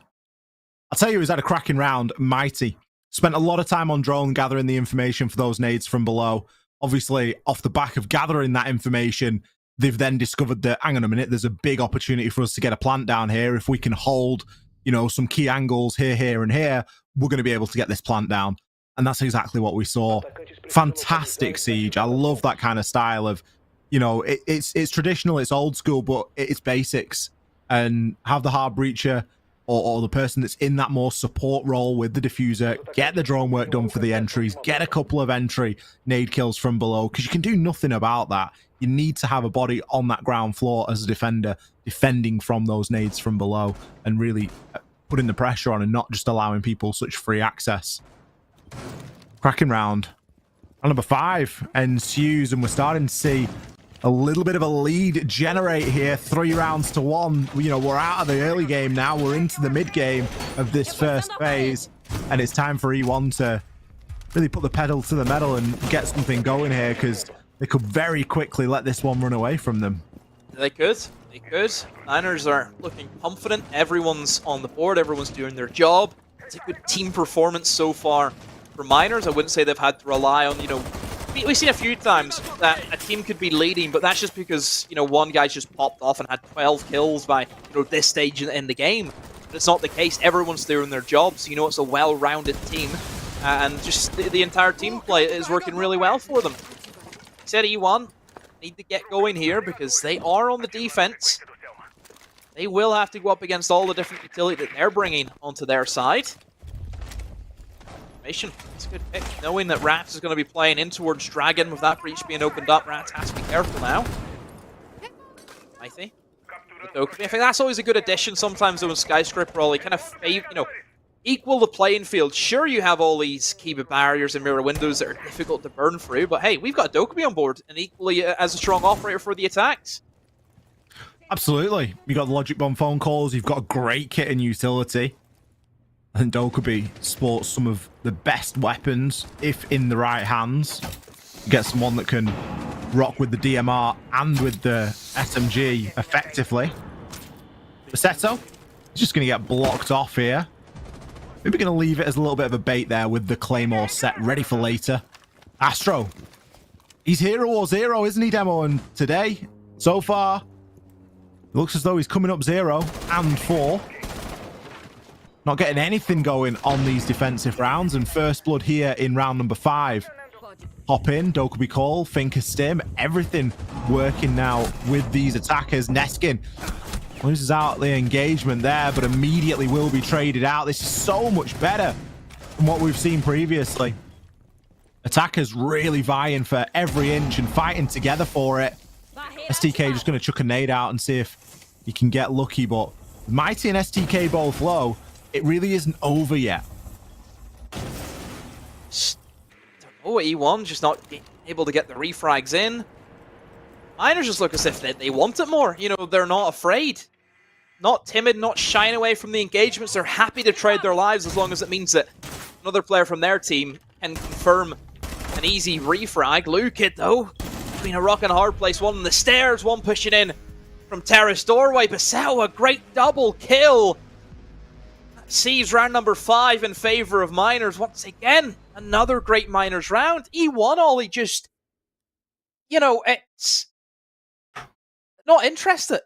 I'll tell you, he's had a cracking round. Mighty spent a lot of time on drone gathering the information for those nades from below. Obviously, off the back of gathering that information, they've then discovered that, hang on a minute, there's a big opportunity for us to get a plant down here. If we can hold, some key angles here, here, and here, we're going to be able to get this plant down. And that's exactly what we saw. Fantastic siege. I love that kind of style of, it's traditional, it's old school, but it's basics. And have the hard breacher or the person that's in that more support role with the diffuser, get the drone work done for the entries, get a couple of entry nade kills from below, because you can do nothing about that. You need to have a body on that ground floor as a defender, defending from those nades from below and really putting the pressure on and not just allowing people such free access. Cracking round. And number 5 ensues, and we're starting to see a little bit of a lead generate here. 3 rounds to 1. We're out of the early game now. We're into the mid game of this first phase, and it's time for E1 to really put the pedal to the metal and get something going here, because they could very quickly let this one run away from them. They could. They could. Niners are looking confident. Everyone's on the board. Everyone's doing their job. It's a good team performance so far for Miners. I wouldn't say they've had to rely on, we've seen a few times that a team could be leading, but that's just because, one guy's just popped off and had 12 kills by, this stage in the game. But it's not the case. Everyone's doing their job, so it's a well-rounded team. And just the entire team play is working really well for them. Said E1 need to get going here because they are on the defense. They will have to go up against all the different utility that they're bringing onto their side. It's a good pick, knowing that Rats is going to be playing in towards Dragon with that breach being opened up. Rats has to be careful now. Mighty. I think that's always a good addition sometimes though in Skyscraper Rally, kind of equal the playing field. Sure, you have all these keyboard barriers and mirror windows that are difficult to burn through, but hey, we've got Dokkaebi on board and equally as a strong operator for the attacks. Absolutely. You got the Logic Bomb phone calls, you've got a great kit and utility. I think Dokkaebi sports some of the best weapons, if in the right hands. Get someone that can rock with the DMR and with the SMG effectively. Basetto is just going to get blocked off here. Maybe going to leave it as a little bit of a bait there with the Claymore set ready for later. Astro, he's hero or zero, isn't he, Demo? And today, so far, it looks as though he's coming up 0 and 4. Not getting anything going on these defensive rounds, and first blood here in round number 5. Hop in, Dokkaebi call, Finker stim, everything working now with these attackers. Neskin loses out the engagement there, but immediately will be traded out. This is so much better than what we've seen previously. Attackers really vying for every inch and fighting together for it. STK just going to chuck a nade out and see if he can get lucky, but Mighty and STK both low. It really isn't over yet. don't know, E1 just not able to get the refrags in. Miners just look as if they want it more. You know, they're not afraid. Not timid, not shying away from the engagements. They're happy to trade their lives as long as it means that another player from their team can confirm an easy refrag. Luke it though. Been a rock and a hard place. One on the stairs, one pushing in from Terrace doorway. Basel, a great double kill. Sees round number 5 in favor of Miners. Once again, another great Miners round. E1 Ollie just, you know, it's not interested.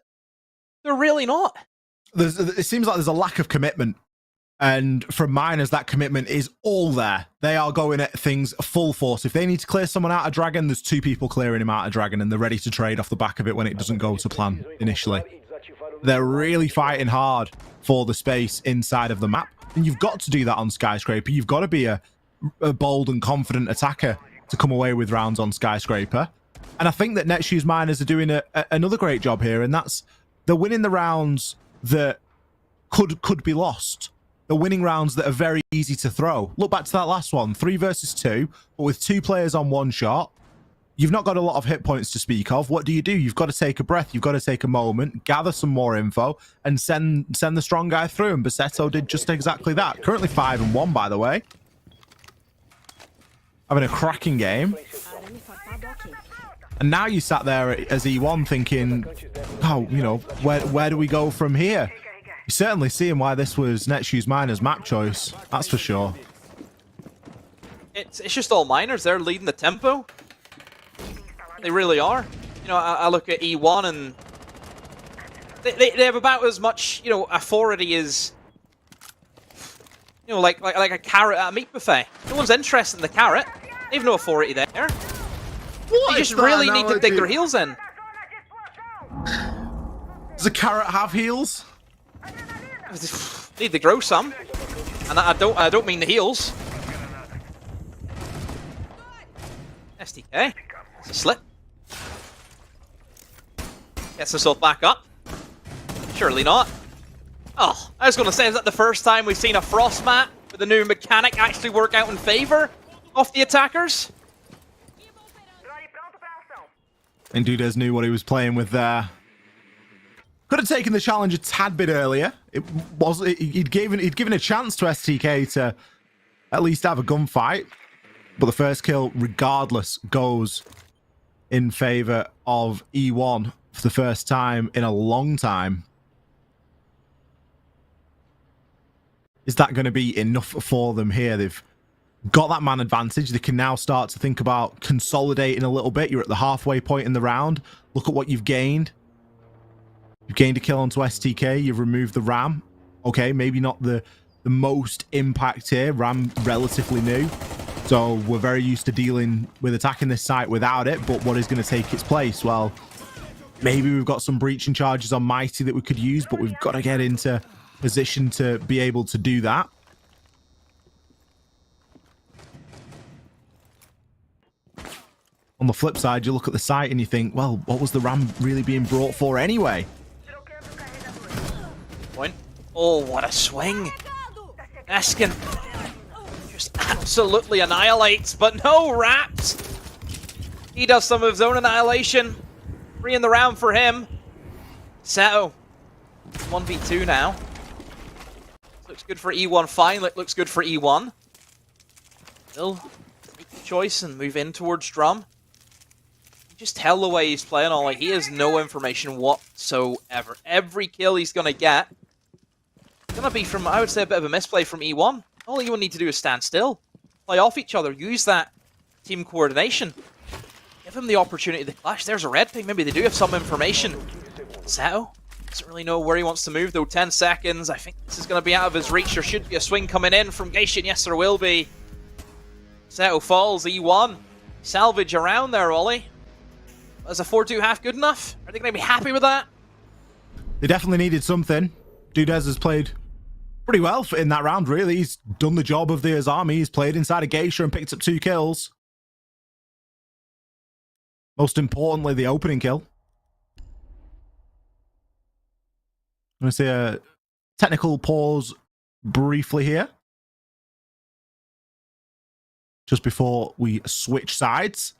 They're really not. It seems like there's a lack of commitment. And from Miners, that commitment is all there. They are going at things full force. If they need to clear someone out of Dragon, there's 2 people clearing him out of Dragon, and they're ready to trade off the back of it when it doesn't go to plan initially. They're really fighting hard for the space inside of the map. And you've got to do that on Skyscraper. You've got to be a bold and confident attacker to come away with rounds on Skyscraper. And I think that Netshoes Miners are doing another great job here, and that's they're winning the rounds that could be lost. They're winning rounds that are very easy to throw. Look back to that last one, 3 versus 2, but with 2 players on 1 shot. You've not got a lot of hit points to speak of. What do? You've got to take a breath. You've got to take a moment, gather some more info, and send the strong guy through. And Bassetto did just exactly that. Currently 5-1, by the way. Having a cracking game. And now you sat there as E1 thinking, oh, you know, where do we go from here? You're certainly seeing why this was Netshoes Miners' map choice. That's for sure. It's just all Miners. They're leading the tempo. They really are. You know, I look at E1 and they have about as much, you know, authority as, you know, like a carrot at a meat buffet. No one's interested in the carrot. They have no authority there. What they just really need to dig their heels in. Does a carrot have heels? Need to grow some, and I don't mean the heels. STK, it's a slip. Gets himself back up. Surely not. Oh, I was going to say, is that the first time we've seen a frost mat with a new mechanic actually work out in favor of the attackers? And Dudez knew what he was playing with there. Could have taken the challenge a tad bit earlier. He'd given a chance to STK to at least have a gunfight. But the first kill, regardless, goes in favor of E1 for the first time in a long time. Is that going to be enough for them here? They've got that man advantage. They can now start to think about consolidating a little bit. You're at the halfway point in the round. Look at what you've gained. You've gained a kill onto STK. You've removed the Ram. Okay, maybe not the most impact here. Ram relatively new. So we're very used to dealing with attacking this site without it. But what is going to take its place? Well, maybe we've got some breaching charges on Mighty that we could use, but we've got to get into position to be able to do that. On the flip side, you look at the site and you think, well, what was the Ram really being brought for anyway? Point. Oh, what a swing. Eskin just absolutely annihilates, but no wraps. He does some of his own annihilation. 3 in the round for him. Seto. 1v2 now. Looks good for E1 finally. Looks good for E1. He'll make the choice and move in towards Drum. Just tell the way he's playing, Ollie. He has no information whatsoever. Every kill he's going to get is going to be from, I would say, a bit of a misplay from E1. All E1 need to do is stand still. Play off each other. Use that team coordination. Give him the opportunity to clash. There's a red ping. Maybe they do have some information. Seto doesn't really know where he wants to move, though. 10 seconds. I think this is going to be out of his reach. There should be a swing coming in from Geishin. Yes, there will be. Seto falls. E1. Salvage around there, Ollie. Is a 4-2 half good enough? Are they going to be happy with that? They definitely needed something. Dudez has played pretty well in that round, really. He's done the job of the army. He's played inside a Geisha and picked up 2 kills. Most importantly, the opening kill. I'm going to say a technical pause briefly here. just before we switch sides.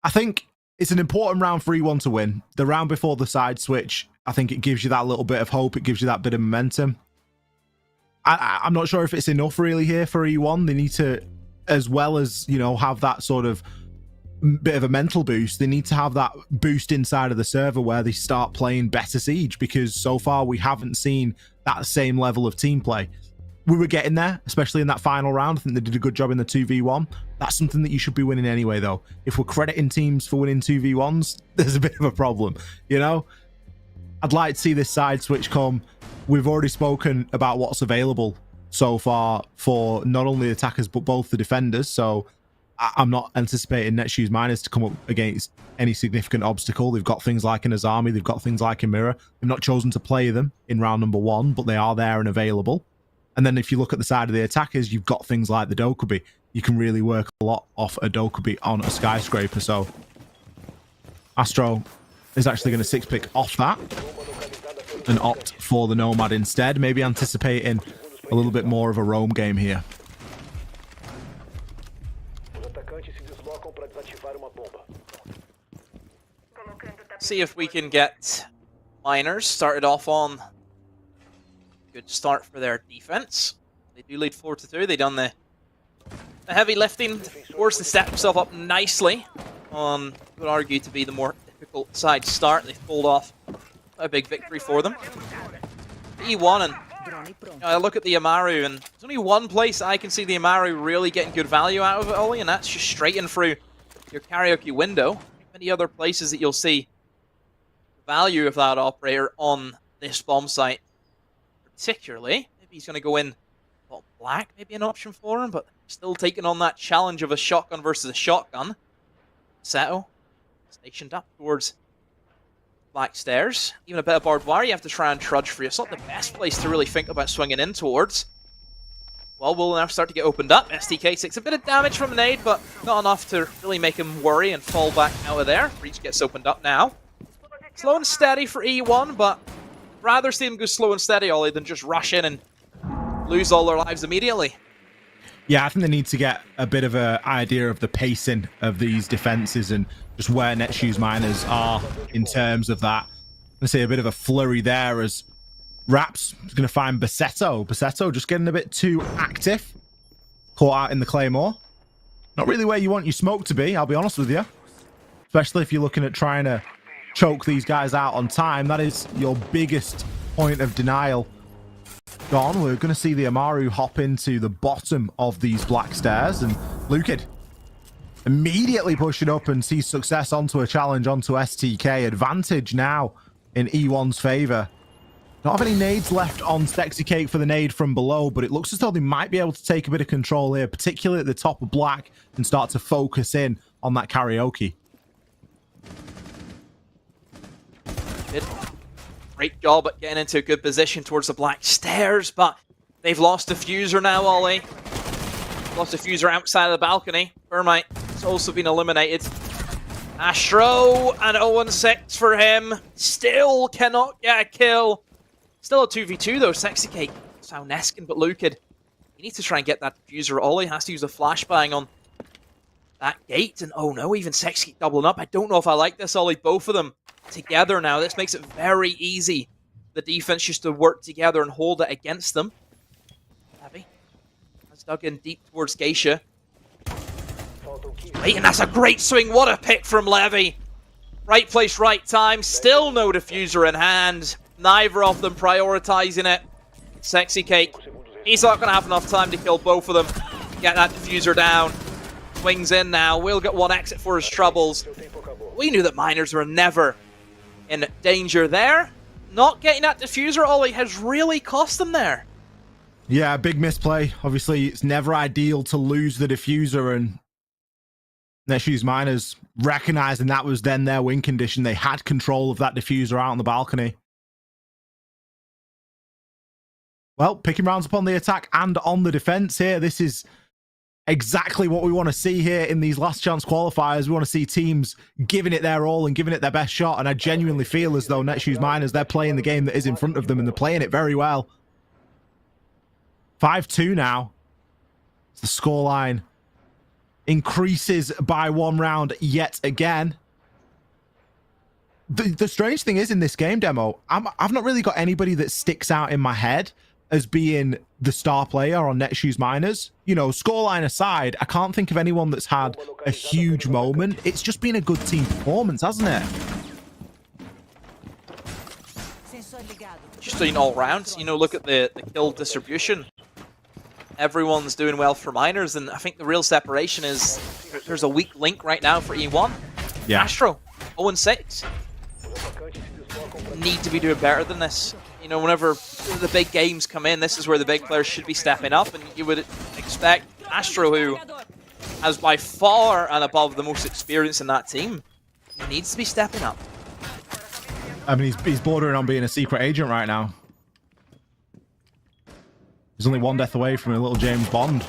I think it's an important round for E1 to win. The round before the side switch, I think it gives you that little bit of hope. It gives you that bit of momentum. I'm not sure if it's enough really here for E1. They need to, as well as, you know, have that sort of bit of a mental boost, they need to have that boost inside of the server where they start playing better Siege, because so far we haven't seen that same level of team play. We were getting there, especially in that final round. I think they did a good job in the 2v1. That's something that you should be winning anyway, though. If we're crediting teams for winning 2v1s, there's a bit of a problem, you know? I'd like to see this side switch come. We've already spoken about what's available so far for not only the attackers, but both the defenders. So I'm not anticipating Netshoes Miners to come up against any significant obstacle. They've got things like an Azami. They've got things like a Mirror. They've not chosen to play them in round number 1, but they are there and available. And then if you look at the side of the attackers, you've got things like the Dokubi. You can really work a lot off a Dokubi on a Skyscraper. So Astro is actually going to 6-pick off that and opt for the Nomad instead, maybe anticipating a little bit more of a roam game here. See if we can get Miners started off on a good start for their defense. They do lead 4-2. They've done the heavy lifting, forced to step himself up nicely on, I would argue, to be the more difficult side start. They pulled off a big victory for them. E1, and I look at the Amaru, and there's only one place I can see the Amaru really getting good value out of it, Ollie, and that's just straight in through your karaoke window. Many other places that you'll see the value of that operator on this bomb site, particularly. Maybe he's going to go in black, maybe an option for him, but still taking on that challenge of a shotgun versus a shotgun. Seto stationed up towards black stairs. Even a bit of barbed wire you have to try and trudge through. It's not the best place to really think about swinging in towards. Well, we'll now start to get opened up. STK takes a bit of damage from a nade, but not enough to really make him worry and fall back out of there. Breach gets opened up now. Slow and steady for E1, but rather see them go slow and steady, Ollie, than just rush in and lose all their lives immediately. Yeah, I think they need to get a bit of an idea of the pacing of these defenses and just where Netshoes Miners are in terms of that. Let's see a bit of a flurry there as Raps is going to find Bassetto. Bassetto just getting a bit too active. Caught out in the Claymore. Not really where you want your smoke to be, I'll be honest with you. Especially if you're looking at trying to choke these guys out on time. That is your biggest point of denial. Gone. We're going to see the Amaru hop into the bottom of these black stairs, and Lukid immediately pushing up and sees success onto a challenge onto STK. Advantage now in E1's favor. Not have any nades left on Sexy Cake for the nade from below, but it looks as though they might be able to take a bit of control here, particularly at the top of black, and start to focus in on that karaoke. Great job at getting into a good position towards the black stairs, but they've lost a diffuser now, Ollie. Lost a diffuser outside of the balcony. Thermite has also been eliminated. Astro, and 0-6 for him. Still cannot get a kill. Still a 2v2 though, Sexy Cake. Sauneskin, but Lukid. You need to try and get that diffuser. Ollie has to use a flashbang on that gate, and oh no, even Sexy Cake doubling up. I don't know if I like this, Ollie. Both of them together now. This makes it very easy. The defense just to work together and hold it against them. Levy has dug in deep towards Geisha. Wait, and that's a great swing. What a pick from Levy. Right place, right time. Still no diffuser in hand. Neither of them prioritizing it. Sexy Cake. He's not going to have enough time to kill both of them. Get that diffuser down. Swings in now. We'll get one exit for his troubles. We knew that Miners were never in danger there. Not getting that diffuser, Ollie, has really cost them there. Yeah, big misplay. Obviously, it's never ideal to lose the diffuser, and Netshoes Miners recognizing that was then their win condition. They had control of that diffuser out on the balcony. Well, picking rounds up on the attack and on the defense here. This is exactly what we want to see here in these last chance qualifiers. We want to see teams giving it their all and giving it their best shot. And I genuinely feel as though Netshoes Miners, they're playing the game that is in front of them, and they're playing it very well. 5-2 now. The scoreline increases by 1 round yet again. The strange thing is in this game demo, I've not really got anybody that sticks out in my head as being the star player on Netshoes Miners. You know, scoreline aside, I can't think of anyone that's had a huge moment. It's just been a good team performance, hasn't it? Just doing all rounds. You know, look at the kill distribution. Everyone's doing well for Miners, and I think the real separation is there's a weak link right now for E1. Yeah. Astro, 0-6. Need to be doing better than this. You know, whenever the big games come in, this is where the big players should be stepping up, and you would expect Astro, who has by far and above the most experience in that team, he needs to be stepping up. I mean, he's bordering on being a secret agent right now. He's only 1 death away from a little James Bond.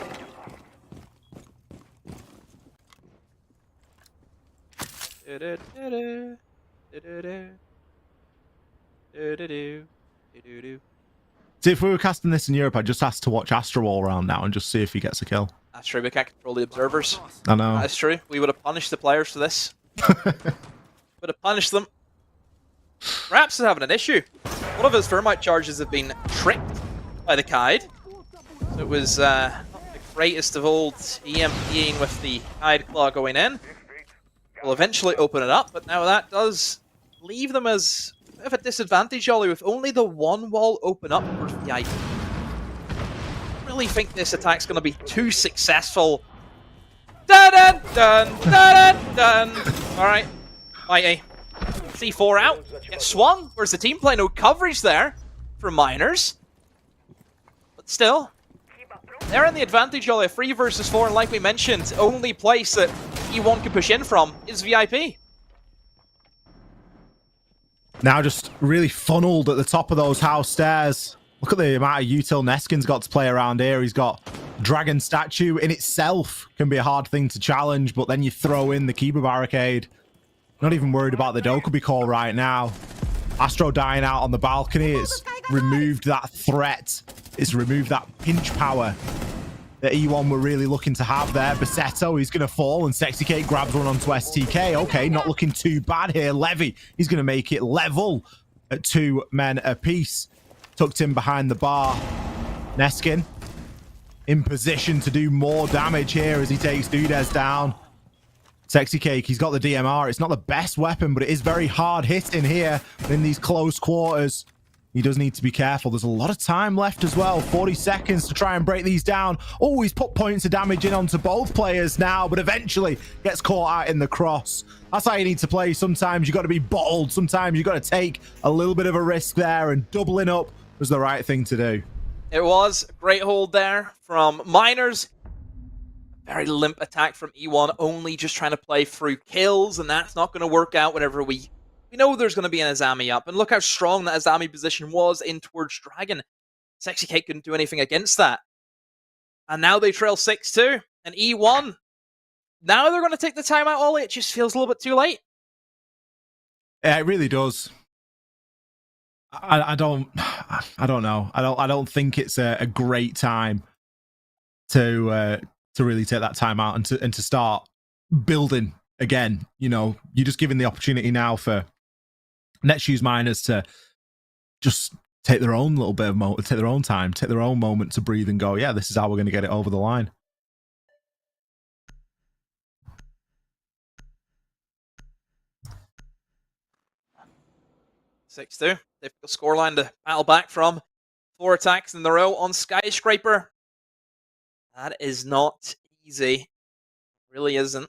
See, if we were casting this in Europe, I'd just ask to watch Astro all around now and just see if he gets a kill. That's true, we can't control the observers. I know. That's true. We would have punished the players for this. Would have punished them. Raps is having an issue. One of his thermite charges have been tricked by the Kide. So it was not the greatest of old EMPing with the Kide Claw going in. Will eventually open it up, but now that does leave them as a bit of a disadvantage, Ollie, with only the 1 wall open up for VIP. I really think this attack's going to be too successful. Dun dun dun dun dun. All right, Mighty. C4 out, gets swung. Where's the team play? No coverage there for Miners. But still, they're in the advantage, Ollie. 3 versus 4, and like we mentioned, only place that E1 can push in from is VIP. Now just really funneled at the top of those house stairs. Look at the amount of util Neskin's got to play around here. He's got Dragon Statue in itself can be a hard thing to challenge, but then you throw in the Kiba Barricade. Not even worried about the Dokubi call right now. Astro dying out on the balcony. It's removed that threat. It's removed that pinch power that E1 were really looking to have there. Basetto, he's going to fall, and Sexy Cake grabs one onto STK. Okay, not looking too bad here. Levy, he's going to make it level at 2 men apiece. Tucked in behind the bar. Neskin in position to do more damage here as he takes Dudez down. Sexy Cake, he's got the DMR. It's not the best weapon, but it is very hard hitting here in these close quarters. He does need to be careful. There's a lot of time left as well. 40 seconds to try and break these down. Oh, he's put points of damage in onto both players now, but eventually gets caught out in the cross. That's how you need to play. Sometimes you got to be bold. Sometimes you got to take a little bit of a risk there, and doubling up was the right thing to do. It was a great hold there from Miners. Very limp attack from E1, only just trying to play through kills, and that's not going to work out whenever we know there's going to be an Azami up. And look how strong that Azami position was in towards Dragon. Sexy Cake couldn't do anything against that. And now they trail 6-2. And E1, now they're going to take the timeout, Ollie. It just feels a little bit too late. Yeah, it really does. I don't know. I don't think it's a great time to really take that time out and to start building again. You know, you're just giving the opportunity now for Netshoes Miners to just take their own little bit of take their own time, take their own moment to breathe and go, yeah, this is how we're going to get it over the line. Six 2. They've got a scoreline to battle back from. 4 attacks in a row on Skyscraper. That is not easy. Really isn't.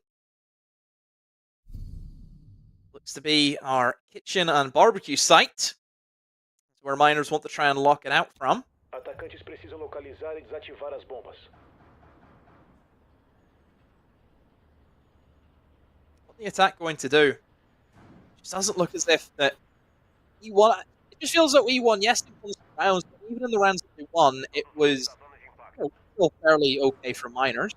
Looks to be our kitchen and barbecue site. That's where Miners want to try and lock it out from. Atacantes precisam localizar e desativar as bombas. What the attack going to do? It just doesn't look as if that E1. It just feels like E1, yes, they won some rounds, but even in the rounds that they won, it was still fairly okay for Miners.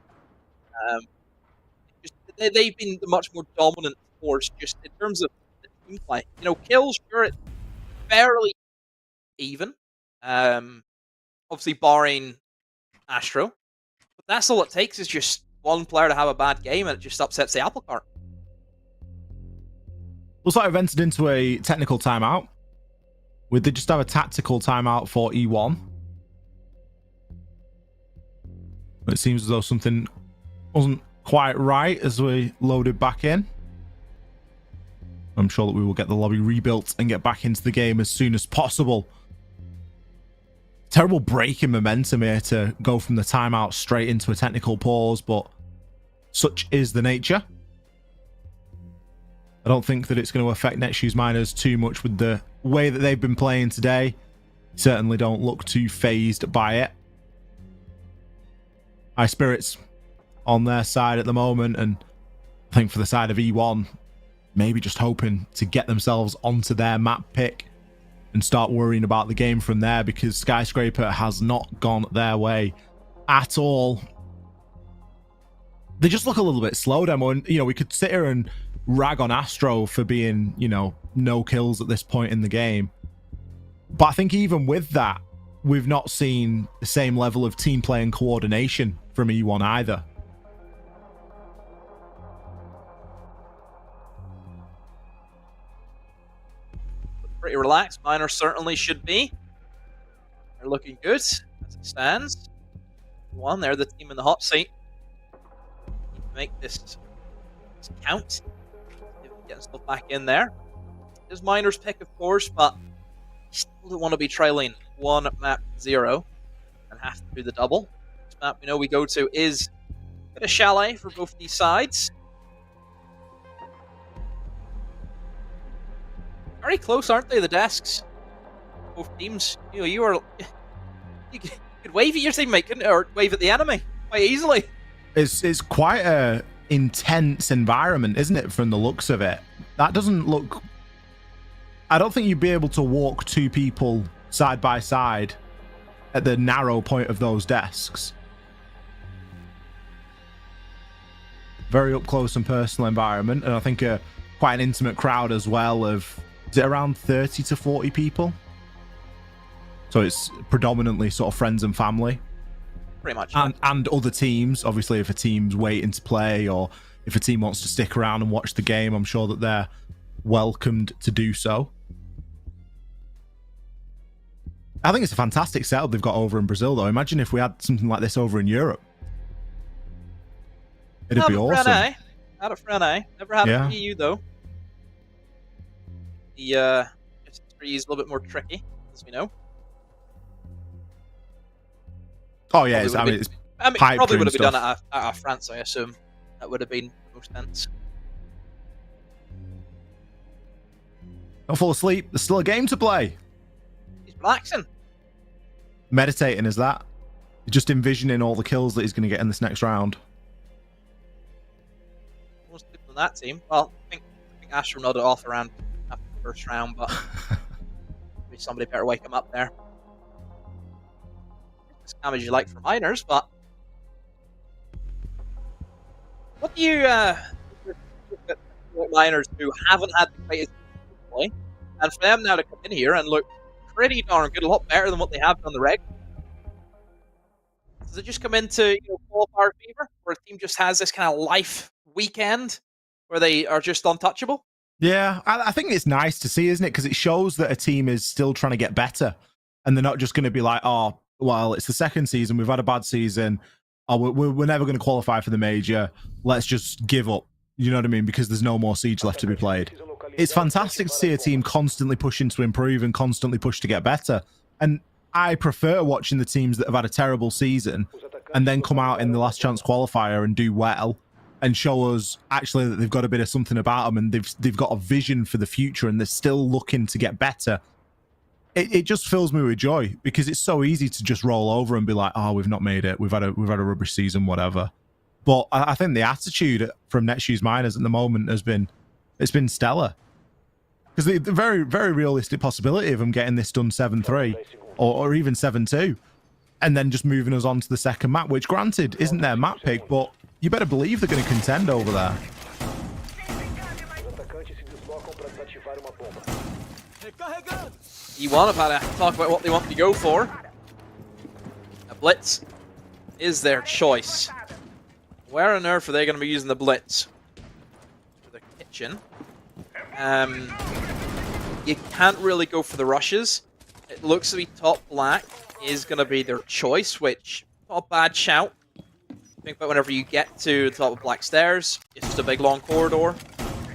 They've been the much more dominant force just in terms of the team play. You know, kills, sure, it's fairly even. Obviously, barring Astro. That's all it takes is just one player to have a bad game and it just upsets the apple cart. Looks like we've entered into a technical timeout. We did just have a tactical timeout for E1. But it seems as though something wasn't quite right as we loaded back in. I'm sure that we will get the lobby rebuilt and get back into the game as soon as possible. Terrible break in momentum here to go from the timeout straight into a technical pause, but such is the nature. I don't think that it's going to affect Netshoes Miners too much with the way that they've been playing today. Certainly don't look too phased by it. High spirits on their side at the moment, and I think for the side of E1, maybe just hoping to get themselves onto their map pick and start worrying about the game from there, because Skyscraper has not gone their way at all. They just look a little bit slow, Demo, and we could sit here and rag on Astro for being, no kills at this point in the game. But I think even with that, we've not seen the same level of team play and coordination from E1 either. Pretty relaxed. Miners certainly should be. They're looking good as it stands. One, they're the team in the hot seat. Need to make this count. Getting stuff back in there. There's Miners' pick, of course, but still don't want to be trailing 1-0 and have to do the double. This map we know we go to is a bit of chalet for both these sides. Very close, aren't they, the desks? Both teams. You could wave at your teammate, couldn't you? Or wave at the enemy quite easily. It's quite a intense environment, isn't it, from the looks of it? That doesn't look... I don't think you'd be able to walk two people side by side at the narrow point of those desks. Very up close and personal environment, and I think quite an intimate crowd as well of... Is it around 30 to 40 people? So it's predominantly sort of friends and family. Pretty much. And other teams. Obviously, if a team's waiting to play or if a team wants to stick around and watch the game, I'm sure that they're welcomed to do so. I think it's a fantastic setup they've got over in Brazil, though. Imagine if we had something like this over in Europe. It'd be awesome. Had it for NA. Never had it for EU, though. The S3 is a little bit more tricky, as we know. Oh yeah, it's probably would have been done at France, I assume. That would have been the most sense. Don't fall asleep. There's still a game to play. He's relaxing. Meditating, is that? Just envisioning all the kills that he's going to get in this next round. Most people in that team. Well, I think Astro nodded off around after the first round, but maybe somebody better wake him up there. As calm as you like for Miners, but what do you Miners who haven't had the greatest play, and for them now to come in here and look pretty darn good, a lot better than what they have done the reg? Does it just come into qualifier fever, where a team just has this kind of life weekend where they are just untouchable? Yeah, I think it's nice to see, isn't it? Because it shows that a team is still trying to get better, and they're not just going to be like, oh, well, it's the second season, we've had a bad season, oh, we're never going to qualify for the major, let's just give up, you know what I mean, because there's no more Siege left to be played. It's fantastic to see a team constantly pushing to improve and constantly push to get better, and I prefer watching the teams that have had a terrible season and then come out in the last chance qualifier and do well and show us actually that they've got a bit of something about them and they've got a vision for the future and they're still looking to get better. It just fills me with joy, because it's so easy to just roll over and be like, oh, we've not made it, we've had a rubbish season, whatever. But I think the attitude from Netshoes Miners at the moment has been stellar, because the very, very realistic possibility of them getting this done 7-3 or even 7-2 and then just moving us on to the second map, which granted isn't their map pick, but you better believe they're going to contend over there. E1 have had to talk about what they want to go for. A blitz. is their choice. Where on earth are they going to be using the blitz? For the kitchen. You can't really go for the rushes. It looks to be top black is going to be their choice, which not a bad shout. Think about whenever you get to the top of black stairs, it's just a big long corridor.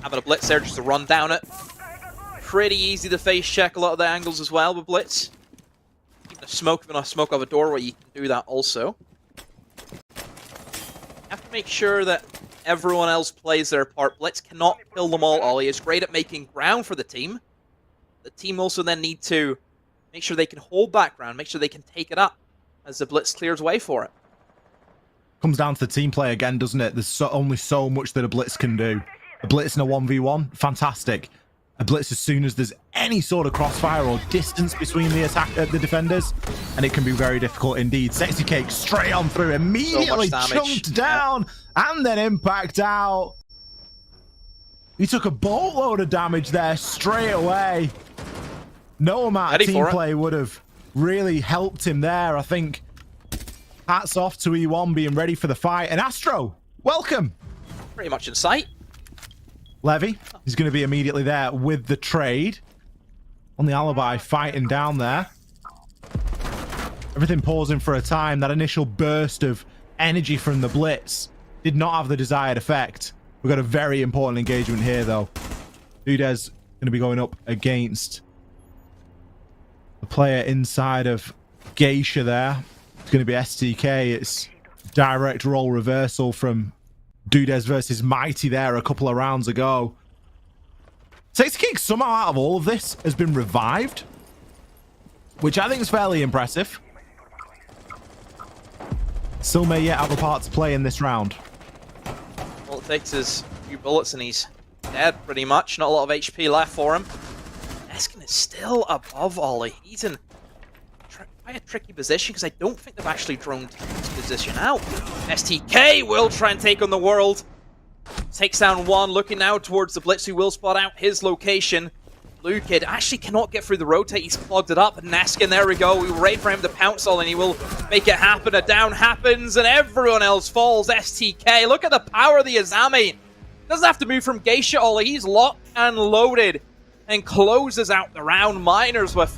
Having a blitz there just to run down it. Pretty easy to face check a lot of the angles as well with blitz. Even a smoke of a doorway, you can do that also. You have to make sure that everyone else plays their part. Blitz cannot kill them all. Ollie is great at making ground for the team. The team also then need to make sure they can hold back ground, make sure they can take it up as the blitz clears way for it. Comes down to the team play again, doesn't it? There's only so much that a blitz can do. A blitz in a 1v1, fantastic. A blitz as soon as there's any sort of crossfire or distance between the defenders, and it can be very difficult indeed. Sexy Cake straight on through, immediately so chunked down, and then impact out. He took a boatload of damage there straight away. No amount of team play would have really helped him there. I think hats off to E1 being ready for the fight. And Astro, welcome. Pretty much in sight. Levy, he's going to be immediately there with the trade. On the alibi, fighting down there. Everything pausing for a time. That initial burst of energy from the blitz did not have the desired effect. We've got a very important engagement here, though. Dudez going to be going up against the player inside of Geisha there. It's going to be STK. It's direct role reversal from Dudez versus Mighty there a couple of rounds ago. Sexy King somehow out of all of this has been revived, which I think is fairly impressive. Still may yet have a part to play in this round. All it takes is a few bullets and he's dead pretty much. Not a lot of HP left for him. Eskin is still above Ollie. He's in quite a tricky position because I don't think they've actually droned his position out. STK will try and take on the world. Takes down one, looking now towards the blitz who will spot out his location. Blue Kid actually cannot get through the rotate. He's clogged it up. Neskin, there we go. We wait for him to pounce on and he will make it happen. A down happens and everyone else falls. STK, look at the power of the Azami. Doesn't have to move from Geisha, Ollie. He's locked and loaded and closes out the round. Miners with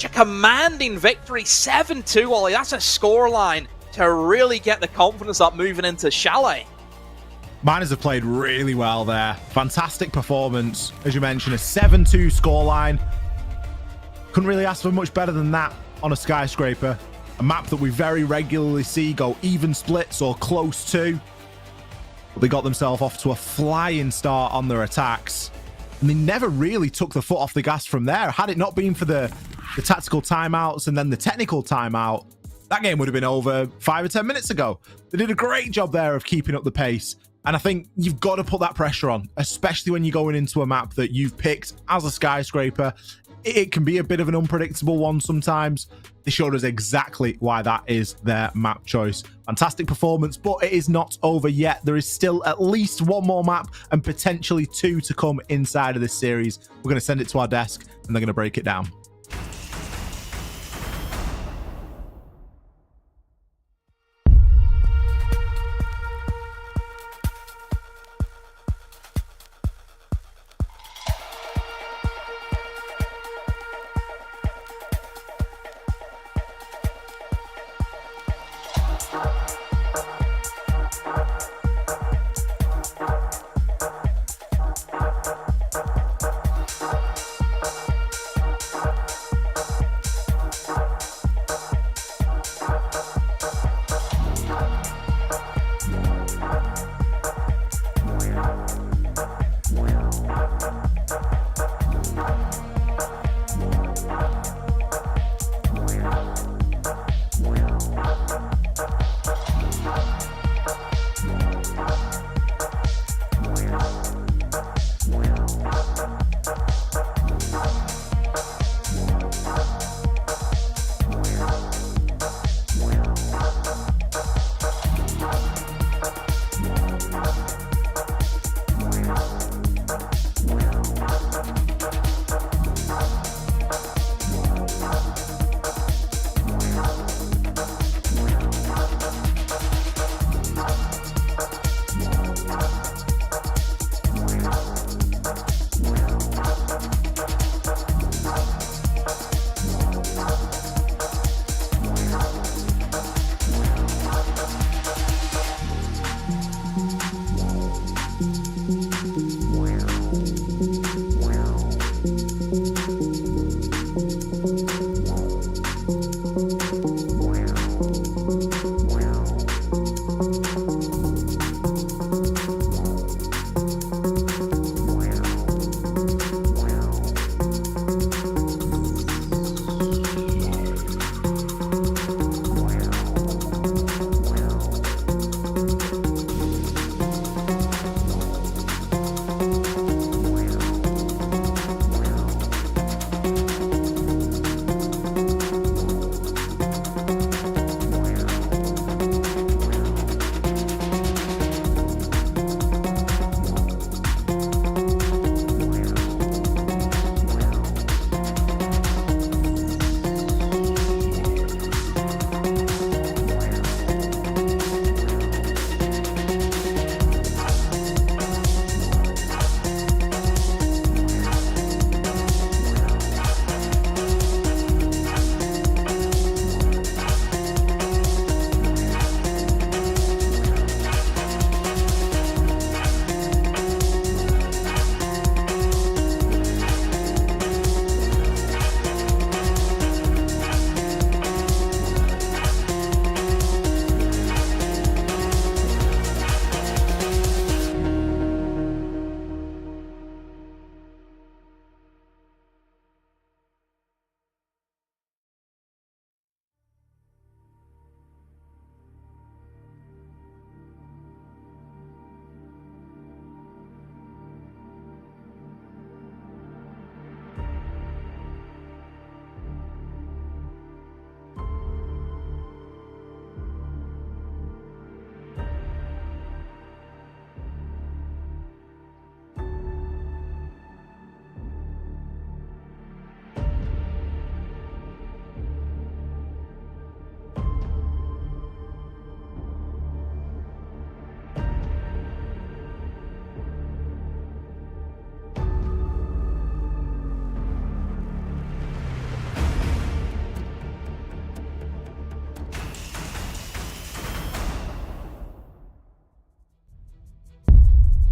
a commanding victory. 7-2, Ollie. That's a scoreline to really get the confidence up moving into Chalet. Miners have played really well there. Fantastic performance. As you mentioned, a 7-2 scoreline. Couldn't really ask for much better than that on a skyscraper. A map that we very regularly see go even splits or close to. But they got themselves off to a flying start on their attacks. And they never really took the foot off the gas from there. Had it not been for the tactical timeouts and then the technical timeout, that game would have been over 5 or 10 minutes ago. They did a great job there of keeping up the pace. And I think you've got to put that pressure on, especially when you're going into a map that you've picked as a skyscraper. It can be a bit of an unpredictable one sometimes. They showed us exactly why that is their map choice. Fantastic performance, but it is not over yet. There is still at least one more map and potentially 2 to come inside of this series. We're going to send it to our desk and they're going to break it down.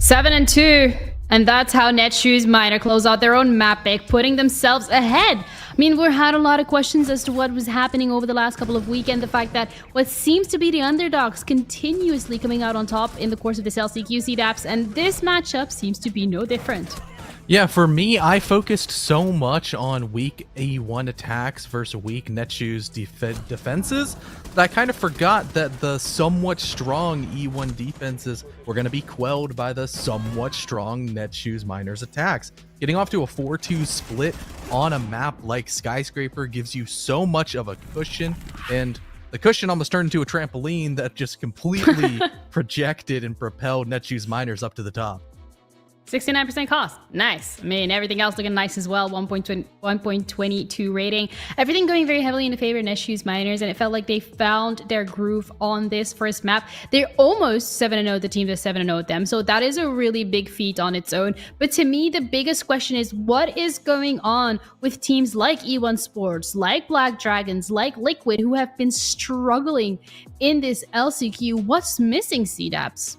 7-2. And that's how Netshoes Minor close out their own map pick, putting themselves ahead. I mean, we had a lot of questions as to what was happening over the last couple of weekends. The fact that what seems to be the underdogs continuously coming out on top in the course of this LCQ CDAPS, and this matchup seems to be no different. Yeah, for me, I focused so much on weak E1 attacks versus weak Netshoes defenses that I kind of forgot that the somewhat strong E1 defenses were going to be quelled by the somewhat strong Netshoes Miners attacks. Getting off to a 4-2 split on a map like Skyscraper gives you so much of a cushion, and the cushion almost turned into a trampoline that just completely projected and propelled Netshoes Miners up to the top. 69% cost. Nice. I mean, everything else looking nice as well. 1.22 rating. Everything going very heavily in favor of Netshoes Miners, and it felt like they found their groove on this first map. They're almost 7-0, the team that's 7-0 them, so that is a really big feat on its own. But to me, the biggest question is what is going on with teams like E1 Sports, like Black Dragons, like Liquid, who have been struggling in this LCQ? What's missing, CDAPS?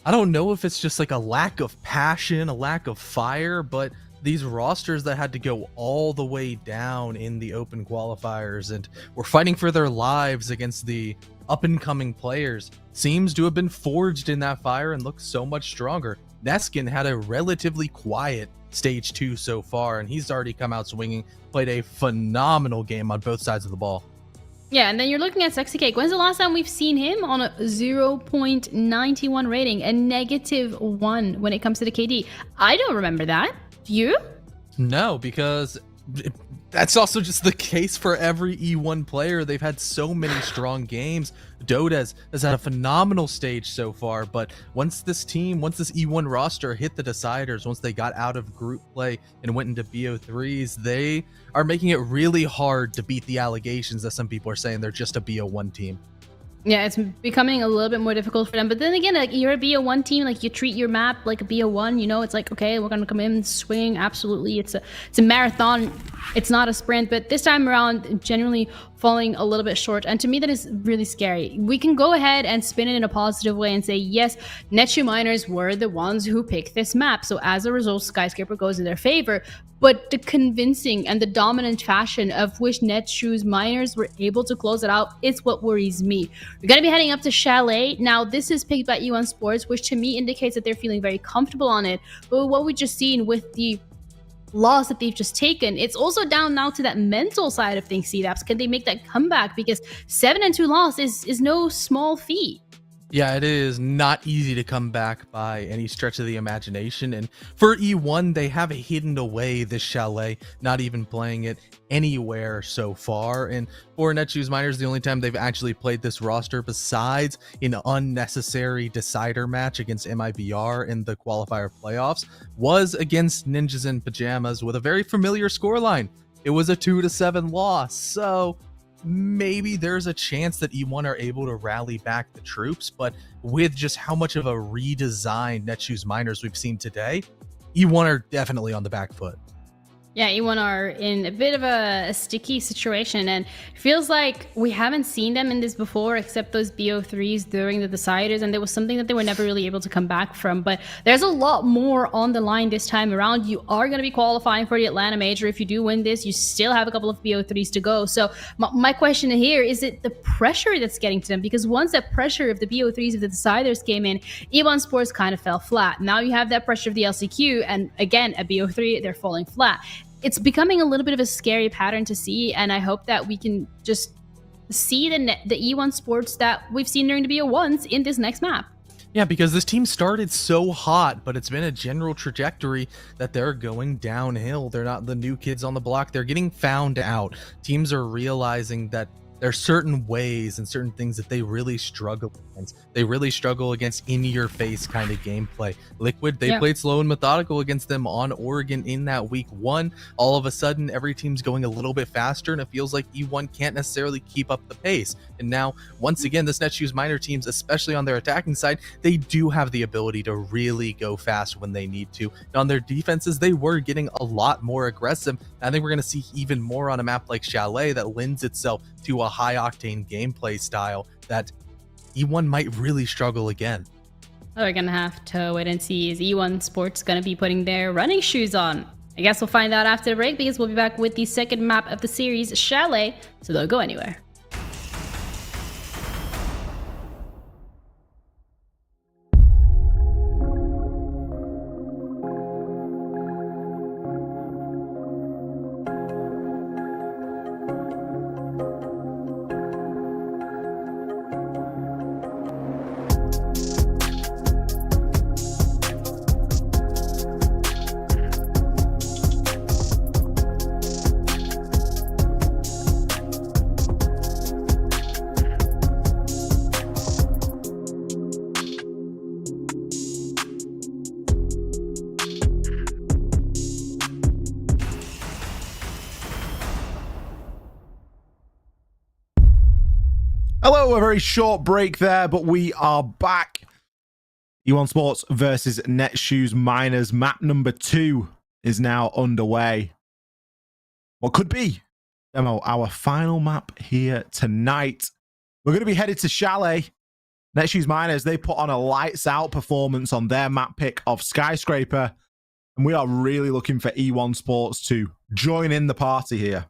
I don't know if it's just like a lack of passion, a lack of fire, but these rosters that had to go all the way down in the open qualifiers and were fighting for their lives against the up-and-coming players seems to have been forged in that fire and looks so much stronger. Neskin had a relatively quiet stage 2 so far, and he's already come out swinging, played a phenomenal game on both sides of the ball. Yeah, and then you're looking at Sexy Cake. When's the last time we've seen him on a 0.91 rating, a -1 when it comes to the KD? I don't remember that. Do you? No, because that's also just the case for every E1 player. They've had so many strong games. Dodes has had a phenomenal stage so far, but once this E1 roster hit the deciders, once they got out of group play and went into BO3s, they are making it really hard to beat the allegations that some people are saying they're just a BO1 team. Yeah, it's becoming a little bit more difficult for them. But then again, like, you're a BO1 team, like, you treat your map like a BO1, you know, it's like, okay, we're going to come in, swing, absolutely. It's a marathon. It's not a sprint. But this time around, generally falling a little bit short. And to me, that is really scary. We can go ahead and spin it in a positive way and say, yes, Netshoes Miners were the ones who picked this map. So as a result, Skyscraper goes in their favor. But the convincing and the dominant fashion of which Netshoes Miners were able to close it out is what worries me. We're going to be heading up to Chalet. Now, this is picked by E1 Sports, which to me indicates that they're feeling very comfortable on it. But what we just seen with the loss that they've just taken, it's also down now to that mental side of things, CDAPS. Can they make that comeback? Because 7-2 loss is no small feat. Yeah, it is not easy to come back by any stretch of the imagination. And for E1, they have hidden away this Chalet, not even playing it anywhere so far. And for Netshoes Miners, the only time they've actually played this roster besides an unnecessary decider match against MIBR in the qualifier playoffs was against Ninjas in Pajamas with a very familiar scoreline. It was a 2-7 loss. So maybe there's a chance that E1 are able to rally back the troops, but with just how much of a redesigned Netshoes Miners we've seen today, E1 are definitely on the back foot. Yeah, E1 are in a bit of a sticky situation, and it feels like we haven't seen them in this before, except those BO3s during the deciders, and there was something that they were never really able to come back from. But there's a lot more on the line this time around. You are going to be qualifying for the Atlanta Major. If you do win this, you still have a couple of BO3s to go. So my question here, is it the pressure that's getting to them? Because once that pressure of the BO3s of the deciders came in, E1 Sports kind of fell flat. Now you have that pressure of the LCQ, and again, at BO3, they're falling flat. It's becoming a little bit of a scary pattern to see, and I hope that we can just see the E1 Sports that we've seen during the BO1s in this next map. Yeah, because this team started so hot, but it's been a general trajectory that they're going downhill. They're not the new kids on the block. They're getting found out. Teams are realizing that there are certain ways and certain things that they really struggle against. They really struggle against in-your-face kind of gameplay. Liquid, they played slow and methodical against them on Oregon in that week 1. All of a sudden, every team's going a little bit faster, and it feels like E1 can't necessarily keep up the pace. And now, once again, this Netshoes Minor teams, especially on their attacking side, they do have the ability to really go fast when they need to. And on their defenses, they were getting a lot more aggressive. I think we're going to see even more on a map like Chalet that lends itself to a high-octane gameplay style that E1 might really struggle again. We're gonna have to wait and see. Is E1 Sports gonna be putting their running shoes on? I guess we'll find out after the break, because we'll be back with the second map of the series, Chalet, so don't go anywhere. Hello, a very short break there, but we are back. E1 Sports versus Netshoes Miners. Map number 2 is now underway. What could be, Demo, our final map here tonight. We're going to be headed to Chalet. Netshoes Miners, they put on a lights out performance on their map pick of Skyscraper. And we are really looking for E1 Sports to join in the party here.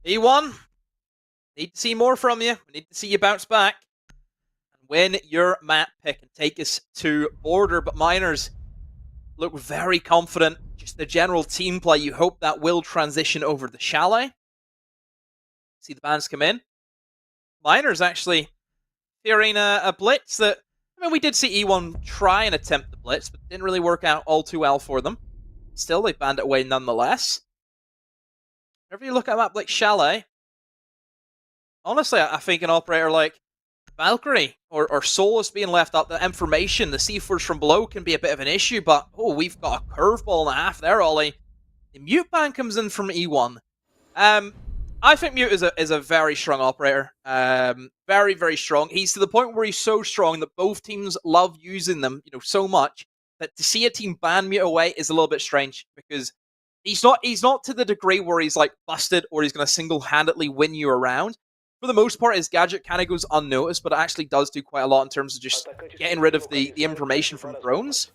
E1, need to see more from you. We need to see you bounce back and win your map pick and take us to Border. But Miners look very confident. Just the general team play, you hope that will transition over the Chalet. See the bans come in. Miners actually fearing a blitz that, I mean, we did see E1 try and attempt the blitz, but didn't really work out all too well for them. Still, they banned it away nonetheless. Whenever you look at a map like Chalet, honestly, I think an operator like Valkyrie or Solus being left up, the information, the C4s from below can be a bit of an issue, but oh, we've got a curveball and a half there, Ollie. The Mute ban comes in from E1. I think Mute is a very strong operator. Very, very strong. He's to the point where he's so strong that both teams love using them, so much that to see a team ban Mute away is a little bit strange, because he's not to the degree where he's like busted or he's going to single-handedly win you around. For the most part, his gadget kind of goes unnoticed, but it actually does do quite a lot in terms of just getting rid of the information from drones.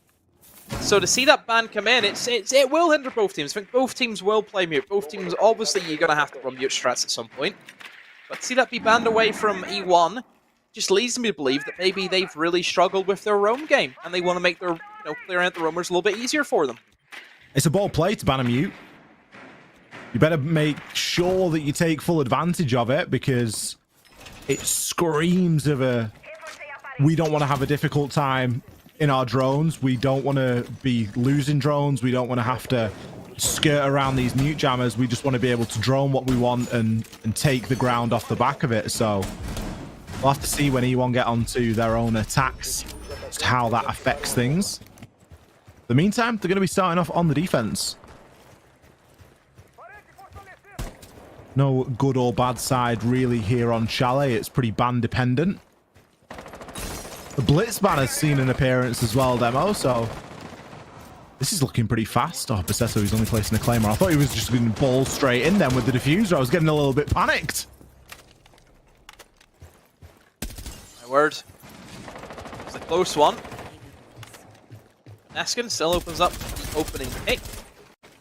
So to see that ban come in, it will hinder both teams. I think both teams will play Mute. Both teams, obviously, you're going to have to run Mute strats at some point. But to see that be banned away from E1 just leads me to believe that maybe they've really struggled with their roam game, and they want to make their clearing out the roamers a little bit easier for them. It's a bold play to ban a Mute. You better make sure that you take full advantage of it, because it screams of we don't want to have a difficult time in our drones. We don't want to be losing drones. We don't want to have to skirt around these Mute jammers. We just want to be able to drone what we want and take the ground off the back of it. So we'll have to see when E1 get onto their own attacks as to how that affects things. In the meantime, they're going to be starting off on the defense. No good or bad side really here on Chalet. It's pretty ban dependent. The Blitz ban has seen an appearance as well, Demo, so this is looking pretty fast. Oh, Bassesso, he's only placing a Claymore. I thought he was just going to ball straight in then with the diffuser. I was getting a little bit panicked. My word. It's a close one. Neskin still opens up the opening pick.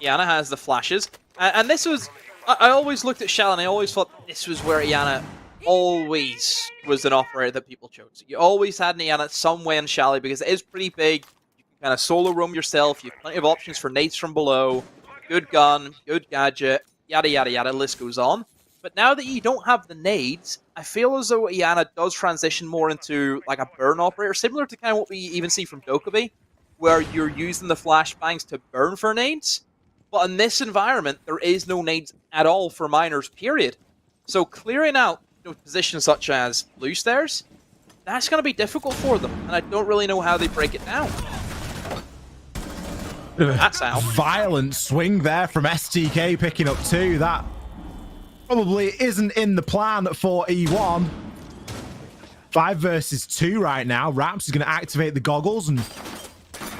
Iana has the flashes. And this was... I always looked at Shell and I always thought this was where Iana always was an operator that people chose. You always had an Iana somewhere in Chalet because it is pretty big. You can kind of solo roam yourself. You have plenty of options for nades from below. Good gun, good gadget, yada yada yada, list goes on. But now that you don't have the nades, I feel as though Iana does transition more into like a burn operator, similar to kind of what we even see from Dokkaebi, where you're using the flashbangs to burn for nades. But in this environment, there is no nades at all for Miners, period. So clearing out positions such as blue stairs, that's going to be difficult for them. And I don't really know how they break it down. That's out. Violent swing there from STK picking up 2. That probably isn't in the plan for E1. 5 versus 2 right now. Raps is going to activate the goggles and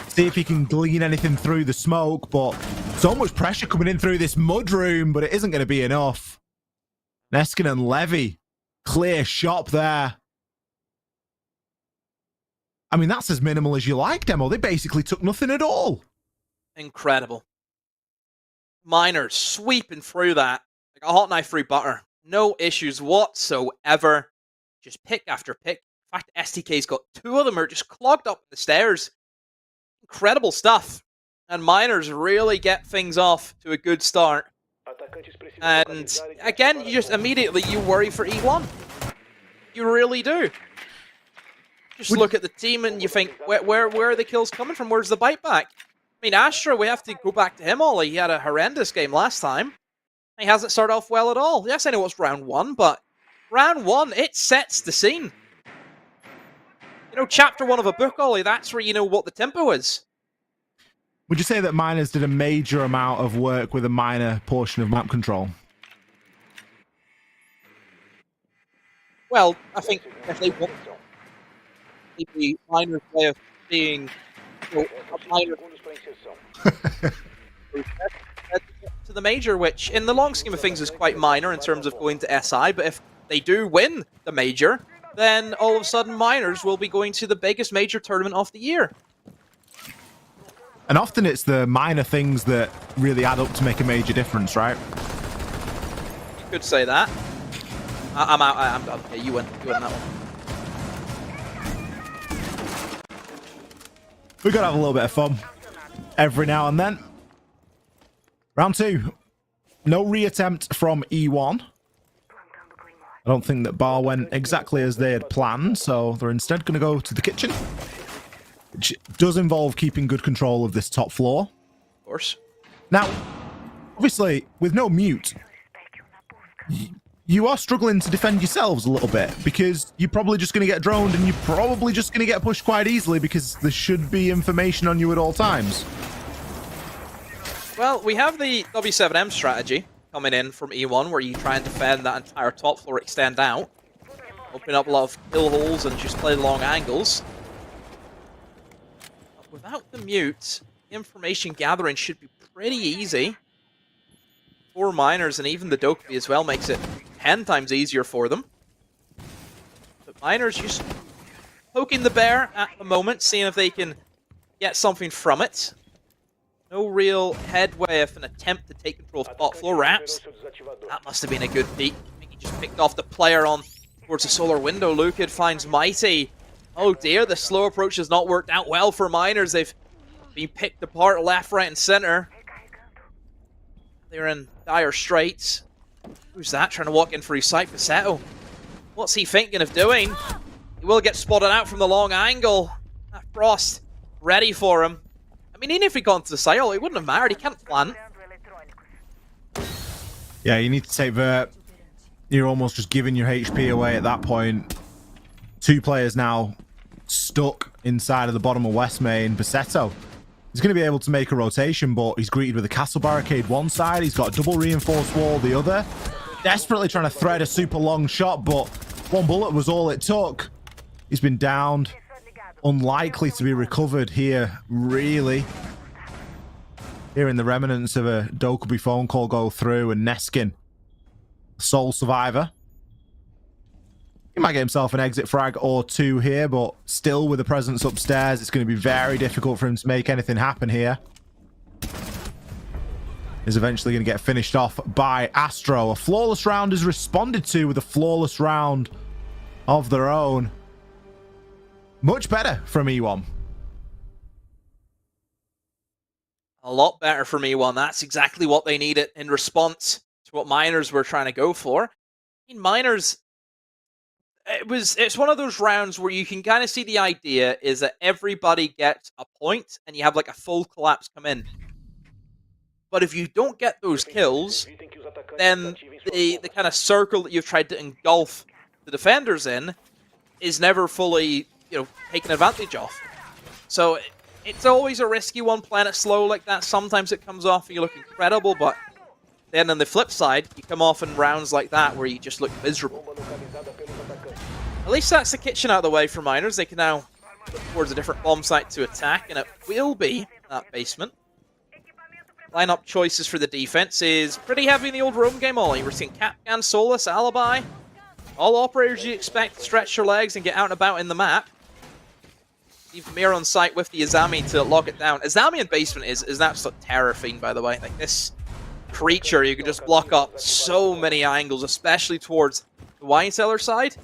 see if he can glean anything through the smoke, but so much pressure coming in through this mud room, but it isn't going to be enough. Neskin and Levy, clear shop there. I mean, that's as minimal as you like, Demo. They basically took nothing at all. Incredible. Miners sweeping through that like a hot knife through butter. No issues whatsoever. Just pick after pick. In fact, STK's got 2 of them are just clogged up the stairs. Incredible stuff. And Miners really get things off to a good start. And again, you just immediately you worry for E1. You really do. Just look at the team and you think, where are the kills coming from? Where's the bite back? I mean, Astra, we have to go back to him, Ollie. He had a horrendous game last time. He hasn't started off well at all. Yes, I know it's round 1, but round 1, it sets the scene. You know, chapter 1 of a book, Ollie, that's where you know what the tempo is. Would you say that Miners did a major amount of work with a minor portion of map control? Well, I think if they want the Miners' way of being a minor to the major, which in the long scheme of things is quite minor in terms of going to SI, but if they do win the major, then all of a sudden Miners will be going to the biggest major tournament of the year. And often it's the minor things that really add up to make a major difference, right? You could say that. I'm out. Okay, you win that one. We've got to have a little bit of fun every now and then. Round 2. No reattempt from E1. I don't think that bar went exactly as they had planned, so they're instead going to go to the kitchen, which does involve keeping good control of this top floor. Of course. Now, obviously, with no mute, you are struggling to defend yourselves a little bit because you're probably just going to get droned and you're probably just going to get pushed quite easily because there should be information on you at all times. Well, we have the W7M strategy coming in from E1 where you try and defend that entire top floor, extend out, open up a lot of kill holes and just play long angles. But without the mute, information gathering should be pretty easy. 4 Miners and even the Dokkaebi as well makes it 10 times easier for them. But Miners just poking the bear at the moment, seeing if they can get something from it. No real headway of an attempt to take control of top floor Raps. That must have been a good peek. I think he just picked off the player on towards the solar window. Lukid finds Mighty. Oh dear, the slow approach has not worked out well for Miners. They've been picked apart left, right, and center. They're in dire straits. Who's that trying to walk in through sight for Seto? What's he thinking of doing? He will get spotted out from the long angle. That Frost ready for him. I mean, even if he got into the site, it wouldn't have mattered. He can't plant. Yeah, you need to take Vert. You're almost just giving your HP away at that point. 2 players now stuck inside of the bottom of West Main. Basetto, he's going to be able to make a rotation, but he's greeted with a castle barricade one side. He's got a double reinforced wall the other. Desperately trying to thread a super long shot, but 1 bullet was all it took. He's been downed. Unlikely to be recovered here, really. Hearing the remnants of a Dokkaebi phone call go through, and Neskin, sole survivor. He might get himself an exit frag or 2 here, but still with the presence upstairs, it's going to be very difficult for him to make anything happen here. Is eventually going to get finished off by Astro. A flawless round is responded to with a flawless round of their own. Much better from E1. A lot better from E1. That's exactly what they needed in response to what Miners were trying to go for. I mean, Miners, it's one of those rounds where you can kind of see the idea is that everybody gets a point and you have like a full collapse come in. But if you don't get those kills, then the kind of circle that you've tried to engulf the defenders in is never fully, taken advantage of. So it's always a risky one playing it slow like that. Sometimes it comes off and you look incredible, but then on the flip side, you come off in rounds like that where you just look miserable. At least that's the kitchen out of the way for Miners. They can now look towards a different bomb site to attack, and it will be that basement. Lineup choices for the defense is pretty heavy in the old roam game, Ollie. We're seeing Capcan, Solus, Alibi. All operators you expect to stretch their legs and get out and about in the map. Leave Mir on site with the Azami to lock it down. Azami in basement is an absolute terror fiend, by the way. Like, this creature, you can just block up so many angles, especially towards the wine cellar side.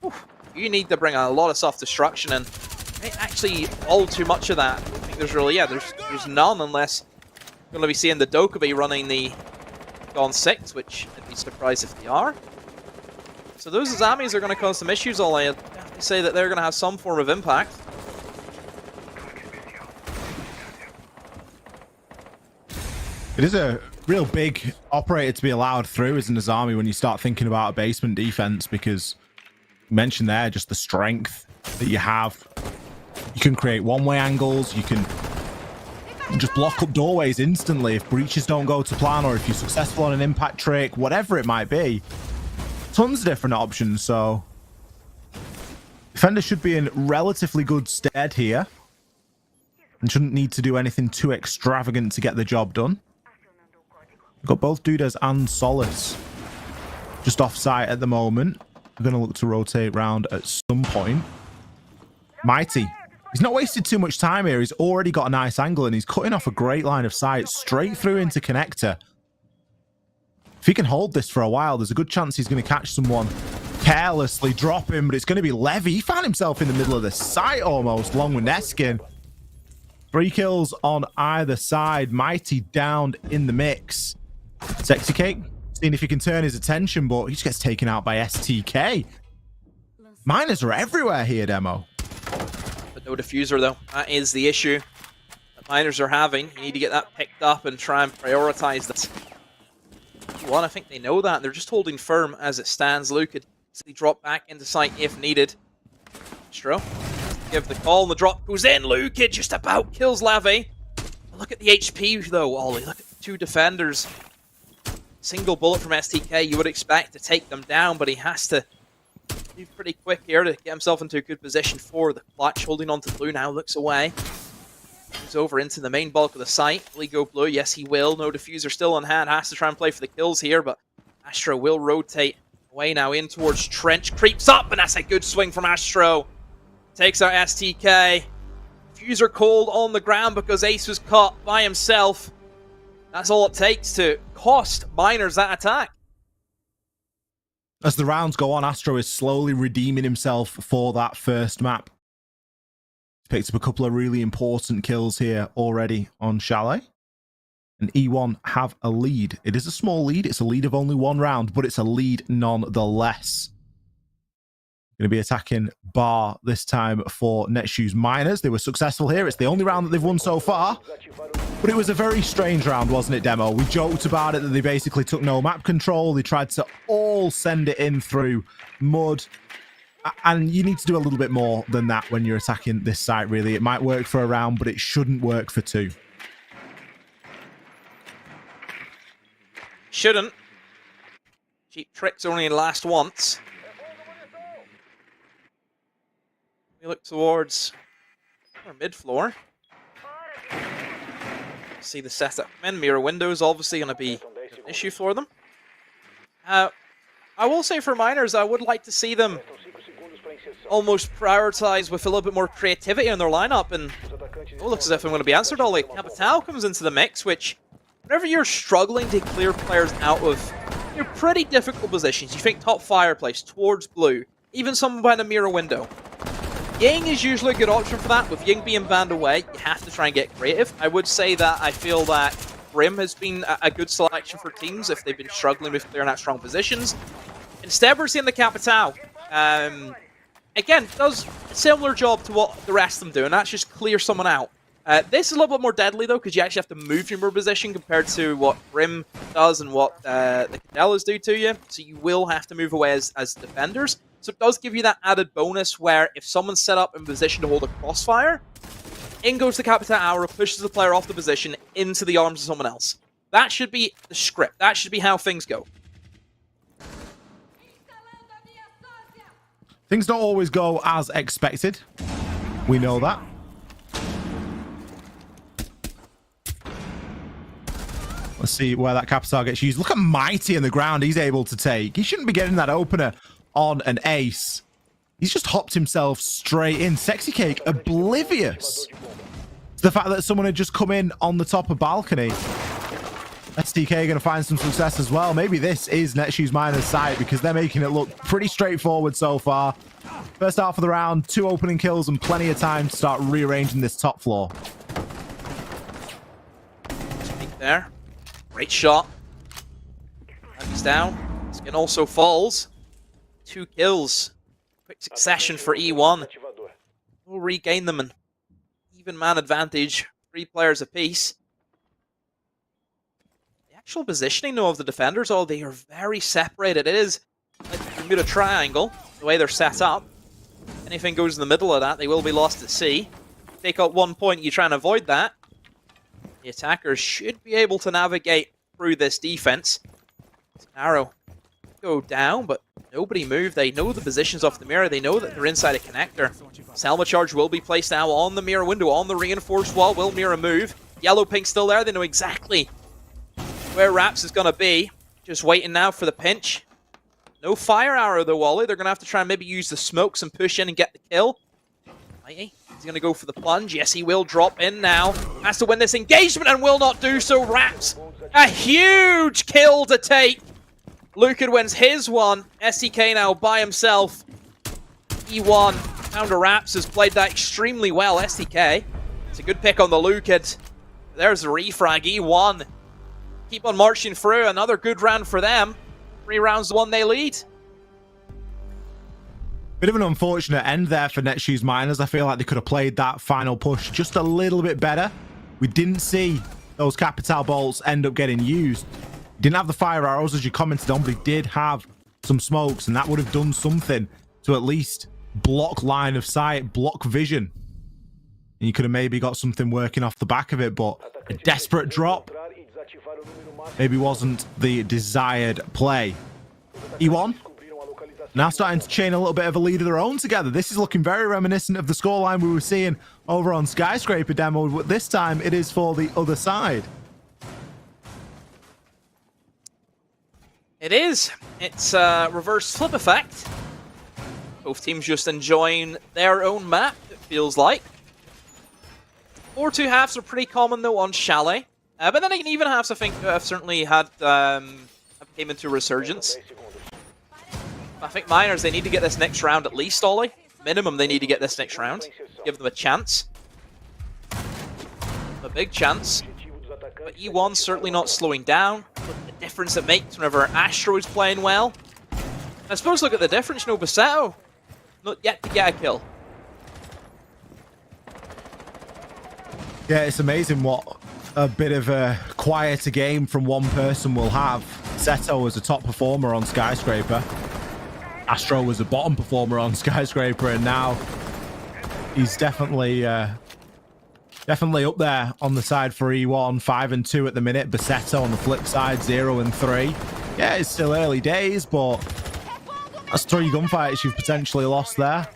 Whew, you need to bring a lot of self-destruction, and actually all too much of that. I think there's really, there's none, unless you're going to be seeing the Dokkaebi running the Dawn 6, which I'd be surprised if they are. So those Azamis are going to cause some issues, all I have to say that they're going to have some form of impact. It is a real big operator to be allowed through as an Azami when you start thinking about a basement defense, because you mentioned there just the strength that you have. You can create one-way angles, you can just block up doorways instantly if breaches don't go to plan, or if you're successful on an impact trick, whatever it might be. Tons of different options, so defender should be in relatively good stead here and shouldn't need to do anything too extravagant to get the job done. We've got both Dudes and Solace just off site at the moment. We're going to look to rotate round at some point. Mighty, he's not wasted too much time here. He's already got a nice angle and he's cutting off a great line of sight straight through into connector. If he can hold this for a while, there's a good chance he's going to catch someone, carelessly drop him, but it's going to be Levy. He found himself in the middle of the site almost, along with Neskin. 3 kills on either side. Mighty downed in the mix. Sexy Cake, seeing if he can turn his attention, but he just gets taken out by STK. Miners are everywhere here, Demo. But no diffuser, though. That is the issue that miners are having. You need to get that picked up and try and prioritize this. Well, I think they know that. They're just holding firm as it stands. Luke could easily drop back into sight if needed. Astro, give the call, and the drop goes in. Luke just about kills Lave. Look at the HP, though, Ollie. Look at the 2 defenders. Single bullet from STK, you would expect to take them down, but he has to move pretty quick here to get himself into a good position for the clutch. Holding on to Blue now, looks away. Moves over into the main bulk of the site. Will he go Blue? Yes, he will. No diffuser still on hand. Has to try and play for the kills here, but Astro will rotate away now in towards Trench. Creeps up, and that's a good swing from Astro. Takes out STK. Diffuser cold on the ground because Ace was caught by himself. That's all it takes to cost Miners that attack. As the rounds go on, Astro is slowly redeeming himself for that first map. He's picked up a couple of really important kills here already on Chalet. And E1 have a lead. It is a small lead. It's a lead of only 1 round, but it's a lead nonetheless. Going to be attacking Bar this time for Netshoes Miners. They were successful here. It's the only round that they've won so far. But it was a very strange round, wasn't it, Demo? We joked about it that they basically took no map control. They tried to all send it in through mud. And you need to do a little bit more than that when you're attacking this site, really. It might work for a round, but it shouldn't work for 2. Shouldn't. Cheap tricks only last once. We look towards our mid-floor. See the setup. Mirror windows obviously going to be an issue for them. I will say for Miners, I would like to see them almost prioritize with a little bit more creativity in their lineup. And it looks as if I'm going to be answered. Ollie, Capital comes into the mix, which whenever you're struggling to clear players out of your pretty difficult positions, you think top fireplace towards Blue, even someone behind a mirror window. Ying is usually a good option for that. With Ying being banned away, you have to try and get creative. I would say that I feel that Brim has been a good selection for teams if they've been struggling with clearing out strong positions. Instead, we're seeing the Capital. Again, does a similar job to what the rest of them do, and that's just clear someone out. This is a little bit more deadly, though, because you actually have to move your position compared to what Brim does and what the Cadellas do to you. So you will have to move away as defenders. So it does give you that added bonus where if someone's set up in position to hold a crossfire, in goes the Capital Aura, pushes the player off the position into the arms of someone else. That should be the script. That should be how things go. Things don't always go as expected. We know that. Let's see where that Capital gets used. Look at Mighty in the ground he's able to take. He shouldn't be getting that opener on an ace. He's just hopped himself straight in. Sexy Cake, oblivious to the fact that someone had just come in on the top of balcony. STK going to find some success as well. Maybe this is Netshoes Miners' site because they're making it look pretty straightforward so far. First half of the round, 2 opening kills and plenty of time to start rearranging this top floor. There. Great shot. He's down. Skin also falls. 2 kills. Quick succession for E1. We'll regain them an even man advantage. 3 players apiece. The actual positioning, though, of the defenders, they are very separated. It is like a Bermuda Triangle, the way they're set up. Anything goes in the middle of that, they will be lost at sea. Take out 1 point, you try and avoid that. The attackers should be able to navigate through this defense. Arrow go down, but nobody moved. They know the positions off the mirror. They know that they're inside a connector. Selma charge will be placed now on the mirror window, on the reinforced wall. Will mirror move? Yellow pink still there. They know exactly where Raps is going to be. Just waiting now for the pinch. No fire arrow though, Wally. They're going to have to try and maybe use the smokes and push in and get the kill. Mighty, he's going to go for the plunge. Yes, he will drop in now. Has to win this engagement and will not do so. Raps, a huge kill to take. Lucan wins his one. STK now by himself. E1, Founder Raps has played that extremely well. STK, it's a good pick on the Lucan. There's the refrag. E1 keep on marching through. Another good round for them. 3 rounds to 1 they lead. Bit of an unfortunate end there for Netshoes Miners. I feel like they could have played that final push just a little bit better. We didn't see those Capital bolts end up getting used. Didn't have the fire arrows as you commented on, but he did have some smokes, and that would have done something to at least block line of sight, block vision. And you could have maybe got something working off the back of it, but a desperate drop maybe wasn't the desired play. E1 now starting to chain a little bit of a lead of their own together. This is looking very reminiscent of the scoreline we were seeing over on Skyscraper demo, but this time it is for the other side. It is. It's a reverse flip effect. Both teams just enjoying their own map, it feels like. 4-2 halves are pretty common, though, on Chalet. But then again, even halves, I think, have certainly had came into resurgence. I think Miners, they need to get this next round at least, Ollie. Minimum, they need to get this next round. Give them a chance. A big chance. But E1's certainly not slowing down. Look at the difference it makes whenever Astro is playing well. I suppose look at the difference, no Basetto. Not yet to get a kill. Yeah, it's amazing what a bit of a quieter game from one person will have. Seto was a top performer on Skyscraper. Astro was a bottom performer on Skyscraper, and now he's definitely up there on the side for E1. 5-2 at the minute. Basetto on the flip side, 0-3. Yeah, it's still early days, but that's 3 gunfights you've potentially lost there.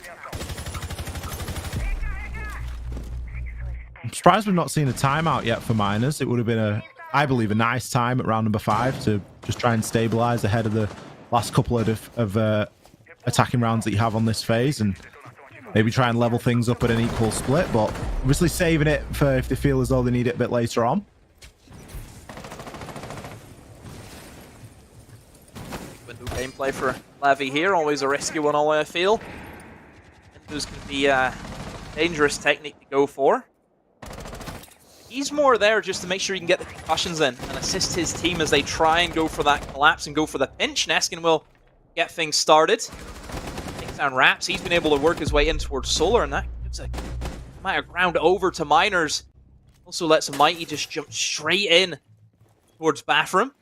I'm surprised we've not seen a timeout yet for Miners. It would have been I believe, a nice time at round number 5 to just try and stabilize ahead of the last couple of attacking rounds that you have on this phase, and maybe try and level things up at an equal split, but obviously saving it for if they feel as though they need it a bit later on. Window gameplay for Levy here, always a risky one, all I feel. Windows can be a dangerous technique to go for. He's more there just to make sure he can get the concussions in and assist his team as they try and go for that collapse and go for the pinch. Neskin will get things started. Takes down Raps. He's been able to work his way in towards Solar, and that gives a amount of ground over to Miners. Also lets Mighty just jump straight in towards Bathroom.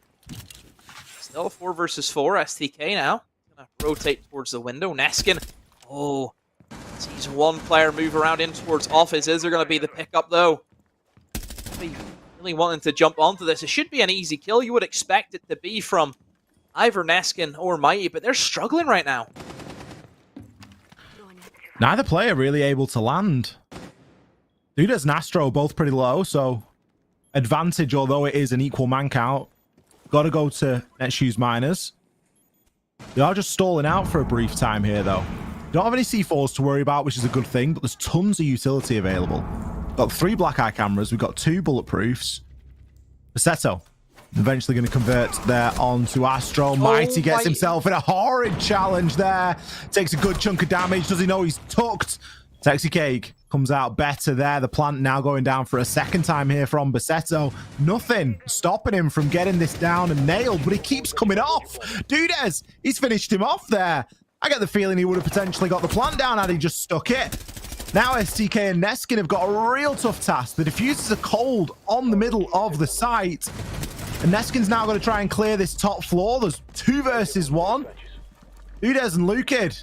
Still 4 versus 4. STK now. Gonna rotate towards the window. Neskin. Oh, sees one player move around in towards Office. Is there going to be the pickup, though? Really wanting to jump onto this. It should be an easy kill. You would expect it to be from either Neskin or Mighty, but they're struggling right now. Neither player really able to land. Dudas and Astro both pretty low, so advantage, although it is an equal man count. Got to go to Netshoes Miners. They are just stalling out for a brief time here, though. don't have any C4s to worry about, which is a good thing, but there's tons of utility available. Got 3 black eye cameras. We've got 2 bulletproofs. Basetto eventually going to convert there onto Astro. Mighty gets himself in a horrid challenge there. Takes a good chunk of damage. Does he know he's tucked? Sexy Cake comes out better there. The plant now going down for a second time here from Basetto. Nothing stopping him from getting this down and nailed, but he keeps coming off. Dudez, he's finished him off there. I get the feeling he would have potentially got the plant down had he just stuck it. Now STK and Neskin have got a real tough task. The diffusers are cold on the middle of the site. And Neskin's now going to try and clear this top floor. There's 2 versus 1. Dudez and Lukid,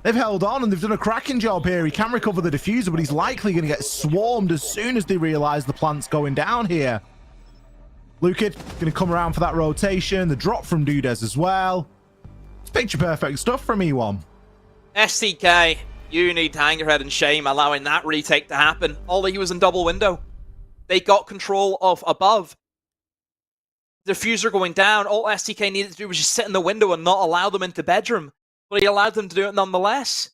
they've held on and they've done a cracking job here. He can recover the diffuser, but he's likely going to get swarmed as soon as they realize the plant's going down here. Lukid going to come around for that rotation. The drop from Dudez as well. It's picture perfect stuff from E1. STK, you need to hang your head in shame allowing that retake to happen. Although he was in double window. They got control of above. Diffuser going down. All STK needed to do was just sit in the window and not allow them into bedroom. But he allowed them to do it nonetheless.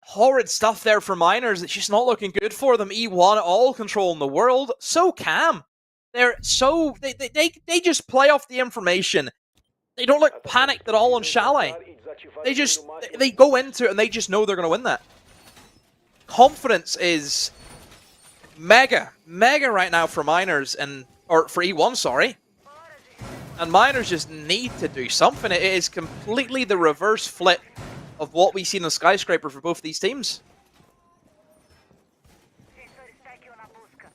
Horrid stuff there for Miners. It's just not looking good for them. E1 all control in the world. So calm. They're so... They just play off the information. They don't look panicked at all on Chalet. They go into it and they just know they're going to win that. Confidence is mega right now for Miners or for E1, sorry. And Miners just need to do something. It is completely the reverse flip of what we've seen in Skyscraper for both these teams.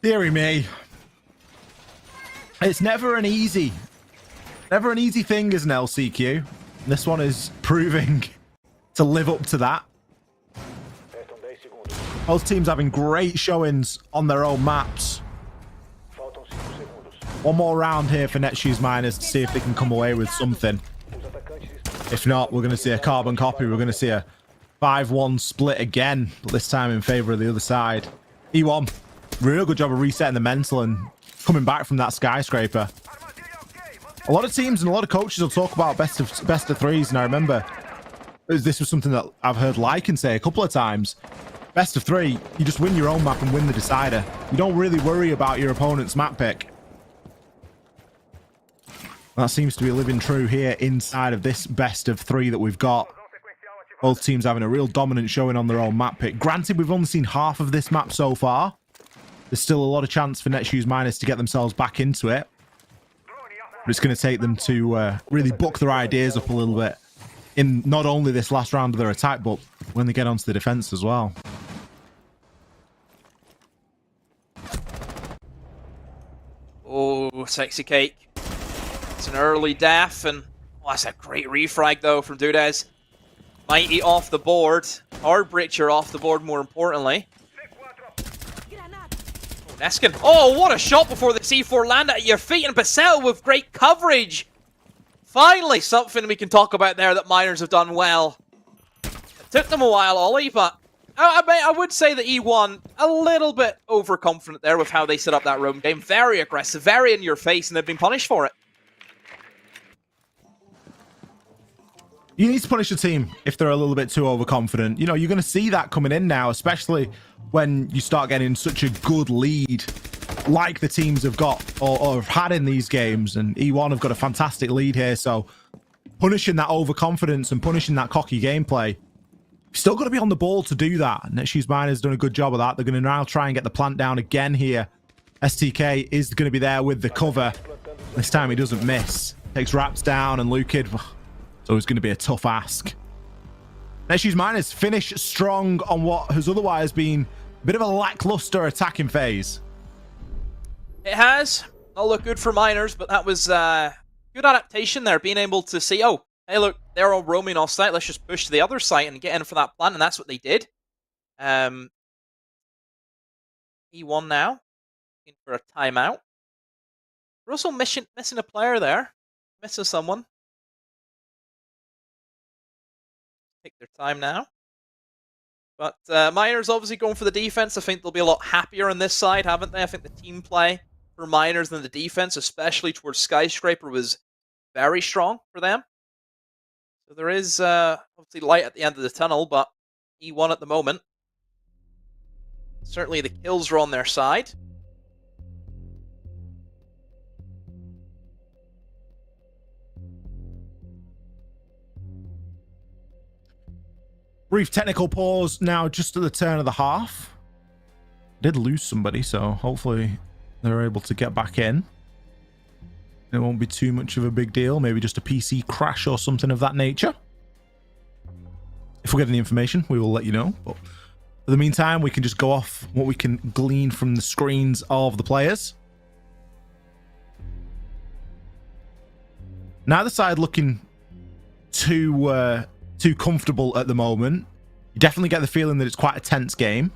Deary me. It's never an easy thing as an LCQ. This one is proving to live up to that. Both teams having great showings on their own maps. One more round here for Netshoes Miners to see if they can come away with something. If not, we're going to see a carbon copy. We're going to see a 5-1 split again, but this time in favor of the other side. E1, real good job of resetting the mental and coming back from that Skyscraper. A lot of teams and a lot of coaches will talk about best of threes, and I remember this was something that I've heard Lycan say a couple of times. Best of 3, you just win your own map and win the decider. You don't really worry about your opponent's map pick. That seems to be living true here inside of this best of 3 that we've got. Both teams having a real dominant showing on their own map pick. Granted, we've only seen half of this map so far. There's still a lot of chance for Netshoes Miners to get themselves back into it. But it's going to take them to really book their ideas up a little bit in not only this last round of their attack, but when they get onto the defense as well. Oh, Sexy Cake. It's an early death, and that's a great refrag though from Dudez. Mighty off the board. Hardbreacher off the board, more importantly. Neskin. Oh, what a shot before the C4 landed at your feet, and Basetto with great coverage. Finally, something we can talk about there that Miners have done well. It took them a while, Ollie, but I would say that E1 a little bit overconfident there with how they set up that roam game. Very aggressive, very in your face, and they've been punished for it. You need to punish the team if they're a little bit too overconfident. You know, you're going to see that coming in now, especially when you start getting such a good lead like the teams have got or have had in these games. And E1 have got a fantastic lead here, so punishing that overconfidence and punishing that cocky gameplay, you've still got to be on the ball to do that. Netshoes Miners done a good job of that. They're going to now try and get the plant down again here. STK is going to be there with the cover. This time he doesn't miss. Takes Raps down, and Lukid, so it's going to be a tough ask. Netshoes Miners finish strong on what has otherwise been a bit of a lackluster attacking phase. It has. Not look good for Miners, but that was good adaptation there. Being able to see, oh, hey, look, they're all roaming off site. Let's just push to the other site and get in for that plant, and that's what they did. E1 now. Looking for a timeout. We're also missing a player there. Missing someone. Take their time now. But Miners obviously going for the defense. I think they'll be a lot happier on this side, haven't they? I think the team play for Miners than the defense, especially towards Skyscraper, was very strong for them. So there is obviously light at the end of the tunnel, but E1 at the moment. Certainly the kills are on their side. Brief technical pause now, just at the turn of the half. Did lose somebody, so hopefully they're able to get back in. It won't be too much of a big deal. Maybe just a PC crash or something of that nature. If we get any information, we will let you know. But for the meantime, we can just go off what we can glean from the screens of the players. Neither side looking too comfortable at the moment. You definitely get the feeling that it's quite a tense game.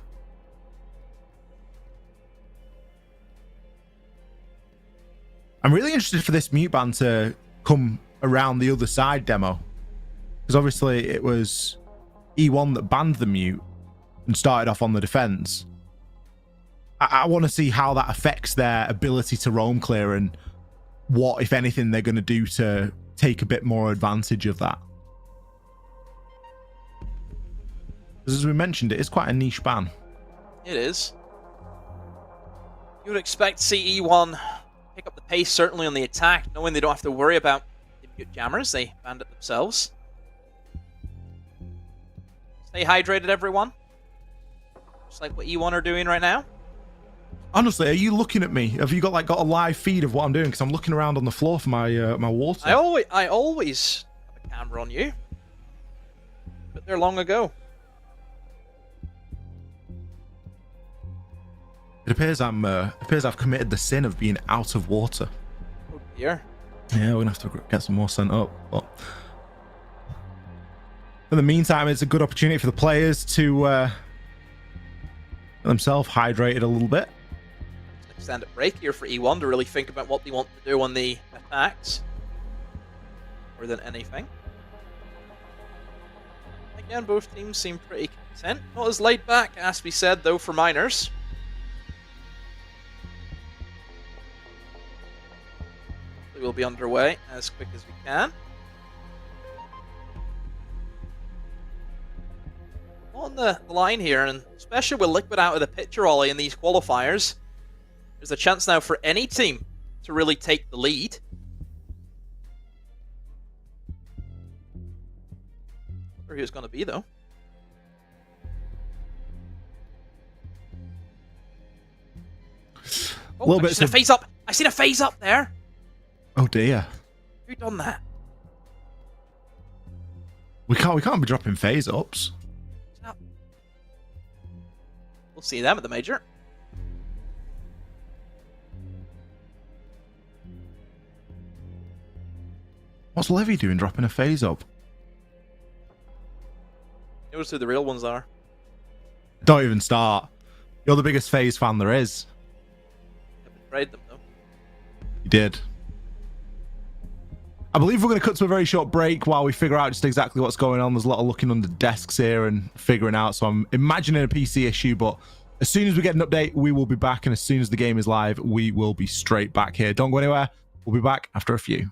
I'm really interested for this mute ban to come around the other side demo, because obviously it was E1 that banned the mute and started off on the defense. I want to see how that affects their ability to roam clear and what, if anything, they're going to do to take a bit more advantage of that. As we mentioned, it is quite a niche ban. It is. You would expect CE1 pick up the pace, certainly on the attack, knowing they don't have to worry about the mute jammers. They banned it themselves. Stay hydrated, everyone. Just like what E1 are doing right now. Honestly, are you looking at me? Have you got a live feed of what I'm doing? Because I'm looking around on the floor for my my water. I always have a camera on you. But they're long ago. It appears I've committed the sin of being out of water. Oh dear. Yeah, we're gonna have to get some more sent up. But in the meantime, it's a good opportunity for the players to get themselves hydrated a little bit. It's an extended break here for E1 to really think about what they want to do on the attacks. More than anything. Again, both teams seem pretty content. Not as laid back, as we said, though, for Miners. We will be underway as quick as we can. On the line here, and especially with Liquid out of the picture, Ollie, in these qualifiers, there's a chance now for any team to really take the lead. Wonder who it's going to be, though. Oh, A little bit I've seen a phase up. I seen a phase up there. Oh dear. Who done that? We can't be dropping phase ups. We'll see them at the major. What's Levy doing dropping a phase up? Notice who the real ones are. Don't even start. You're the biggest phase fan there is. I betrayed them, though. You did. I believe we're going to cut to a very short break while we figure out just exactly what's going on. There's a lot of looking under desks here and figuring out. So I'm imagining a PC issue, but as soon as we get an update, we will be back. And as soon as the game is live, we will be straight back here. Don't go anywhere. We'll be back after a few.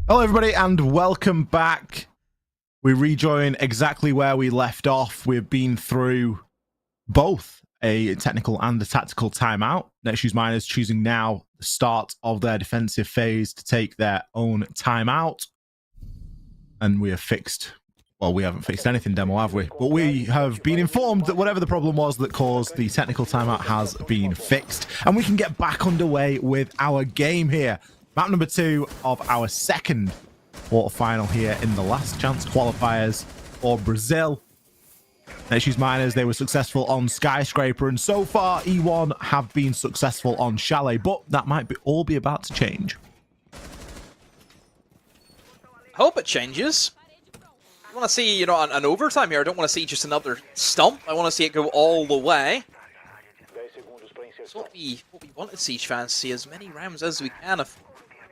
Hello, everybody, and welcome back. We rejoin exactly where we left off. We've been through both a technical and a tactical timeout. Netshoes Miners choosing now the start of their defensive phase to take their own timeout. And we have fixed... Well, we haven't fixed anything, Demo, have we? But we have been informed that whatever the problem was that caused the technical timeout has been fixed. And we can get back underway with our game here. Map number 2 of our second quarterfinal here in the last chance qualifiers for Brazil. Netshoes Miners, they were successful on Skyscraper, and so far E1 have been successful on Chalet, but that might all be about to change. I hope it changes. I want to see, an overtime here. I don't want to see just another stump. I want to see it go all the way. That's what we want at Siege fans, see as many rounds as we can of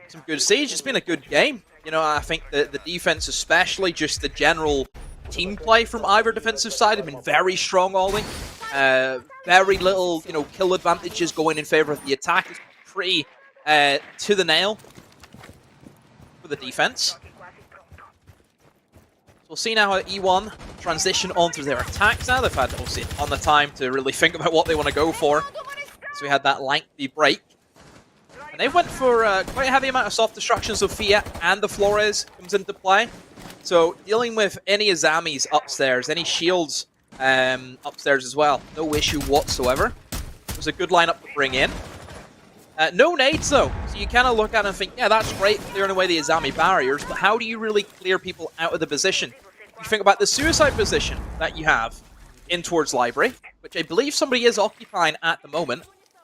some good Siege. It's been a good game. I think the defense, especially just the general team play from either defensive side, have been very strong all in. Very little, kill advantages going in favor of the attack. It's pretty to the nail for the defense. So we'll see now how E1 transition onto their attacks now. They've had, obviously, a ton of time to really think about what they want to go for. So we had that lengthy break. And they went for quite a heavy amount of soft destruction, so Fia and the Flores comes into play. So dealing with any Azamis upstairs, any shields upstairs as well, no issue whatsoever. It was a good lineup to bring in. No nades though, so you kind of look at it and think, yeah, that's great, clearing away the Azami barriers, but how do you really clear people out of the position? You think about the suicide position that you have in towards Library, which I believe somebody is occupying at the moment.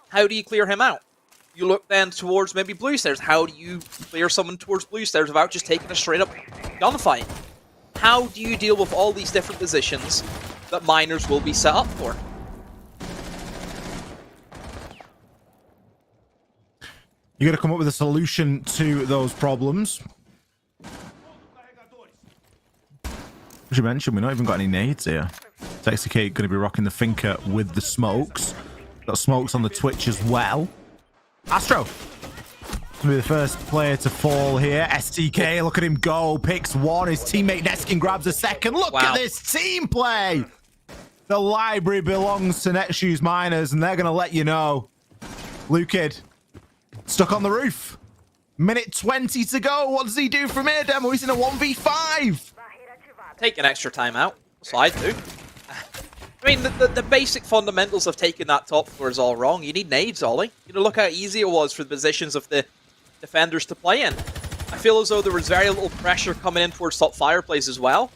How do you clear him out? You look then towards maybe Blue Stairs. How do you clear someone towards Blue Stairs without just taking a straight up gunfight? How do you deal with all these different positions that miners will be set up for? You got to come up with a solution to those problems. As you mentioned, we've not even got any nades here. LCQ going to be rocking the Finker with the smokes. Got smokes on the Twitch as well. Astro to be the first player to fall here. STK, look at him go. Picks one. His teammate Neskin grabs a second. Look at this team play. The library belongs to Netshoes Miners, and they're going to let you know. Lukid stuck on the roof. Minute 20 to go. What does he do from here, Demo? He's in a 1v5. Take an extra timeout. So I do. I mean, the basic fundamentals of taking that top floor is all wrong. You need nades, Ollie. Look how easy it was for the positions of the defenders to play in. I feel as though there was very little pressure coming in towards top fireplace as well.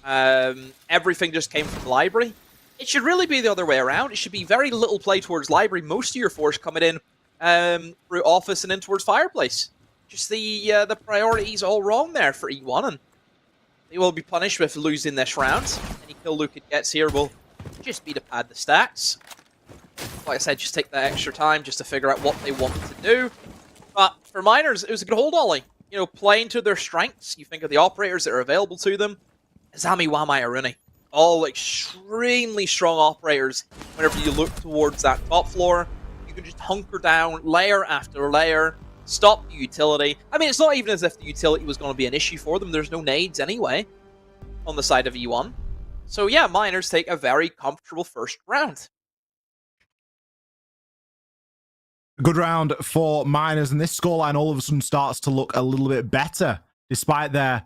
Everything just came from Library. It should really be the other way around. It should be very little play towards Library. Most of your force coming in through Office and in towards Fireplace. Just the priorities all wrong there for E1, and they will be punished with losing this round. Any kill Luke gets here will just be to pad the stats. Like I said, just take that extra time just to figure out what they want to do. But for Miners, it was a good hold, Ollie. Playing to their strengths. You think of the operators that are available to them. Azami, Wamai, Aruni. All extremely strong operators whenever you look towards that top floor. You can just hunker down layer after layer, stop the utility. I mean, it's not even as if the utility was going to be an issue for them. There's no nades anyway on the side of E1. So yeah, Miners take a very comfortable first round. Good round for Miners, and this scoreline all of a sudden starts to look a little bit better. Despite their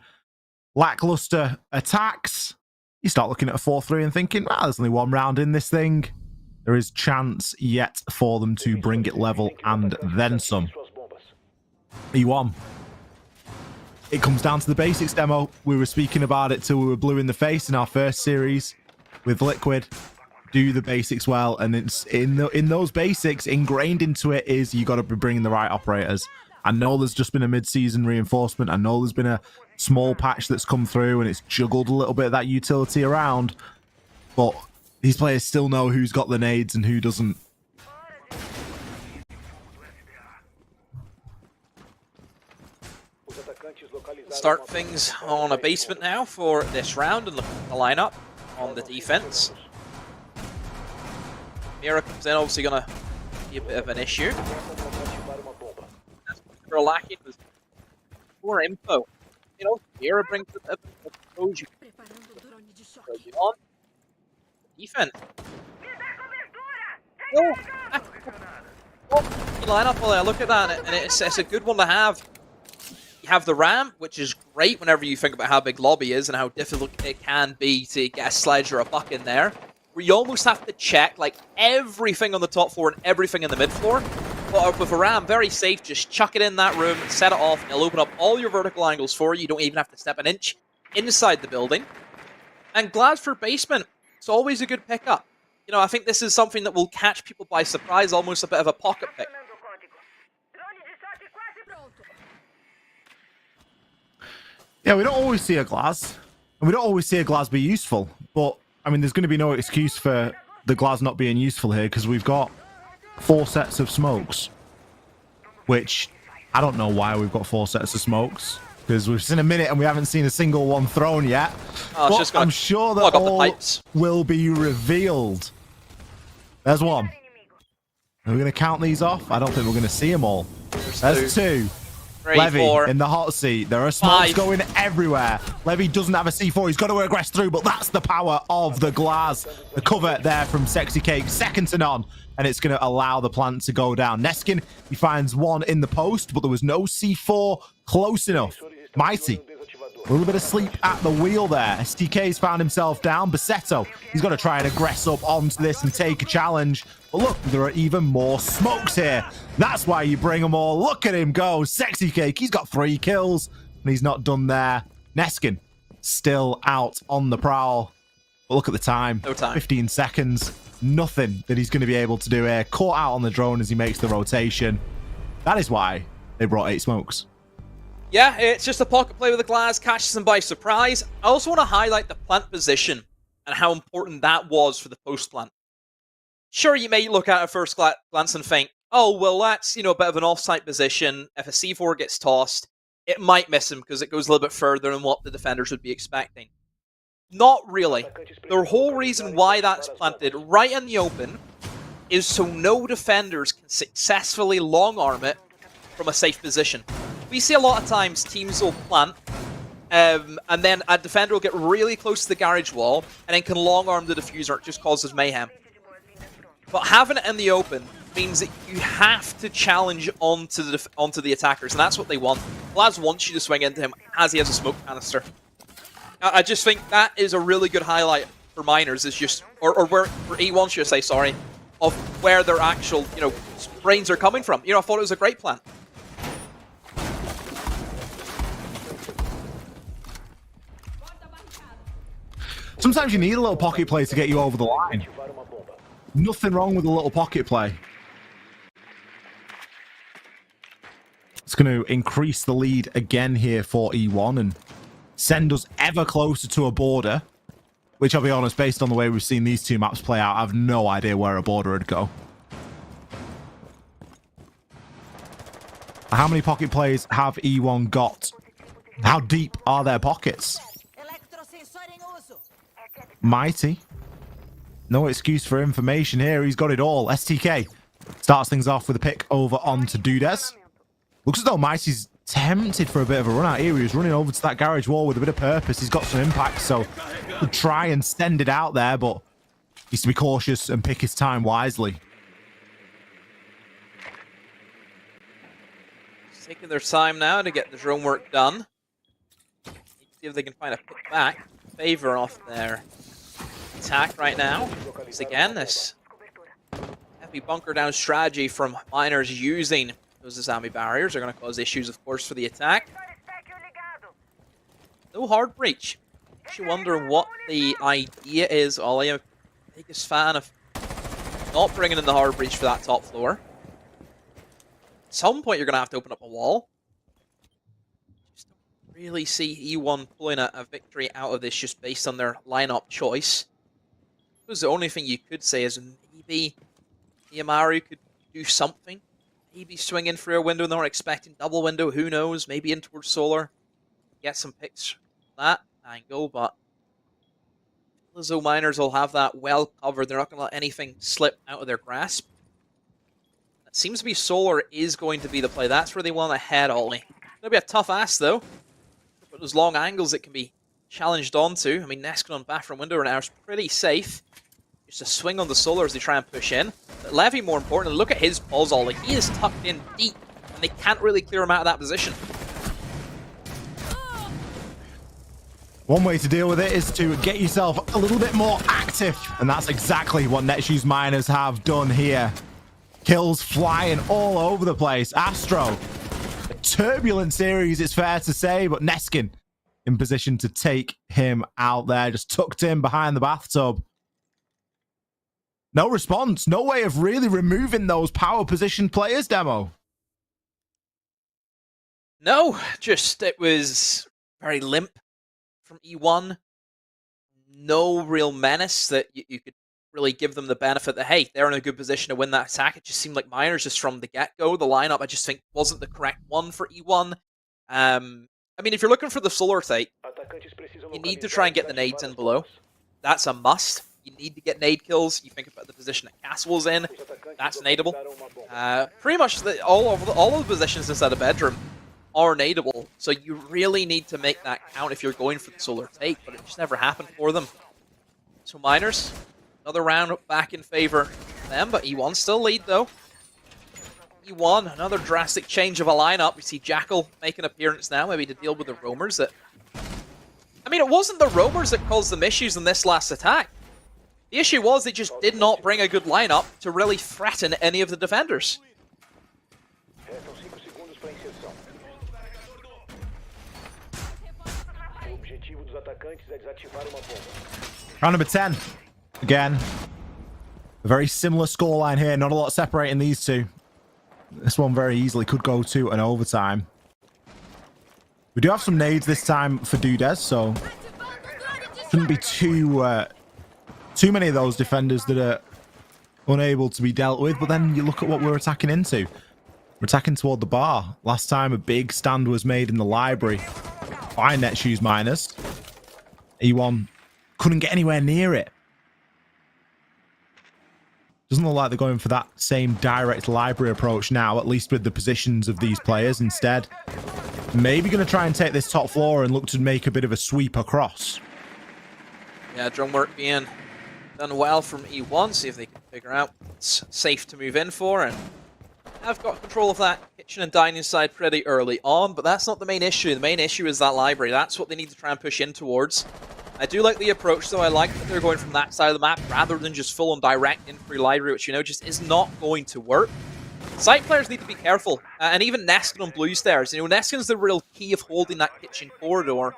lackluster attacks, you start looking at a 4-3 and thinking, well, there's only one round in this thing. There is chance yet for them to bring it level and then some. E1. It comes down to the basics, Demo. We were speaking about it till we were blue in the face in our first series with Liquid. Do the basics well, and it's in those basics, ingrained into it is you got to be bringing the right operators. I know there's just been a mid-season reinforcement. I know there's been a small patch that's come through, and it's juggled a little bit of that utility around. But these players still know who's got the nades and who doesn't. Start things on a basement now for this round, and look at the lineup on the defense. Mira comes in, obviously going to be a bit of an issue. That's what we're lacking. more info. You know, Sierra brings a bit of exposure. On defense. Oh, lineup, well, look at that, and it's a good one to have. You have the ramp, which is great whenever you think about how big lobby is and how difficult it can be to get a sledge or a buck in there, where you almost have to check like everything on the top floor and everything in the mid floor. But with a ramp, very safe, just chuck it in that room, set it off, and it'll open up all your vertical angles for you. You don't even have to step an inch inside the building. And Glass for basement, it's always a good pickup. You know, I think this is something that will catch people by surprise, almost a bit of a pocket pick. Yeah, we don't always see a Glass, and we don't always see a Glass be useful. But, I mean, there's going to be no excuse for the Glass not being useful here, because we've got 4 sets of smokes, which I don't know why we've got 4 sets of smokes, because we've seen a minute and we haven't seen a single one thrown yet. Oh, but I'm sure that all will be revealed. There's one. Are we going to count these off? I don't think we're going to see them all. There's 2. 3, Levy 4, in the hot seat. There are smokes 5. going everywhere. Levy doesn't have a C4. He's got to aggress through, but that's the power of the Glass. The cover there from Sexy Cake, second to none, and it's going to allow the plant to go down. Neskin, he finds one in the post, but there was no C4 close enough. Mighty, a little bit of sleep at the wheel there. STK's found himself down. Bassetto, he's got to try and aggress up onto this and take a challenge. But look, there are even more smokes here. That's why you bring them all. Look at him go. Sexy Cake, he's got 3 kills, and he's not done there. Neskin, still out on the prowl. But look at the time. No time. 15 seconds. Nothing that he's going to be able to do here. Caught out on the drone as he makes the rotation. That is why they brought 8 smokes. Yeah, it's just a pocket play with the Glass, catches them by surprise. I also want to highlight the plant position and how important that was for the post plant. Sure, you may look at it first glance and think, oh, well, that's, you know, a bit of an off-site position. If a C4 gets tossed, it might miss him because it goes a little bit further than what the defenders would be expecting. Not really. The whole reason why that's planted right in the open is so no defenders can successfully long-arm it from a safe position. We see a lot of times teams will plant, and then a defender will get really close to the garage wall, and then can long-arm the diffuser. It just causes mayhem. But having it in the open means that you have to challenge onto the attackers, and that's what they want. Laz wants you to swing into him as he has a smoke canister. I just think that is a really good highlight for Miners, is just, or where E1 should say, sorry, of where their actual, you know, brains are coming from. You know, I thought it was a great plan. Sometimes you need a little pocket play to get you over the line. Nothing wrong with a little pocket play. It's going to increase the lead again here for E1 and send us ever closer to a border, which I'll be honest, based on the way we've seen these 2 maps play out, I have no idea where a border would go. How many pocket plays have E1 got? How deep are their pockets? Mighty. No excuse for information here. He's got it all. STK starts things off with a pick over onto Dudez. Looks as though Mighty's tempted for a bit of a run out here. He was running over to that garage wall with a bit of purpose. He's got some impact, so could try and send it out there, but needs to be cautious and pick his time wisely. Just taking their time now to get the drone work done. See if they can find a pick back. Favor off their attack right now. Once again, this heavy bunker down strategy from Miners using those zombie barriers are going to cause issues, of course, for the attack. No hard breach. You wonder what the idea is. Ollie, I'm the biggest fan of not bringing in the hard breach for that top floor. At some point, you're going to have to open up a wall. Just don't really see E1 pulling a victory out of this just based on their lineup choice. The only thing you could say is maybe Iyamaru could do something. Maybe swing in through a window and they're expecting double window. Who knows? Maybe in towards Solar. Get some picks from that angle, but Lizzo Miners will have that well covered. They're not going to let anything slip out of their grasp. It seems to be Solar is going to be the play. That's where they want to head, Ollie. It'll be a tough ask, though. But those long angles it can be challenged onto. I mean, Neskin on bathroom window right now is pretty safe. Just a swing on the solar as they try and push in. But Levy, more importantly, look at his puzzle. Like, he is tucked in deep, and they can't really clear him out of that position. One way to deal with it is to get yourself a little bit more active, and that's exactly what Netshoes Miners have done here. Kills flying all over the place. Astro, a turbulent series, it's fair to say, but Neskin in position to take him out there, just tucked in behind the bathtub. No response, no way of really removing those power position players, Demo. No, just it was very limp from E1. No real menace that you could really give them the benefit that, hey, they're in a good position to win that attack. It just seemed like Miners just from the get-go. The lineup, I just think, wasn't the correct one for E1. I mean, if you're looking for the solar take, you need to try and get the nades in below. That's a must. You need to get nade kills. You think about the position that Castle's in. That's nadeable. Pretty much all of the positions inside the bedroom are nadeable. So you really need to make that count if you're going for the solar take, but it just never happened for them. So Miners, another round back in favor of them, but E1 still lead though. E1, another drastic change of a lineup. We see Jackal make an appearance now, maybe to deal with the roamers that... I mean, it wasn't the roamers that caused them issues in this last attack. The issue was they just did not bring a good lineup to really threaten any of the defenders. Round number 10. Again, a very similar scoreline here. Not a lot separating these two. This one very easily could go to an overtime. We do have some nades this time for Dudez, so shouldn't be too many of those defenders that are unable to be dealt with. But then you look at what we're attacking into. We're attacking toward the bar. Last time a big stand was made in the library by Netshoes Miners. E1 couldn't get anywhere near it. Doesn't look like they're going for that same direct library approach now, at least with the positions of these players. Instead, maybe going to try and take this top floor and look to make a bit of a sweep across. Yeah, drone work being done well from E1. See if they can figure out what's safe to move in for. And have got control of that kitchen and dining side pretty early on, but that's not the main issue. The main issue is that library. That's what they need to try and push in towards. I do like the approach, though. I like that they're going from that side of the map rather than just full on direct in free library, which, you know, just is not going to work. Site players need to be careful, and even Neskin on blue stairs. You know, Neskin's the real key of holding that kitchen corridor.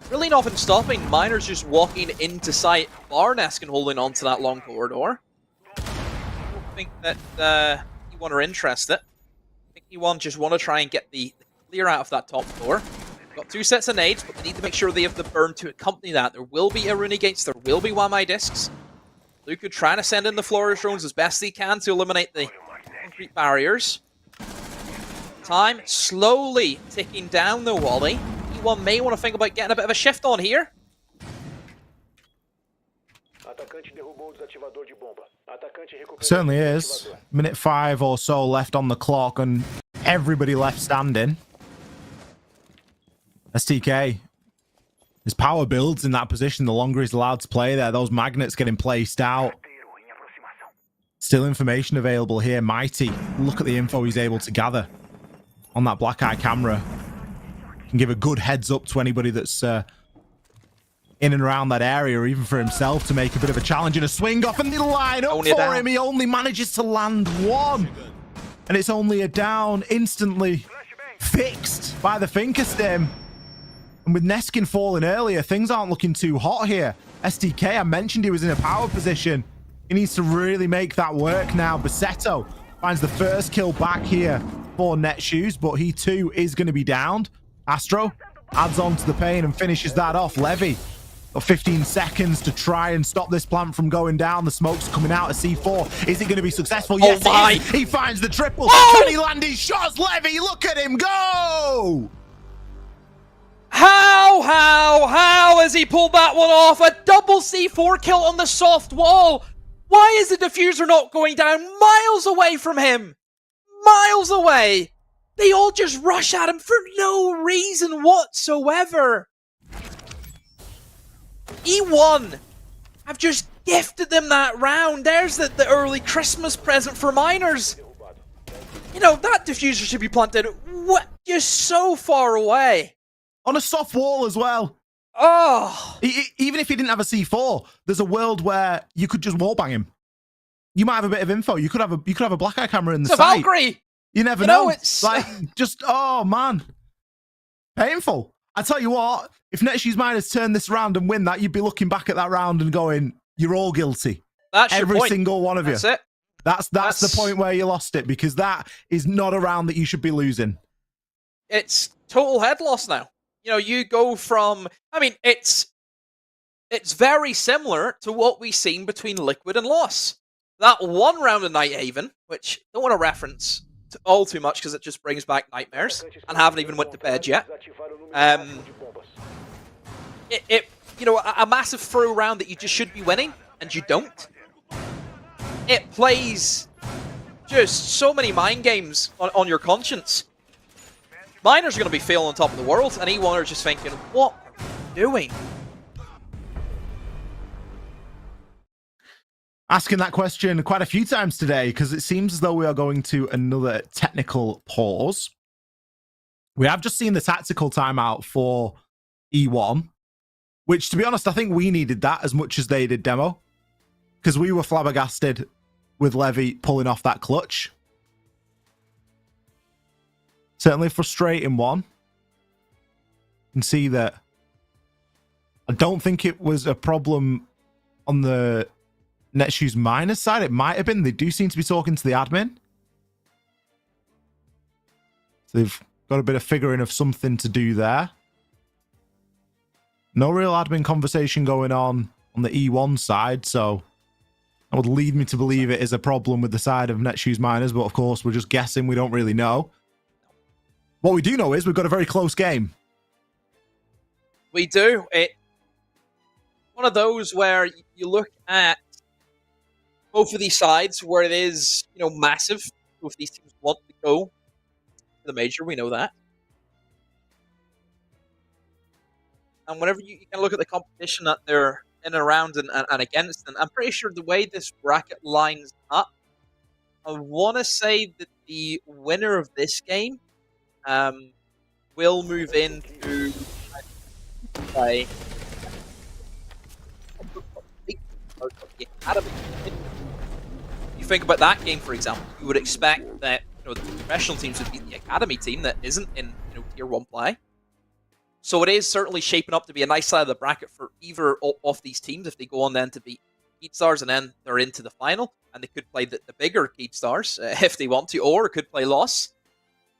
Really not been stopping Miners just walking into site, bar Neskin holding onto that long corridor. I don't think that E1 are interested. I think E1 just want to try and get the clear out of that top floor. Got two sets of nades, but they need to make sure they have the burn to accompany that. There will be a Rune Gates, there will be Wamai discs. Luku trying to send in the Flourish drones as best he can to eliminate the concrete barriers. Time slowly ticking down the Wally. E1 may want to think about getting a bit of a shift on here. Certainly is. Minute 5 or so left on the clock and everybody left standing. STK, his power builds in that position the longer he's allowed to play there. Those magnets getting placed out. Still information available here. Mighty, look at the info he's able to gather on that black eye camera. Can give a good heads up to anybody that's in and around that area, or even for himself to make a bit of a challenge and a swing off, and the line up for him. He only manages to land one, and it's only a down, instantly fixed by the Finkerstim. And with Neskin falling earlier, things aren't looking too hot here. SDK, I mentioned he was in a power position. He needs to really make that work now. Basetto finds the first kill back here for Netshoes, but he too is going to be downed. Astro adds on to the pain and finishes that off. Levy got 15 seconds to try and stop this plant from going down. The smoke's coming out of C4. Is it going to be successful? Yes, it is. He finds the triple. Can he land his shots? Levy, look at him go! How has he pulled that one off? A double C4 kill on the soft wall. Why is the diffuser not going down? Miles away from him. Miles away. They all just rush at him for no reason whatsoever. E1 have just gifted them that round. There's the early Christmas present for miners. You know, that diffuser should be planted just so far away. On a soft wall as well. Oh. Even if he didn't have a C4, there's a world where you could just wallbang him. You might have a bit of info. You could have a black eye camera in the It's a site. Valkyrie. You never know. It's like, just, oh man. Painful. I tell you what, if NetShoes Miners turn this round and win that, you'd be looking back at that round and going, you're all guilty. That's every your point. Single one of you. That's it. That's the point where you lost it, because that is not a round that you should be losing. It's total head loss now. You know, you go from, I mean, it's very similar to what we've seen between Liquid and Loss. That one round of Nighthaven, which I don't want to reference all too much because it just brings back nightmares, and haven't even went to bed yet. You know, a massive throw round that you just should be winning, and you don't. It plays just so many mind games on your conscience. Miners are going to be feeling on top of the world, and E1 are just thinking, what are we doing? Asking that question quite a few times today, because it seems as though we are going to another technical pause. We have just seen the tactical timeout for E1, which, to be honest, I think we needed that as much as they did demo, because we were flabbergasted with Levy pulling off that clutch. Certainly a frustrating one. You can see that I don't think it was a problem on the NetShoes Miners side. It might have been. They do seem to be talking to the admin. So they've got a bit of figuring of something to do there. No real admin conversation going on the E1 side, so that would lead me to believe it is a problem with the side of NetShoes Miners, but of course we're just guessing. We don't really know. What we do know is we've got a very close game. We do. One of those where you look at both of these sides where it is, you know, massive. Both of these teams want to go to the major. We know that. And whenever you can look at the competition that they're in and around and against, and I'm pretty sure the way this bracket lines up, I want to say that the winner of this game will move into play the academy. You think about that game, for example, you would expect that, you know, the professional teams would beat the academy team that isn't in, you know, tier 1 play. So it is certainly shaping up to be a nice side of the bracket for either of these teams if they go on then to beat Keystars and then they're into the final, and they could play the bigger Keystars if they want to, or could play Loss.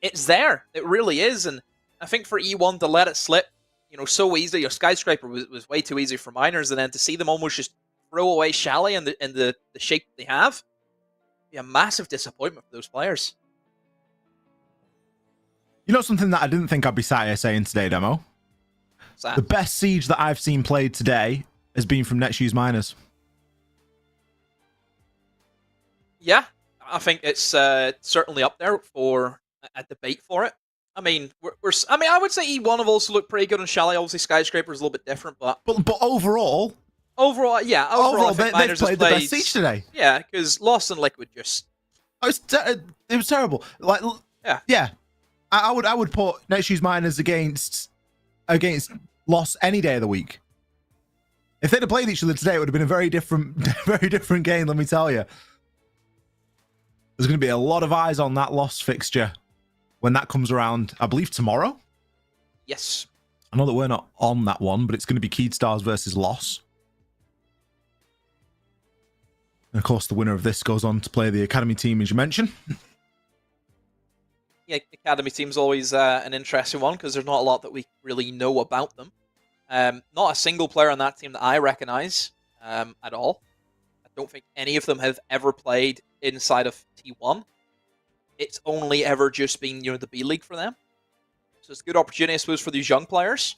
It's there. It really is. And I think for E1 to let it slip, you know, so easily, your Skyscraper was way too easy for Miners, and then to see them almost just throw away Chalet in the shape they have, be a massive disappointment for those players. You know something that I didn't think I'd be sat here saying today, Demo? The best Siege that I've seen played today has been from NetShoes Miners. Yeah, I think it's certainly up there for a debate for it. I mean, I would say E1 have also looked pretty good on Chalet. Obviously, Skyscraper is a little bit different, but overall, yeah, they've played the best Siege today. Yeah, because Lost and Liquid just it was terrible. Like, yeah. I would put NetShoes Miners against Lost any day of the week. If they'd have played each other today, it would have been a very different game. Let me tell you. There's going to be a lot of eyes on that Lost fixture when that comes around, I believe tomorrow. Yes. I know that we're not on that one, but it's going to be Keystars versus Loss. And of course, the winner of this goes on to play the Academy team, as you mentioned. Yeah, Academy team's always an interesting one because there's not a lot that we really know about them. Not a single player on that team that I recognize at all. I don't think any of them have ever played inside of T1. It's only ever just been, you know, the B League for them. So it's a good opportunity, I suppose, for these young players.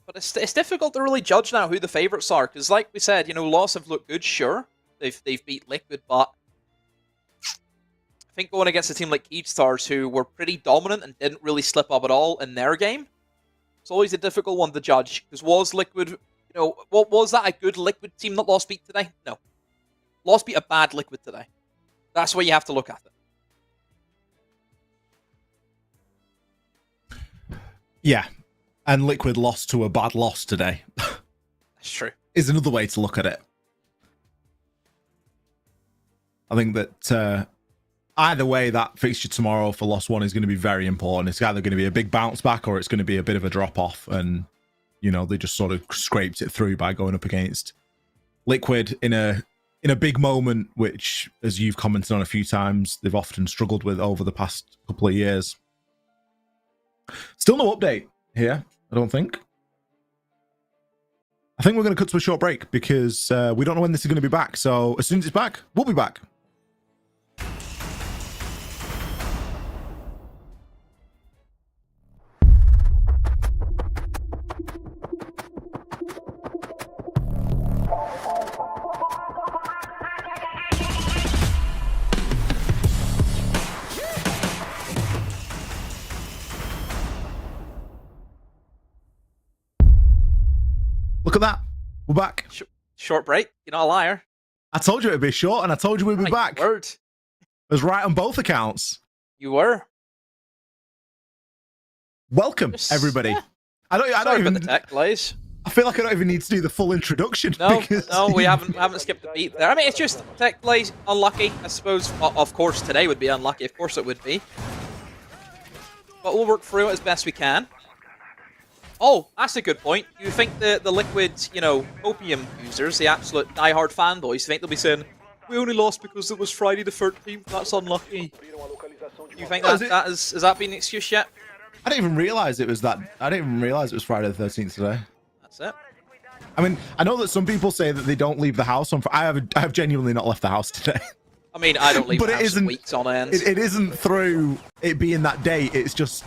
But it's difficult to really judge now who the favorites are, because like we said, you know, Loss have looked good, sure. They've beat Liquid, but I think going against a team like Stars, who were pretty dominant and didn't really slip up at all in their game, it's always a difficult one to judge. Because was Liquid, what was that a good Liquid team that lost beat today? No. Lost beat a bad Liquid today. That's the way you have to look at it. Yeah. And Liquid lost to a bad loss today. That's true. Is another way to look at it. I think that either way, that fixture tomorrow for Lost One is going to be very important. It's either going to be a big bounce back or it's going to be a bit of a drop off. And, they just sort of scraped it through by going up against Liquid in a big moment, which, as you've commented on a few times, they've often struggled with over the past couple of years. Still no update here, I don't think. I think we're going to cut to a short break because we don't know when this is going to be back. So as soon as it's back, we'll be back. Look at that. We're back. Short break. You're not a liar. I told you it'd be short, and I told you we'd be back. Word. I was right on both accounts. You were. Welcome, everybody. Yeah. I don't even. The tech delays. I feel like I don't even need to do the full introduction. No, because no, we haven't skipped a beat there. I mean, it's just tech delays. Unlucky, I suppose. Of course, today would be unlucky. Of course, it would be. But we'll work through it as best we can. Oh, that's a good point. You think the Liquid, opium users, the absolute diehard fanboys, think they'll be saying, we only lost because it was Friday the 13th, that's unlucky. You think has that been an excuse yet? I didn't even realize it was that. I didn't even realize it was Friday the 13th today. That's it. I mean, I know that some people say that they don't leave the house on. I have genuinely not left the house today. I mean, I don't leave But the it house isn't, weeks on end. It isn't through it being that day. It's just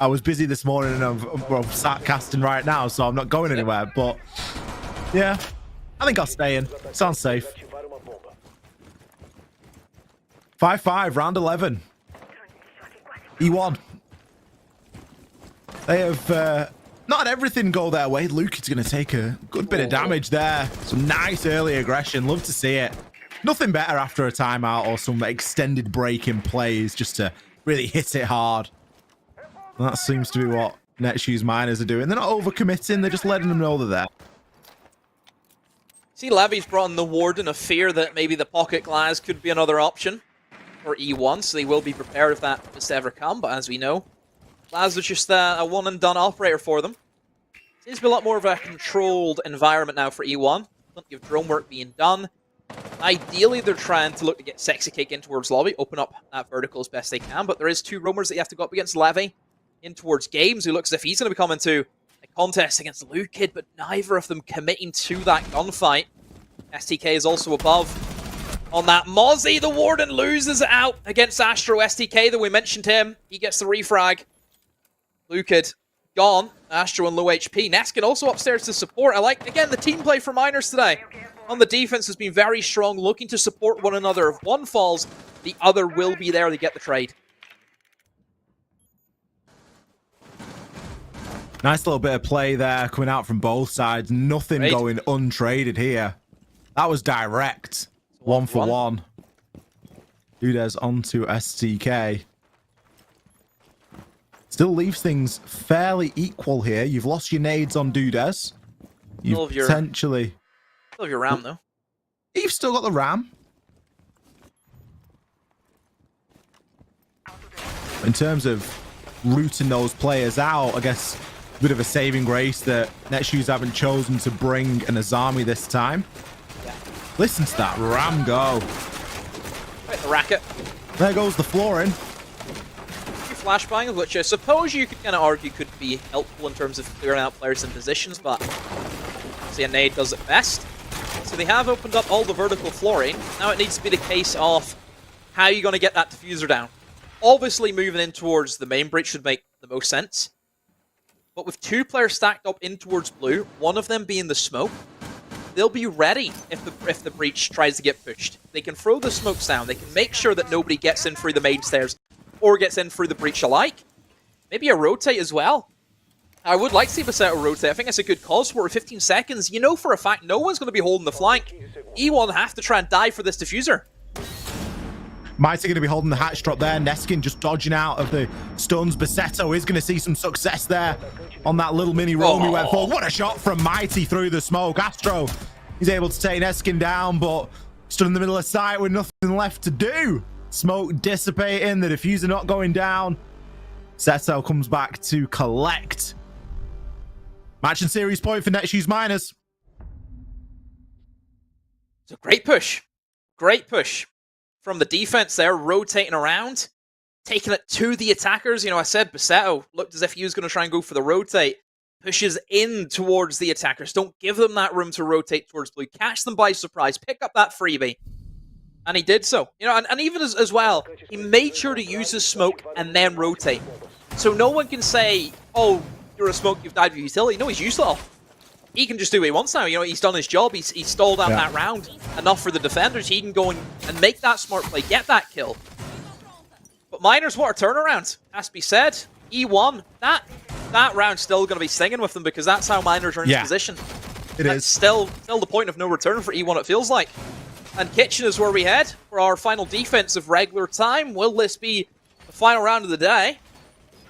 I was busy this morning and I'm sat casting right now, so I'm not going anywhere. But yeah, I think I'll stay in. Sounds safe. 5-5, round 11. E1. They have not had everything go their way. Luke is going to take a good bit of damage there. Some nice early aggression. Love to see it. Nothing better after a timeout or some extended break in plays just to really hit it hard. And that seems to be what NetShoes miners are doing. They're not overcommitting. They're just letting them know they're there. See, Levy's brought in the Warden of fear that maybe the Pocket Glass could be another option for E1, so they will be prepared if that was to ever come. But as we know, Glass was just a one-and-done operator for them. Seems to be a lot more of a controlled environment now for E1. Plenty of drone work being done. Ideally, they're trying to look to get Sexy Cake in towards Lobby, open up that vertical as best they can, but there is two roamers that you have to go up against. Levy in towards Games, who looks as if he's going to be coming to a contest against Luke Kid, but neither of them committing to that gunfight. STK is also above on that Mozzie. The Warden loses it out against Astro. STK, though we mentioned him, he gets the refrag. Luke Kid gone. Astro and low HP. Neskin also upstairs to support. I like, again, the team play for Miners today. On the defense has been very strong, looking to support one another. If one falls, the other will be there to get the trade. Nice little bit of play there coming out from both sides. Nothing going untraded here. That was direct. One for one. Dudez onto STK. Still leaves things fairly equal here. You've lost your nades on Dudez. You've potentially... Still have your RAM, though. You've still got the RAM. In terms of rooting those players out, I guess a bit of a saving grace that NetShoes haven't chosen to bring an Azami this time. Yeah. Listen to that RAM go. Right, the racket. There goes the flooring. Flashbang, which I suppose you could kind of argue could be helpful in terms of clearing out players in positions, but see, a nade does it best. So they have opened up all the vertical flooring. Now it needs to be the case of how you're going to get that diffuser down. Obviously, moving in towards the main breach should make the most sense. But with two players stacked up in towards blue, one of them being the smoke, they'll be ready if the breach tries to get pushed. They can throw the smokes down. They can make sure that nobody gets in through the main stairs or gets in through the breach alike. Maybe a rotate as well. I would like to see Basetto rotate. I think it's a good cause for it. 15 seconds. You know for a fact no one's going to be holding the flank. E1 have to try and dive for this diffuser. Mighty going to be holding the hatch drop there. Neskin just dodging out of the stuns. Basetto is going to see some success there on that little mini roam he went for. What a shot from Mighty through the smoke. Astro, he's able to take Neskin down, but stood in the middle of sight with nothing left to do. Smoke dissipating, the diffuser not going down. Basetto comes back to collect. Match and series point for NetShoes Miners. It's a great push. Great push from the defense there, rotating around, taking it to the attackers. You know, I said Basetto looked as if he was going to try and go for the rotate. Pushes in towards the attackers. Don't give them that room to rotate towards blue. Catch them by surprise. Pick up that freebie. And he did so. You know, and even as well, he made sure to use his smoke and then rotate. So no one can say, oh, you're a smoke, you've died with utility. No, he's useless. He can just do what he wants now. You know, he's done his job. He's stalled out that round enough for the defenders. He can go and make that smart play, get that kill. But Miners, what a turnaround, has to be said. E1, that round's still going to be singing with them because that's how Miners are in position. That's still the point of no return for E1, it feels like. And Kitchen is where we head for our final defense of regular time. Will this be the final round of the day?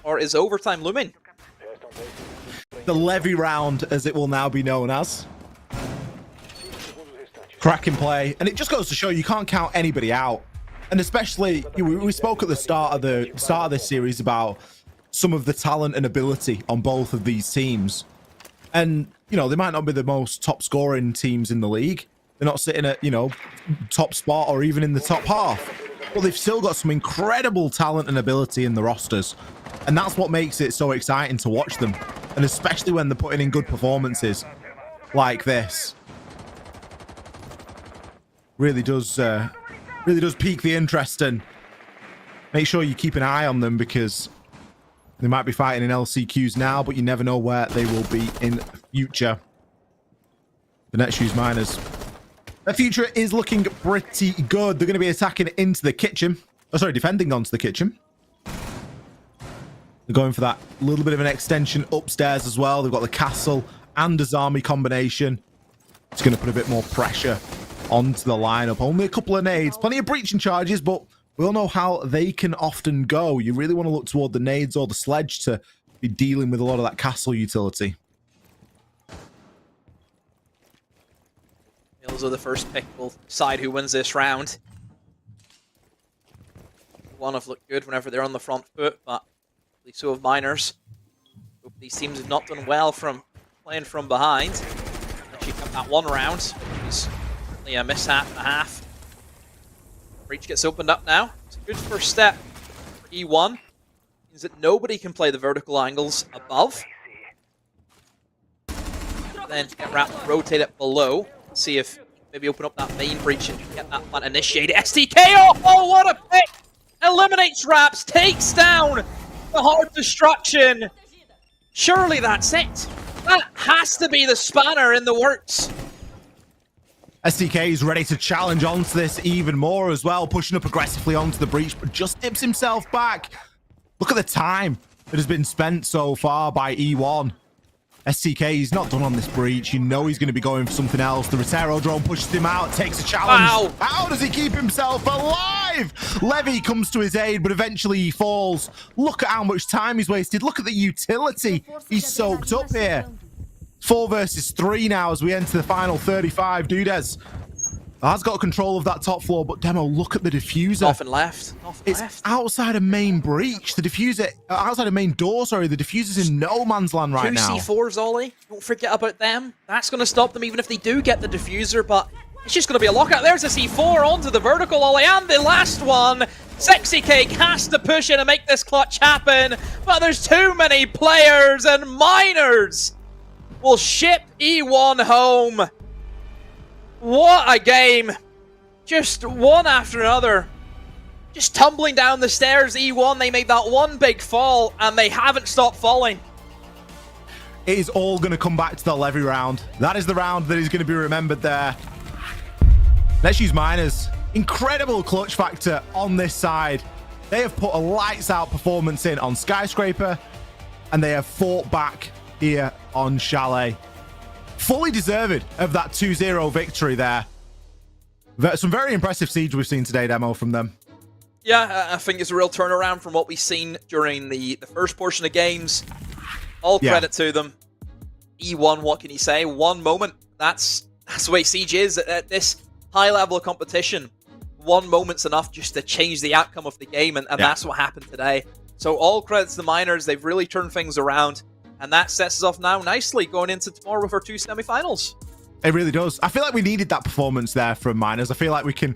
Or is overtime looming? The Levy round, as it will now be known as. Cracking play. And it just goes to show you can't count anybody out. And especially, we spoke at the start of this series about some of the talent and ability on both of these teams. And, you know, they might not be the most top scoring teams in the league. They're not sitting at, you know, top spot or even in the top half. But they've still got some incredible talent and ability in the rosters. And that's what makes it so exciting to watch them. And especially when they're putting in good performances like this. Really does pique the interest, and make sure you keep an eye on them because they might be fighting in LCQs now, but you never know where they will be in the future. The NetShoes Miners. Their future is looking pretty good. They're going to be attacking into the kitchen. Oh, sorry, defending onto the kitchen. They're going for that little bit of an extension upstairs as well. They've got the castle and Azami combination. It's going to put a bit more pressure onto the lineup. Only a couple of nades. Plenty of breaching charges, but we all know how they can often go. You really want to look toward the nades or the sledge to be dealing with a lot of that castle utility. Mills are the first pick. We'll decide who wins this round. One have looked good whenever they're on the front foot, but at least so have Miners. Hope these teams have not done well from playing from behind. Actually, got that one round. It's certainly a mishap and a half. Breach gets opened up now. It's a good first step for E1. Means that nobody can play the vertical angles above. Then get wrapped, rotate it below. See if maybe open up that main breach and get that plant initiated. STK! Oh, what a pick! Eliminates Raps, takes down the hard destruction. Surely that's it. That has to be the spanner in the works. STK is ready to challenge onto this even more as well, pushing up aggressively onto the breach, but just dips himself back. Look at the time that has been spent so far by E1. STK, he's not done on this breach. You know he's going to be going for something else. The Rotero drone pushes him out, takes a challenge. Wow. How does he keep himself alive? Levy comes to his aid, but eventually he falls. Look at how much time he's wasted. Look at the utility he's soaked up here. 4 versus 3 now as we enter the final 35. Dudes has got control of that top floor, but Demo, look at the diffuser. Off and left. It's outside of main breach. The diffuser, outside of main door, sorry. The diffuser's in no man's land right now. 2 C4s, Ollie. Don't forget about them. That's going to stop them even if they do get the diffuser, but it's just going to be a lockout. There's a C4 onto the vertical, Ollie, and the last one. Sexy Cake has to push in and make this clutch happen, but there's too many players, and Miners will ship E1 home. What a game. Just one after another. Just tumbling down the stairs. E1, they made that one big fall, and they haven't stopped falling. it is all going to come back to the Levy round. That is the round that is going to be remembered there. Let's use Miners. Incredible clutch factor on this side. They have put a lights out performance in on Skyscraper, and they have fought back here on Chalet. Fully deserved of that 2-0 victory there. Some very impressive siege we've seen today, Demo, from them. Yeah, I think it's a real turnaround from what we've seen during the first portion of games. All credit to them. E1, what can you say? One moment. That's the way Siege is at this high level of competition. One moment's enough just to change the outcome of the game, and that's what happened today. So all credit to the Miners. They've really turned things around, and that sets us off now nicely going into tomorrow with our 2 semi-finals. It really does. I feel like we needed that performance there from Miners. I feel like we can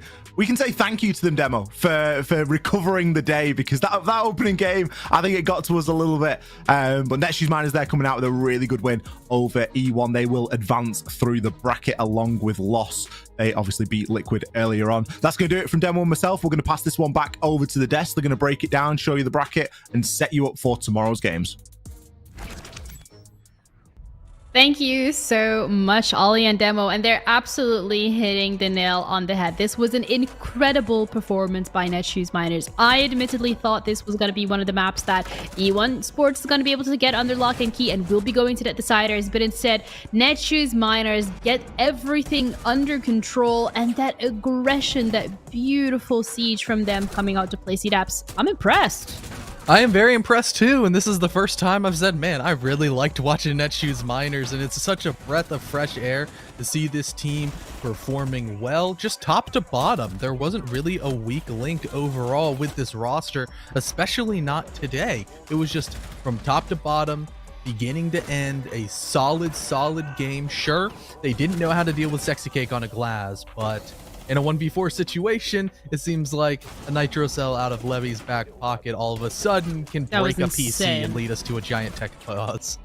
say thank you to them, Demo, for recovering the day, because that opening game, I think it got to us a little bit. But NetShoes Miners there coming out with a really good win over E1. They will advance through the bracket along with Loss. They obviously beat Liquid earlier on. That's going to do it from Demo and myself. We're going to pass this one back over to the desk. They're going to break it down, show you the bracket, and set you up for tomorrow's games. Thank you so much, Ollie and Demo, and they're absolutely hitting the nail on the head. This was an incredible performance by NetShoes Miners. I admittedly thought this was going to be one of the maps that E1 Sports is going to be able to get under lock and key and will be going to the deciders, but instead, NetShoes Miners get everything under control, and that aggression, that beautiful siege from them coming out to play C-Daps. I'm impressed. I am very impressed too, and this is the first time I've said, man, I really liked watching NetShoes Miners, and it's such a breath of fresh air to see this team performing well, just top to bottom. There wasn't really a weak link overall with this roster, especially not today. It was just from top to bottom, beginning to end, a solid game. Sure, they didn't know how to deal with Sexy Cake on a glass, but in a 1v4 situation, it seems like a nitro cell out of Levy's back pocket all of a sudden can break a PC and lead us to a giant tech pause.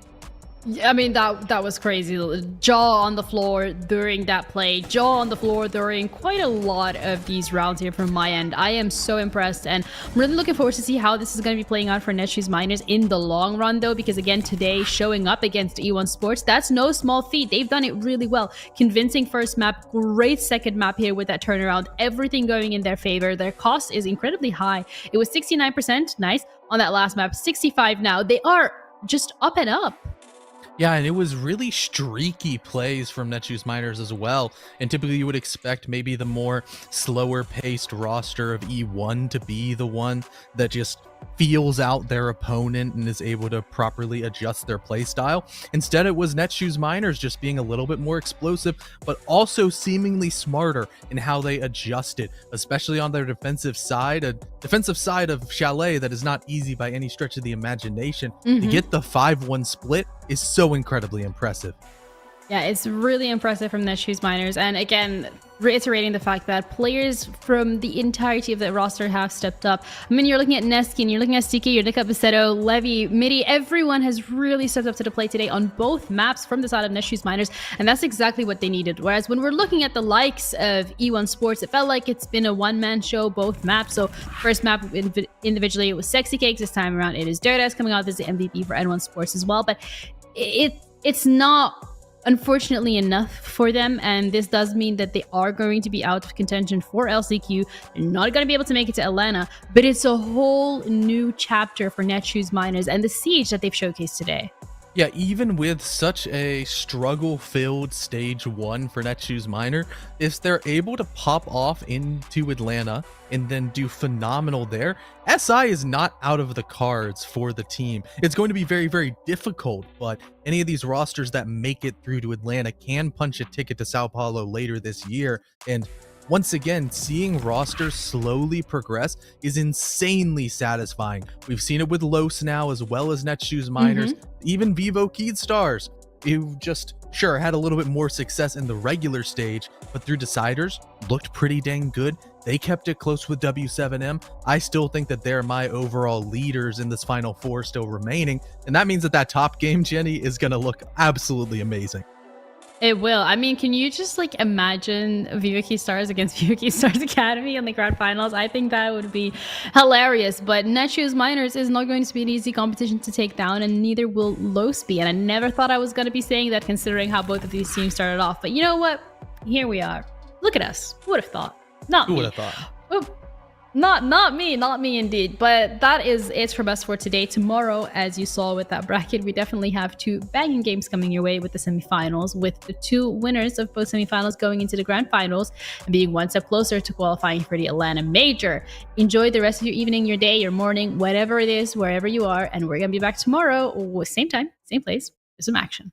I mean, that was crazy. Jaw on the floor during that play. Jaw on the floor during quite a lot of these rounds here from my end. I am so impressed, and I'm really looking forward to see how this is going to be playing out for NetShoes Miners in the long run, though, because again, today, showing up against E1 Sports, that's no small feat. They've done it really well. Convincing first map, great second map here with that turnaround. Everything going in their favor. Their cost is incredibly high. It was 69%, nice, on that last map. 65 now. They are just up and up. Yeah, and it was really streaky plays from NetShoes Miners as well. And typically you would expect maybe the more slower paced roster of E1 to be the one that just feels out their opponent and is able to properly adjust their play style. Instead, it was NetShoes Miners just being a little bit more explosive, but also seemingly smarter in how they adjusted, especially on their defensive side, a defensive side of Chalet that is not easy by any stretch of the imagination. To get the 5-1 split is so incredibly impressive. Yeah, it's really impressive from NetShoes Miners. And again, reiterating the fact that players from the entirety of the roster have stepped up. I mean, you're looking at Neskin, you're looking at Siki, you're looking at Basetto, Levy, Midi. Everyone has really stepped up to the plate today on both maps from the side of NetShoes Miners. And that's exactly what they needed. Whereas when we're looking at the likes of E1 Sports, it felt like it's been a one-man show, both maps. So first map individually, it was Sexy Cakes. This time around, it is Dirtas coming out as the MVP for N1 Sports as well. But it's not, unfortunately, enough for them, and this does mean that they are going to be out of contention for LCQ. They're not going to be able to make it to Atlanta, but it's a whole new chapter for NetShoes Miners and the siege that they've showcased today. Yeah, even with such a struggle-filled stage 1 for NetShoes Miner, if they're able to pop off into Atlanta and then do phenomenal there, SI is not out of the cards for the team. It's going to be very, very difficult, but any of these rosters that make it through to Atlanta can punch a ticket to Sao Paulo later this year, and once again, seeing rosters slowly progress is insanely satisfying. We've seen it with Los now, as well as NetShoes Miners, even Vivo Keydstars, who just, sure, had a little bit more success in the regular stage, but through deciders, looked pretty dang good. They kept it close with W7M. I still think that they're my overall leaders in this Final Four still remaining, and that means that that top game, Jenny, is going to look absolutely amazing. It will. I mean, can you just like imagine Viva Key Stars against Viva Key Stars Academy in the grand finals? I think that would be hilarious. But Netshoes Miners is not going to be an easy competition to take down, and neither will Los be. And I never thought I was going to be saying that, considering how both of these teams started off. But you know what? Here we are. Look at us. Who would have thought? Not Who me. would have thought? Oh, not me indeed. But that is it from us for today. Tomorrow, as you saw with that bracket, we definitely have 2 banging games coming your way with the semifinals, with the 2 winners of both semifinals going into the grand finals and being one step closer to qualifying for the Atlanta Major. Enjoy the rest of your evening, your day, your morning, whatever it is, wherever you are, and we're gonna be back tomorrow, same time, same place, with some action.